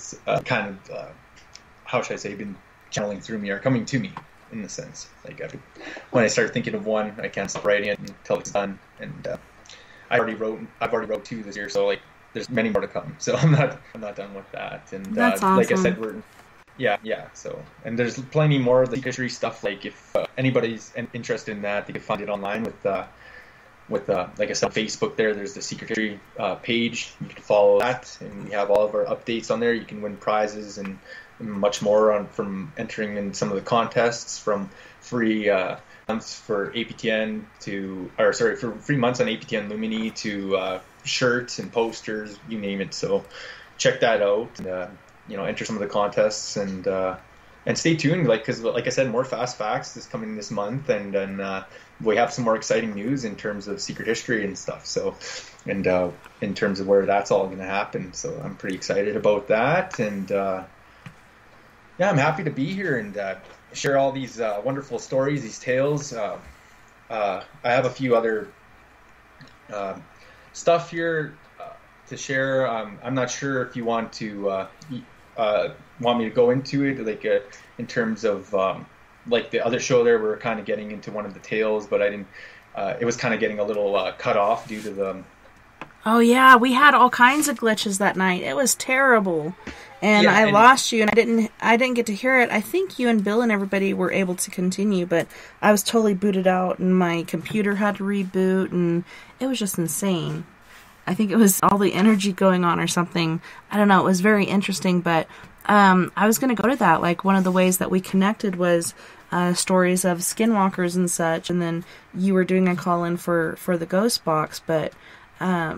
how should I say, been channeling through me, or coming to me, in the sense. Like when I start thinking of one, I can't stop writing it until it's done. And I've already wrote 2 this year, so like there's many more to come. So I'm not done with that. And that's awesome. Like I said, so, and there's plenty more of the history stuff. Like if anybody's interested in that, they can find it online with like I said, Facebook. There's the Secret History page. You can follow that, and we have all of our updates on there. You can win prizes and much more from entering in some of the contests, from free months for APTN for free months on APTN Lumini, to shirts and posters, you name it. So check that out, and enter some of the contests, and stay tuned, because like I said, more Fast Facts is coming this month, and then we have some more exciting news in terms of secret history and stuff. So, and in terms of where that's all going to happen. So I'm pretty excited about that, and I'm happy to be here and share all these wonderful stories, these tales. I have a few other stuff here to share. I'm not sure if you want to want me to go into it, like in terms of like the other show there, we're kind of getting into one of the tales, but I didn't. It was kind of getting a little cut off due to the. Oh yeah, we had all kinds of glitches that night. It was terrible, and I lost you, and I didn't get to hear it. I think you and Bill and everybody were able to continue, but I was totally booted out, and my computer had to reboot, and it was just insane. I think it was all the energy going on or something. I don't know. It was very interesting, but I was going to go to that. Like, one of the ways that we connected was stories of skinwalkers and such, and then you were doing a call-in for the Ghost Box, but, I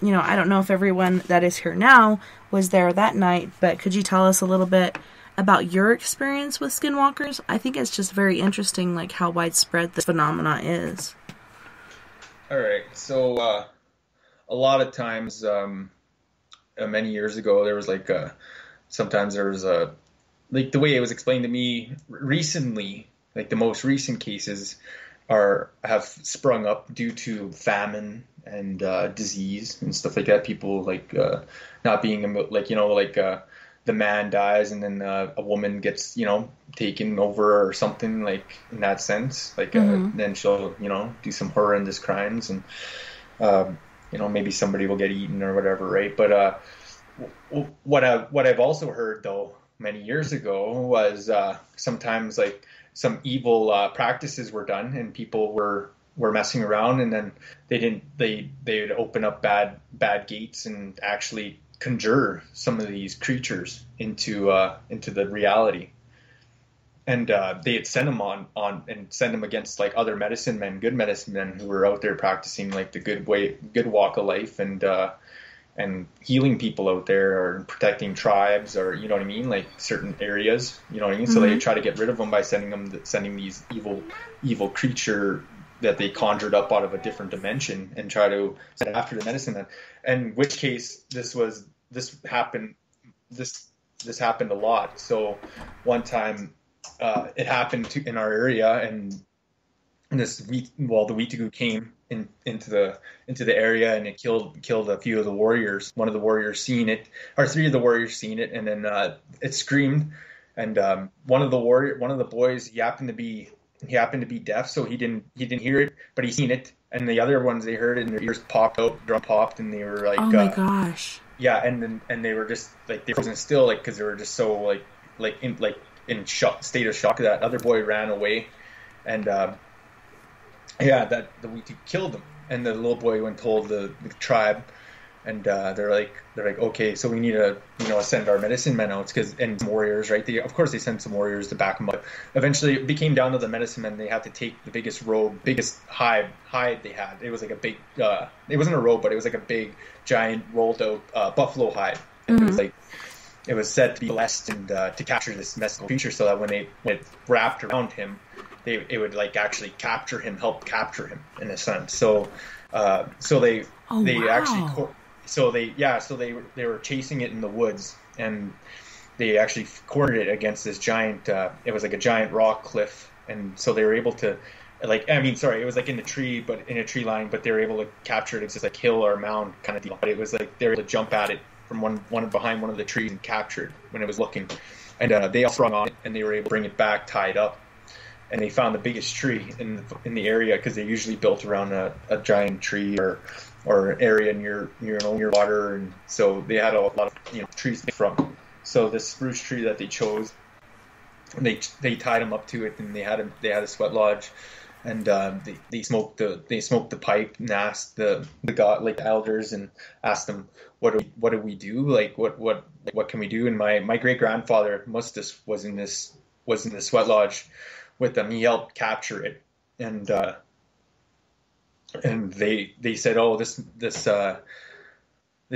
don't know if everyone that is here now was there that night, but could you tell us a little bit about your experience with skinwalkers? I think it's just very interesting, like, how widespread this phenomena is. All right. So a lot of times, many years ago, there was like sometimes there was a like the way it was explained to me recently, like the most recent cases have sprung up due to famine and disease and stuff like that. People like not being like the man dies and then a woman gets taken over or something like in that sense. Like then she'll do some horrendous crimes and maybe somebody will get eaten or whatever, right? But what I've also heard though many years ago was sometimes like some evil practices were done and people were messing around, and then they would open up bad gates and actually conjure some of these creatures into the reality. And they'd send them on and send them against like other good medicine men who were out there practicing like the good walk of life and healing people out there or protecting tribes or like certain areas, so they try to get rid of them by sending these evil creature that they conjured up out of a different dimension and try to send after the medicine man. In which case this happened a lot. So one time it happened in our area, and the Wetagough came into the area, and it killed a few of the warriors. One of the warriors seen it, or three of the warriors seen it, and then it screamed. And one of the boys, he happened to be deaf, so he didn't hear it, but he seen it. And the other ones, they heard it, and their ears popped out, drum popped, and they were like, "Oh my gosh!" Yeah, and they were just like they frozen still, like because they were just so in shock, state of shock. That other boy ran away, and that the Wetagough killed him. And the little boy went and told the tribe, and they're like, okay, so we need to send our medicine men out, and some warriors, right? Of course they sent some warriors to back them up. Eventually it became down to the medicine men. They had to take the biggest hide they had. It was like a big it wasn't a robe, but it was like a big giant rolled out buffalo hide. It was said to be blessed and to capture this mystical creature, so that when it wrapped around him, it would like actually help capture him in a sense. So they were chasing it in the woods, and they actually cornered it against this giant. It was like a giant rock cliff, and so they were able to, it was like in a tree line, but they were able to capture it. It's just like hill or mound kind of deal. But it was like they were able to jump at it from one behind one of the trees and capture it when it was looking. And they all sprung on it, and they were able to bring it back tied up. And they found the biggest tree in the area, because they usually built around a giant tree or area near water, and so they had a lot of trees from. So this spruce tree that they chose, they tied him up to it, and they had a sweat lodge, and they smoked the pipe and asked the god, like the elders, and asked them what do we do, like what can we do. And my great grandfather Mustus was in the sweat lodge with them. He helped capture it, and they said, oh, this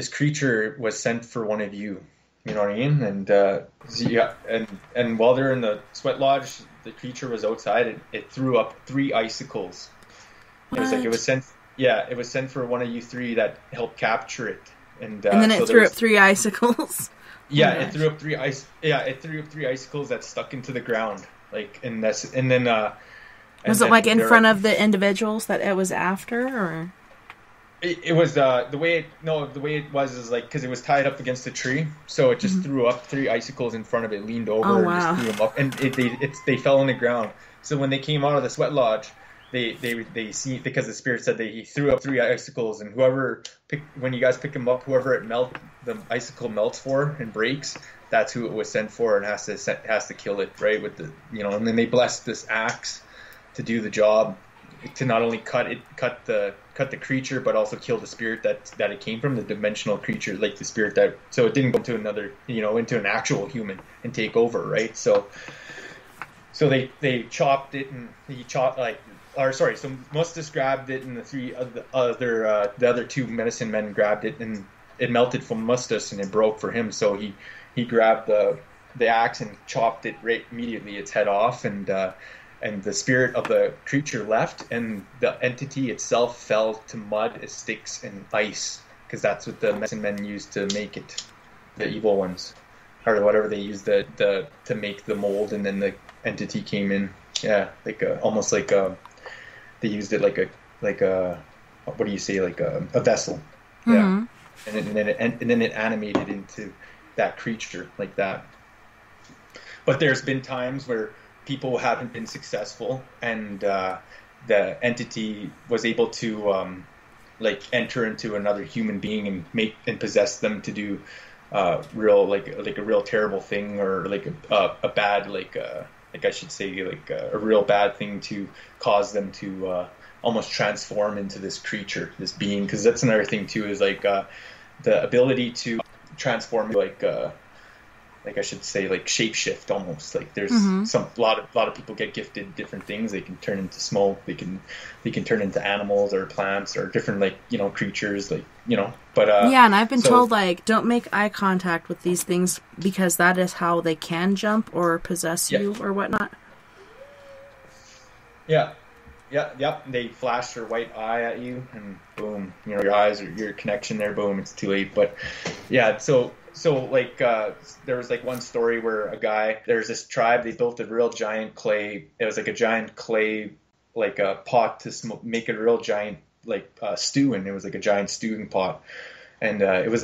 creature was sent for one of you. You know what I mean? And and while they're in the sweat lodge, the creature was outside. It threw up 3 icicles. It was like it was sent for one of you 3 that helped capture it. And then it threw up 3 icicles. Yeah, it threw up 3 icicles that stuck into the ground. Was it like in front of the individuals that it was after, or? It was the way it was is like, because it was tied up against a tree, so it just threw up 3 icicles in front of it, leaned over, and just threw them up, and they fell on the ground. So when they came out of the sweat lodge, they see, because the spirit said he threw up 3 icicles, and when you guys pick them up, whoever the icicle melts for and breaks, that's who it was sent for, and has to kill it, right? With the and then they blessed this axe to do the job, to not only cut the creature, but also kill the spirit that it came from, the dimensional creature, like the spirit so it didn't go into another, into an actual human and take over, right? So they chopped it, and so Mustus grabbed it, and the other 2 medicine men grabbed it, and it melted from Mustus, and it broke for him. So he grabbed the axe and chopped it right immediately, its head off, and and the spirit of the creature left, and the entity itself fell to mud, sticks, and ice, because that's what the medicine men used to make it, the evil ones, or whatever they used to make the mold, and then the entity came in. Yeah, like almost like they used it like a what do you say, like a vessel. Yeah, and then it animated into that creature like that. But there's been times where people haven't been successful, and the entity was able to like enter into another human being and make and possess them to do real like a real terrible thing, or like a bad like I should say like a real bad thing, to cause them to almost transform into this creature, this being. Because that's another thing too, is like the ability to transform, like I should say, like shapeshift almost. Like there's a lot of people get gifted different things. They can turn into smoke. They can turn into animals or plants or different, like, you know, creatures, like, you know. But yeah, and I've been told, like, don't make eye contact with these things, because that is how they can jump or possess you or whatnot. Yeah. They flash their white eye at you, and boom, you know, your eyes or your connection there, boom, it's too late. But yeah, so like there was like one story where there's this tribe, they built a real giant clay. It was like a giant clay, like a pot to make a real giant like stew, and it was like a giant stewing pot. And it was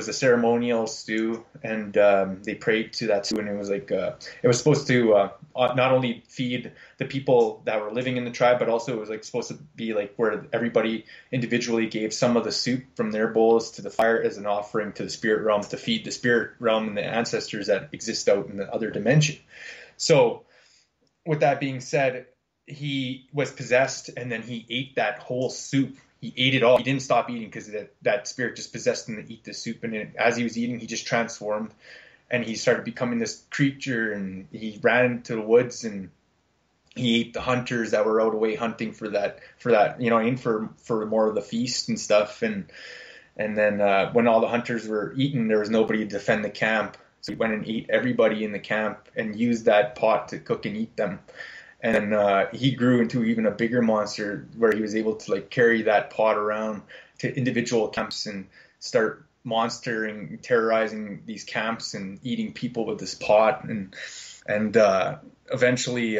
a ceremonial stew, and they prayed to that stew, and it was like it was supposed to not only feed the people that were living in the tribe, but also it was like supposed to be like where everybody individually gave some of the soup from their bowls to the fire as an offering to the spirit realm, to feed the spirit realm and the ancestors that exist out in the other dimension. So with that being said, he was possessed, and then he ate that whole soup. He ate it all. He didn't stop eating, because that spirit just possessed him to eat the soup. And as he was eating, he just transformed, and he started becoming this creature. And he ran into the woods, and he ate the hunters that were out away hunting for that, you know, for more of the feast and stuff. And then when all the hunters were eaten, there was nobody to defend the camp. So he went and ate everybody in the camp and used that pot to cook and eat them. And he grew into even a bigger monster, where he was able to like carry that pot around to individual camps and start terrorizing these camps and eating people with this pot. And eventually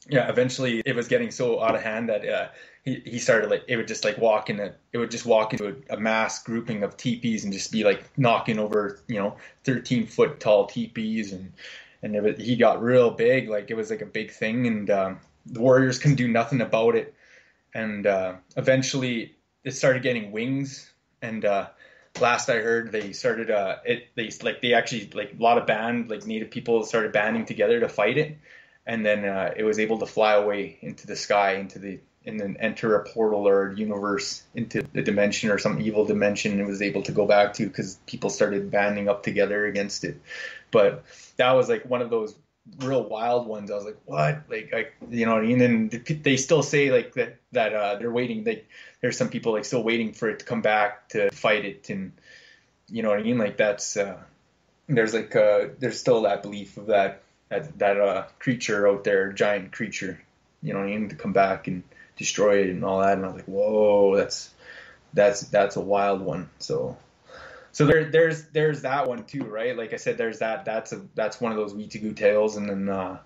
it was getting so out of hand that he started, like, it would just walk into a mass grouping of teepees and just be like knocking over, you know, 13-foot tall teepees, and he got real big. Like, it was like a big thing, and the warriors couldn't do nothing about it. And eventually it started getting wings, and last I heard, they started they actually, like, a lot of native people started banding together to fight it, and then it was able to fly away into the sky, and then enter a portal or a universe into the dimension or some evil dimension, and was able to go back to, because people started banding up together against it. But that was like one of those real wild ones. I was like, what? Like, you know what I mean? And they still say like that they're waiting. There's some people like still waiting for it to come back to fight it, and you know what I mean? Like, that's there's still that belief of that creature out there, giant creature, you know what I mean, to come back and destroy it and all that. And I was like, whoa, that's a wild one. So there's that one too, right? Like I said, there's that's one of those Wetagoot tales. And then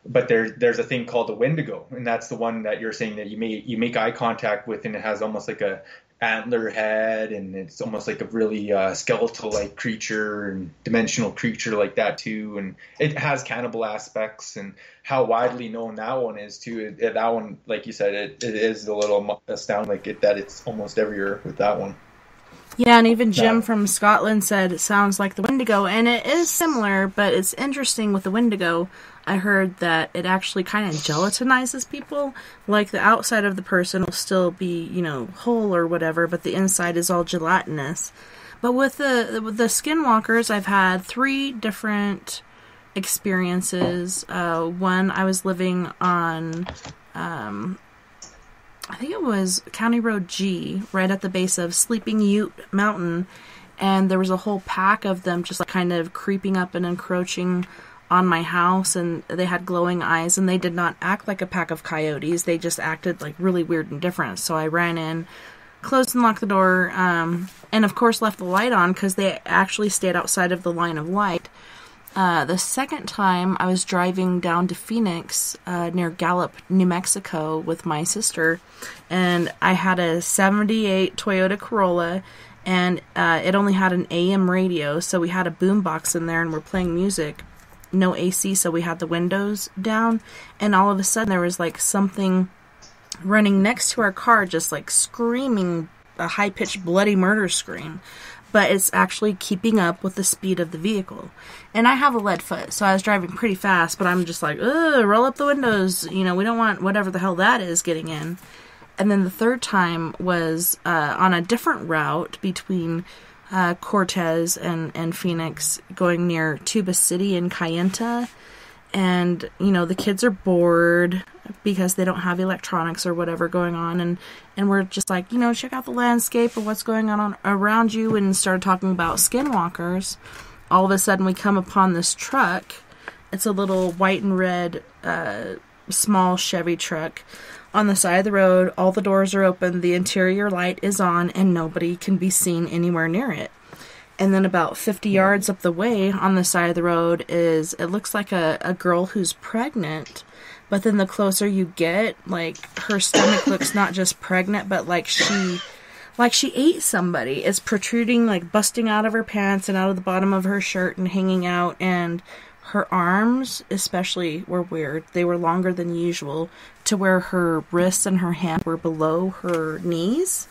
but there's a thing called the Wendigo, and that's the one that you're saying that you make eye contact with, and it has almost like a antler head, and it's almost like a really skeletal like creature and dimensional creature like that too, and it has cannibal aspects. And how widely known that one is too, that one, like you said, it is a little astounding, like that it's almost everywhere with that one. Yeah, and even Jim from Scotland said it sounds like the Wendigo, and it is similar, but it's interesting with the Wendigo. I heard that it actually kind of gelatinizes people. Like, the outside of the person will still be, you know, whole or whatever, but the inside is all gelatinous. But with the skinwalkers, I've had 3 different experiences. One, I was living on, I think it was County Road G, right at the base of Sleeping Ute Mountain, and there was a whole pack of them just like kind of creeping up and encroaching on my house, and they had glowing eyes, and they did not act like a pack of coyotes. They just acted like really weird and different. So I ran in, closed and locked the door, and of course left the light on because they actually stayed outside of the line of light. The second time I was driving down to Phoenix, near Gallup, New Mexico with my sister, and I had a 78 Toyota Corolla, and it only had an AM radio, so we had a boombox in there and we're playing music. No AC, so we had the windows down, and all of a sudden there was like something running next to our car, just like screaming a high-pitched bloody murder scream. But it's actually keeping up with the speed of the vehicle. And I have a lead foot, so I was driving pretty fast, but I'm just like, ugh, roll up the windows. You know, we don't want whatever the hell that is getting in. And then the third time was on a different route between Cortez and Phoenix, going near Tuba City and Kayenta. And, you know, the kids are bored because they don't have electronics or whatever going on. And we're just like, you know, check out the landscape of what's going on around you, and started talking about skinwalkers. All of a sudden we come upon this truck. It's a little white and red small Chevy truck on the side of the road. All the doors are open. The interior light is on, and nobody can be seen anywhere near it. And then about 50 yards up the way on the side of the road it looks like a girl who's pregnant. But then the closer you get, like, her stomach looks not just pregnant, but like she ate somebody. It's protruding, like, busting out of her pants and out of the bottom of her shirt and hanging out. And her arms especially were weird. They were longer than usual, to where her wrists and her hand were below her knees.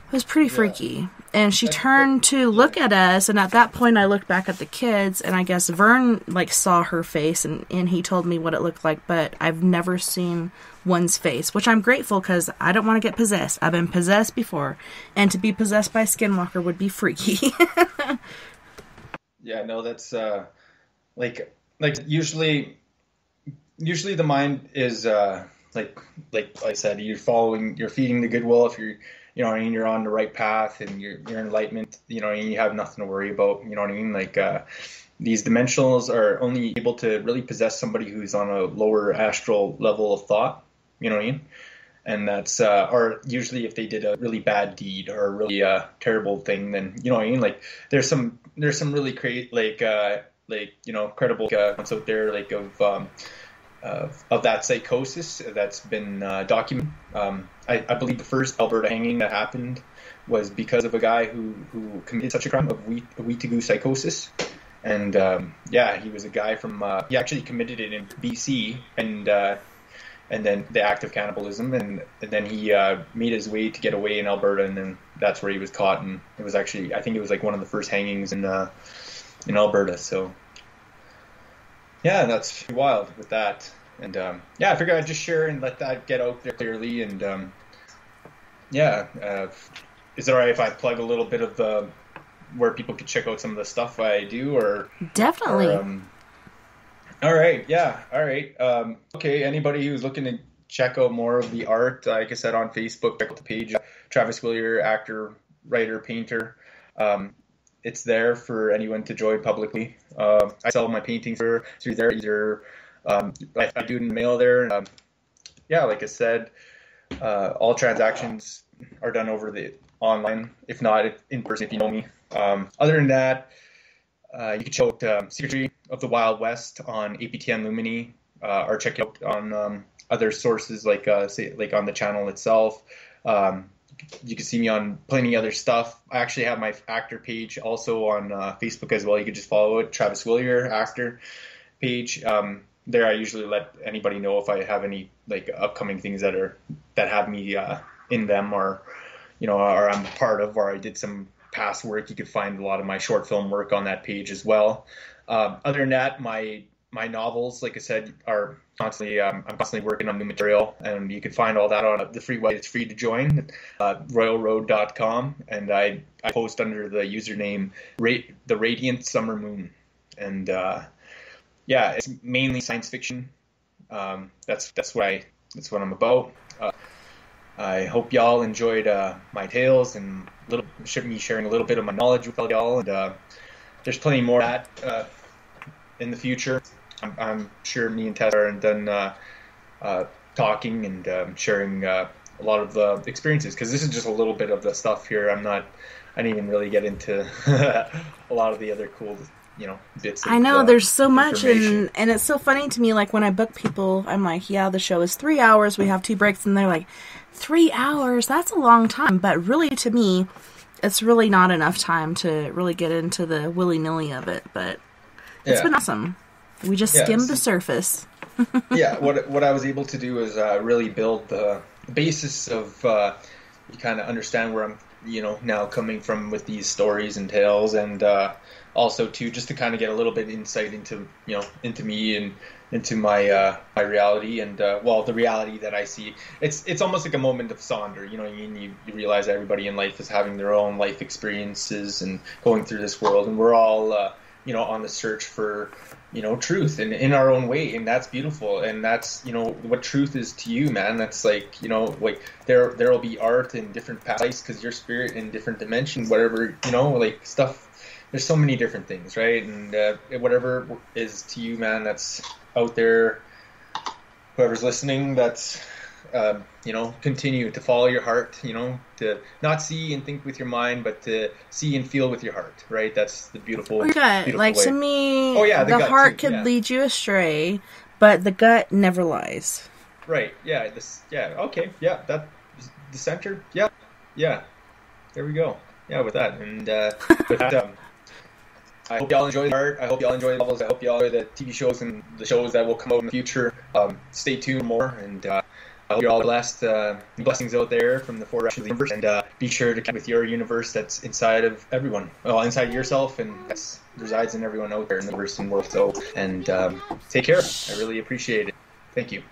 It was pretty freaky. And she turned to look at us, and at that point I looked back at the kids, and I guess Vern, like, saw her face, and he told me what it looked like, but I've never seen one's face, which I'm grateful, because I don't want to get possessed. I've been possessed before, and to be possessed by a skinwalker would be freaky. Yeah, no, that's, like usually the mind is, like I said, you're feeding the good will. If you're, you know what I mean, you're on the right path, and you're enlightenment, you know, and you have nothing to worry about, you know what I mean? Like, these dimensionals are only able to really possess somebody who's on a lower astral level of thought, you know what I mean? And that's, or usually if they did a really bad deed or a really terrible thing, then, you know what I mean? Like, there's some really great, like, you know, credible accounts out there, like, of that psychosis that's been documented. I believe the first Alberta hanging that happened was because of a guy who committed such a crime of Wetagough psychosis. And yeah, he was a guy from he actually committed it in BC, and then the act of cannibalism, and then he made his way to get away in Alberta, and then that's where he was caught. And it was actually, I think it was like one of the first hangings in Alberta. So yeah, that's wild with that. And yeah, I figured I'd just share and let that get out there clearly. And yeah, is it all right if I plug a little bit of where people could check out some of the stuff I do? Or definitely. All right, yeah, all right. Okay, anybody who's looking to check out more of the art, like I said, on Facebook, check out the page, Travis Willier, actor, writer, painter. It's there for anyone to join publicly. I sell my paintings through there, either I do it in the mail there. Yeah, like I said, all transactions are done over the online, if not in person, if you know me. Other than that, you can check out Secretary of the Wild West on APTN Lumini, or check it out on other sources like like on the channel itself. You can see me on plenty other stuff. I actually have my actor page also on Facebook as well. You can just follow it, Travis Willier actor page. There I usually let anybody know if I have any like upcoming things that have me in them, or you know, or I'm part of, or I did some past work. You can find a lot of my short film work on that page as well. Other than that, my novels, like I said, are constantly I'm constantly working on new material, and you can find all that on the free website. It's free to join, royalroad.com, and I post under the username the Radiant Summer Moon, and yeah, it's mainly science fiction. That's what I'm about. I hope y'all enjoyed my tales and me sharing a little bit of my knowledge with y'all, and there's plenty more of that in the future, I'm sure me and Tessa are done talking and sharing a lot of the experiences, because this is just a little bit of the stuff here. I didn't even really get into a lot of the other cool, bits of, I know, there's so much, information. and it's so funny to me, like, when I book people, I'm like, yeah, the show is 3 hours, we have 2 breaks, and they're like, 3 hours? That's a long time. But really, to me, it's really not enough time to really get into the willy-nilly of it, but it's been awesome. We just skimmed the surface. Yeah, what I was able to do is really build the basis of, you kind of understand where I'm, now coming from with these stories and tales, and also just to kind of get a little bit insight into, into me and into my my reality, and the reality that I see. It's almost like a moment of Sonder, you realize everybody in life is having their own life experiences and going through this world, and we're all on the search for truth and in our own way, and that's beautiful, and that's what truth is to you, man. That's like like there will be art in different paths because your spirit in different dimensions, whatever, like stuff. There's so many different things, right? And whatever is to you, man, that's out there, whoever's listening, that's continue to follow your heart, to not see and think with your mind, but to see and feel with your heart, right? That's the beautiful, beautiful like way. To me, the heart too, could lead you astray, but the gut never lies. Right, okay, that, the center, there we go. With that, and with that, I hope y'all enjoy the art. I hope y'all enjoy the novels. I hope y'all enjoy the TV shows and the shows that will come out in the future. Stay tuned more, and I hope you're all blessed. Blessings out there from the 4 directions of the universe, and be sure to connect with your universe that's inside of everyone. Well, inside yourself, and that resides in everyone out there in the universe and world. So, and take care. I really appreciate it. Thank you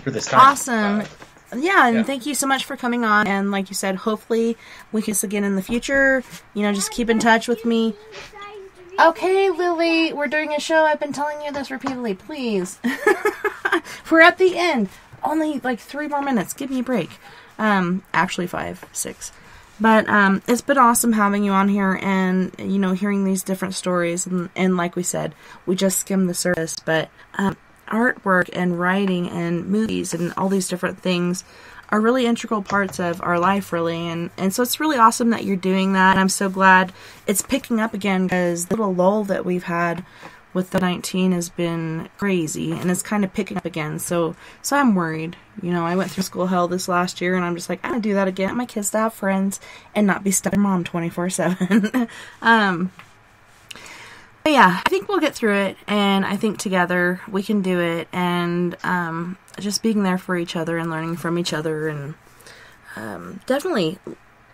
for this time. Awesome. Thank you so much for coming on. And like you said, hopefully we can see again in the future. Just keep in touch with me. Okay, Lily, we're doing a show. I've been telling you this repeatedly. Please. We're at the end. Only like 3 more minutes. Give me a break. Actually 5, 6. But it's been awesome having you on here and, hearing these different stories. And like we said, we just skimmed the surface. But artwork and writing and movies and all these different things are really integral parts of our life, really. And so it's really awesome that you're doing that. And I'm so glad it's picking up again, because the little lull that we've had with the 19 has been crazy, and it's kind of picking up again. So I'm worried. I went through school hell this last year, and I'm just like, I want to do that again. I want my kids to have friends and not be stuck with mom 24/7. But yeah, I think we'll get through it, and I think together we can do it, and just being there for each other and learning from each other, and definitely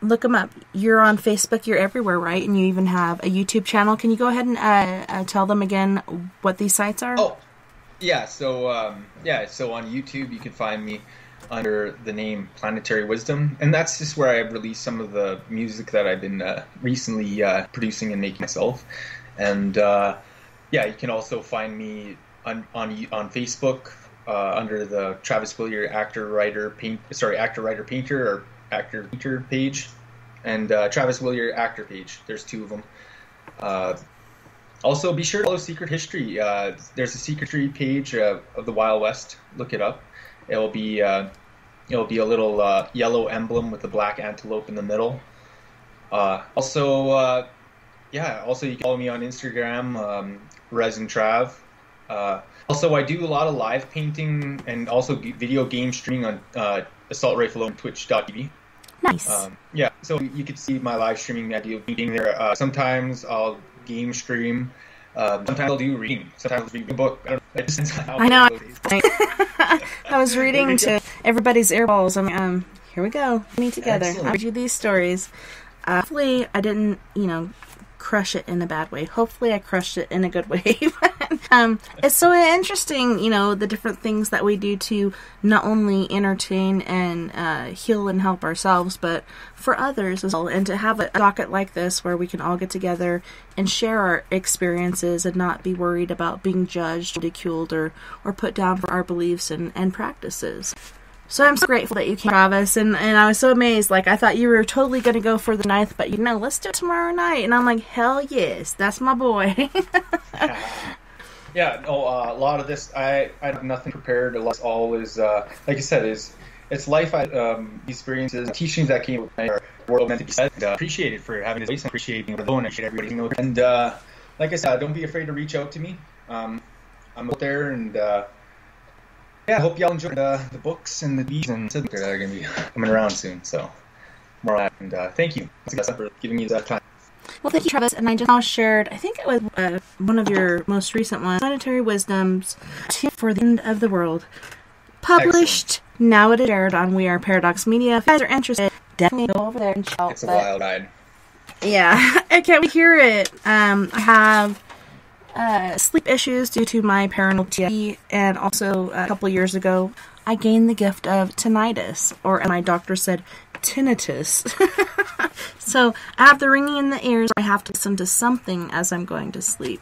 look them up. You're on Facebook, you're everywhere, right? And you even have a YouTube channel. Can you go ahead and tell them again what these sites are? Oh, yeah, so on YouTube you can find me under the name Planetary Wisdom, and that's just where I release some of the music that I've been recently producing and making myself. And you can also find me on Facebook under the Travis Willier actor writer painter or actor painter page, and Travis Willier actor page. There's 2 of them. Also, be sure to follow Secret History. There's a Secret History page of the Wild West. Look it up. It'll be a little yellow emblem with a black antelope in the middle. Also, you can follow me on Instagram, Resin Trav. Also, I do a lot of live painting and also video game streaming on Assault Rifle on Twitch.tv. Nice. So you can see my live streaming. I do painting there. Sometimes I'll game stream. Sometimes I'll do reading. Sometimes I'll read a book. I know. I was reading to everybody's earballs. I'm like, here we go. Me together. Excellent. I'll read you these stories. Hopefully I didn't, crush it in a bad way. Hopefully I crushed it in a good way. It's so interesting, the different things that we do to not only entertain and heal and help ourselves, but for others as well. And to have a docket like this where we can all get together and share our experiences and not be worried about being judged, ridiculed, or put down for our beliefs and practices. So I'm so grateful that you came, Travis, and I was so amazed. Like, I thought you were totally going to go for the 9th, but let's do it tomorrow night. And I'm like, hell yes, that's my boy. Yeah, no, a lot of this, I have nothing prepared. A lot all is, like I said, it's life experiences, teachings that came with my world meant to be said. Appreciated for having this voice, and appreciate being able to appreciate everybody. And like I said, don't be afraid to reach out to me. I'm out there, and yeah, I hope y'all enjoy the books and the beats and that are going to be coming around soon. So, more on that. And thank you for giving me that time. Well, thank you, Travis. And I just now shared, I think it was one of your most recent ones, Planetary Wisdoms for the End of the World. Published, now it is shared on We Are Paradox Media. If you guys are interested, definitely go over there and check out. It's a wild ride. Yeah, I can't hear it. I have sleep issues due to my paranormal TSP, and also a couple years ago, I gained the gift of tinnitus, or my doctor said tinnitus. So I have the ringing in the ears. I have to listen to something as I'm going to sleep.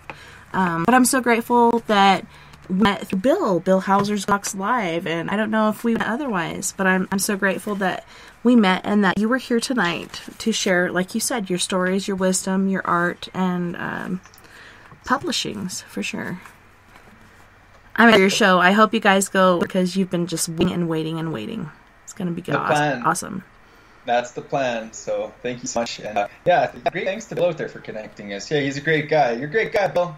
But I'm so grateful that we met through Bill Hauser's Box Live, and I don't know if we met otherwise, but I'm so grateful that we met and that you were here tonight to share, like you said, your stories, your wisdom, your art, and publishings, for sure. I'm at your show. I hope you guys go, because you've been just waiting and waiting and waiting. It's going to be good. Awesome. That's the plan. So thank you so much. And yeah, great thanks to Bill out there for connecting us. Yeah, he's a great guy. You're a great guy, Bill.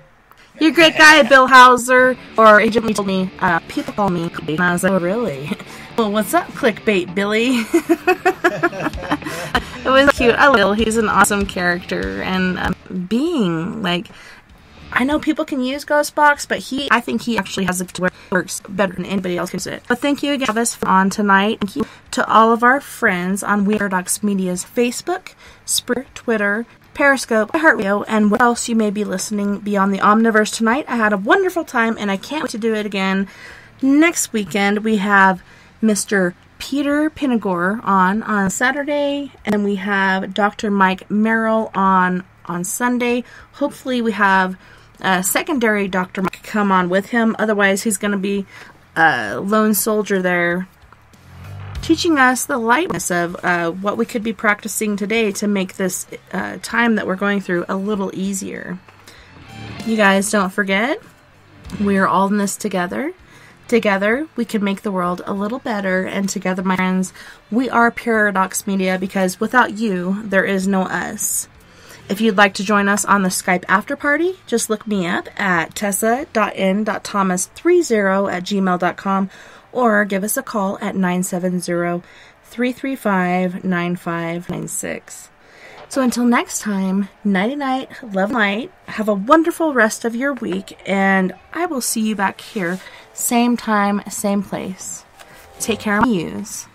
You're a great guy, Bill Hauser. Or he told me, people call me clickbait. And I was like, oh, really? Well, what's up, clickbait, Billy? It was cute. I love Bill. He's an awesome character. And being, like, I know people can use Ghostbox, but I think he actually has it to where it works better than anybody else can use it. But thank you again, Travis, for on tonight. Thank you to all of our friends on We Are Paradox Media's Facebook, Spreaker, Twitter, Periscope, iHeartRadio, and what else you may be listening beyond the Omniverse tonight. I had a wonderful time, and I can't wait to do it again. Next weekend, we have Mr. Peter Pinagore on Saturday, and then we have Dr. Mike Merrill on Sunday. Hopefully we have secondary Dr. Mike come on with him. Otherwise, he's going to be a lone soldier there, teaching us the lightness of what we could be practicing today to make this time that we're going through a little easier. You guys, don't forget, we are all in this together. Together, we can make the world a little better, and together, my friends, we are Paradox Media, because without you, there is no us. If you'd like to join us on the Skype after party, just look me up at tessa.n.thomas30@gmail.com, or give us a call at 970-335-9596. So until next time, nighty-night, love night, have a wonderful rest of your week, and I will see you back here, same time, same place. Take care, my muse.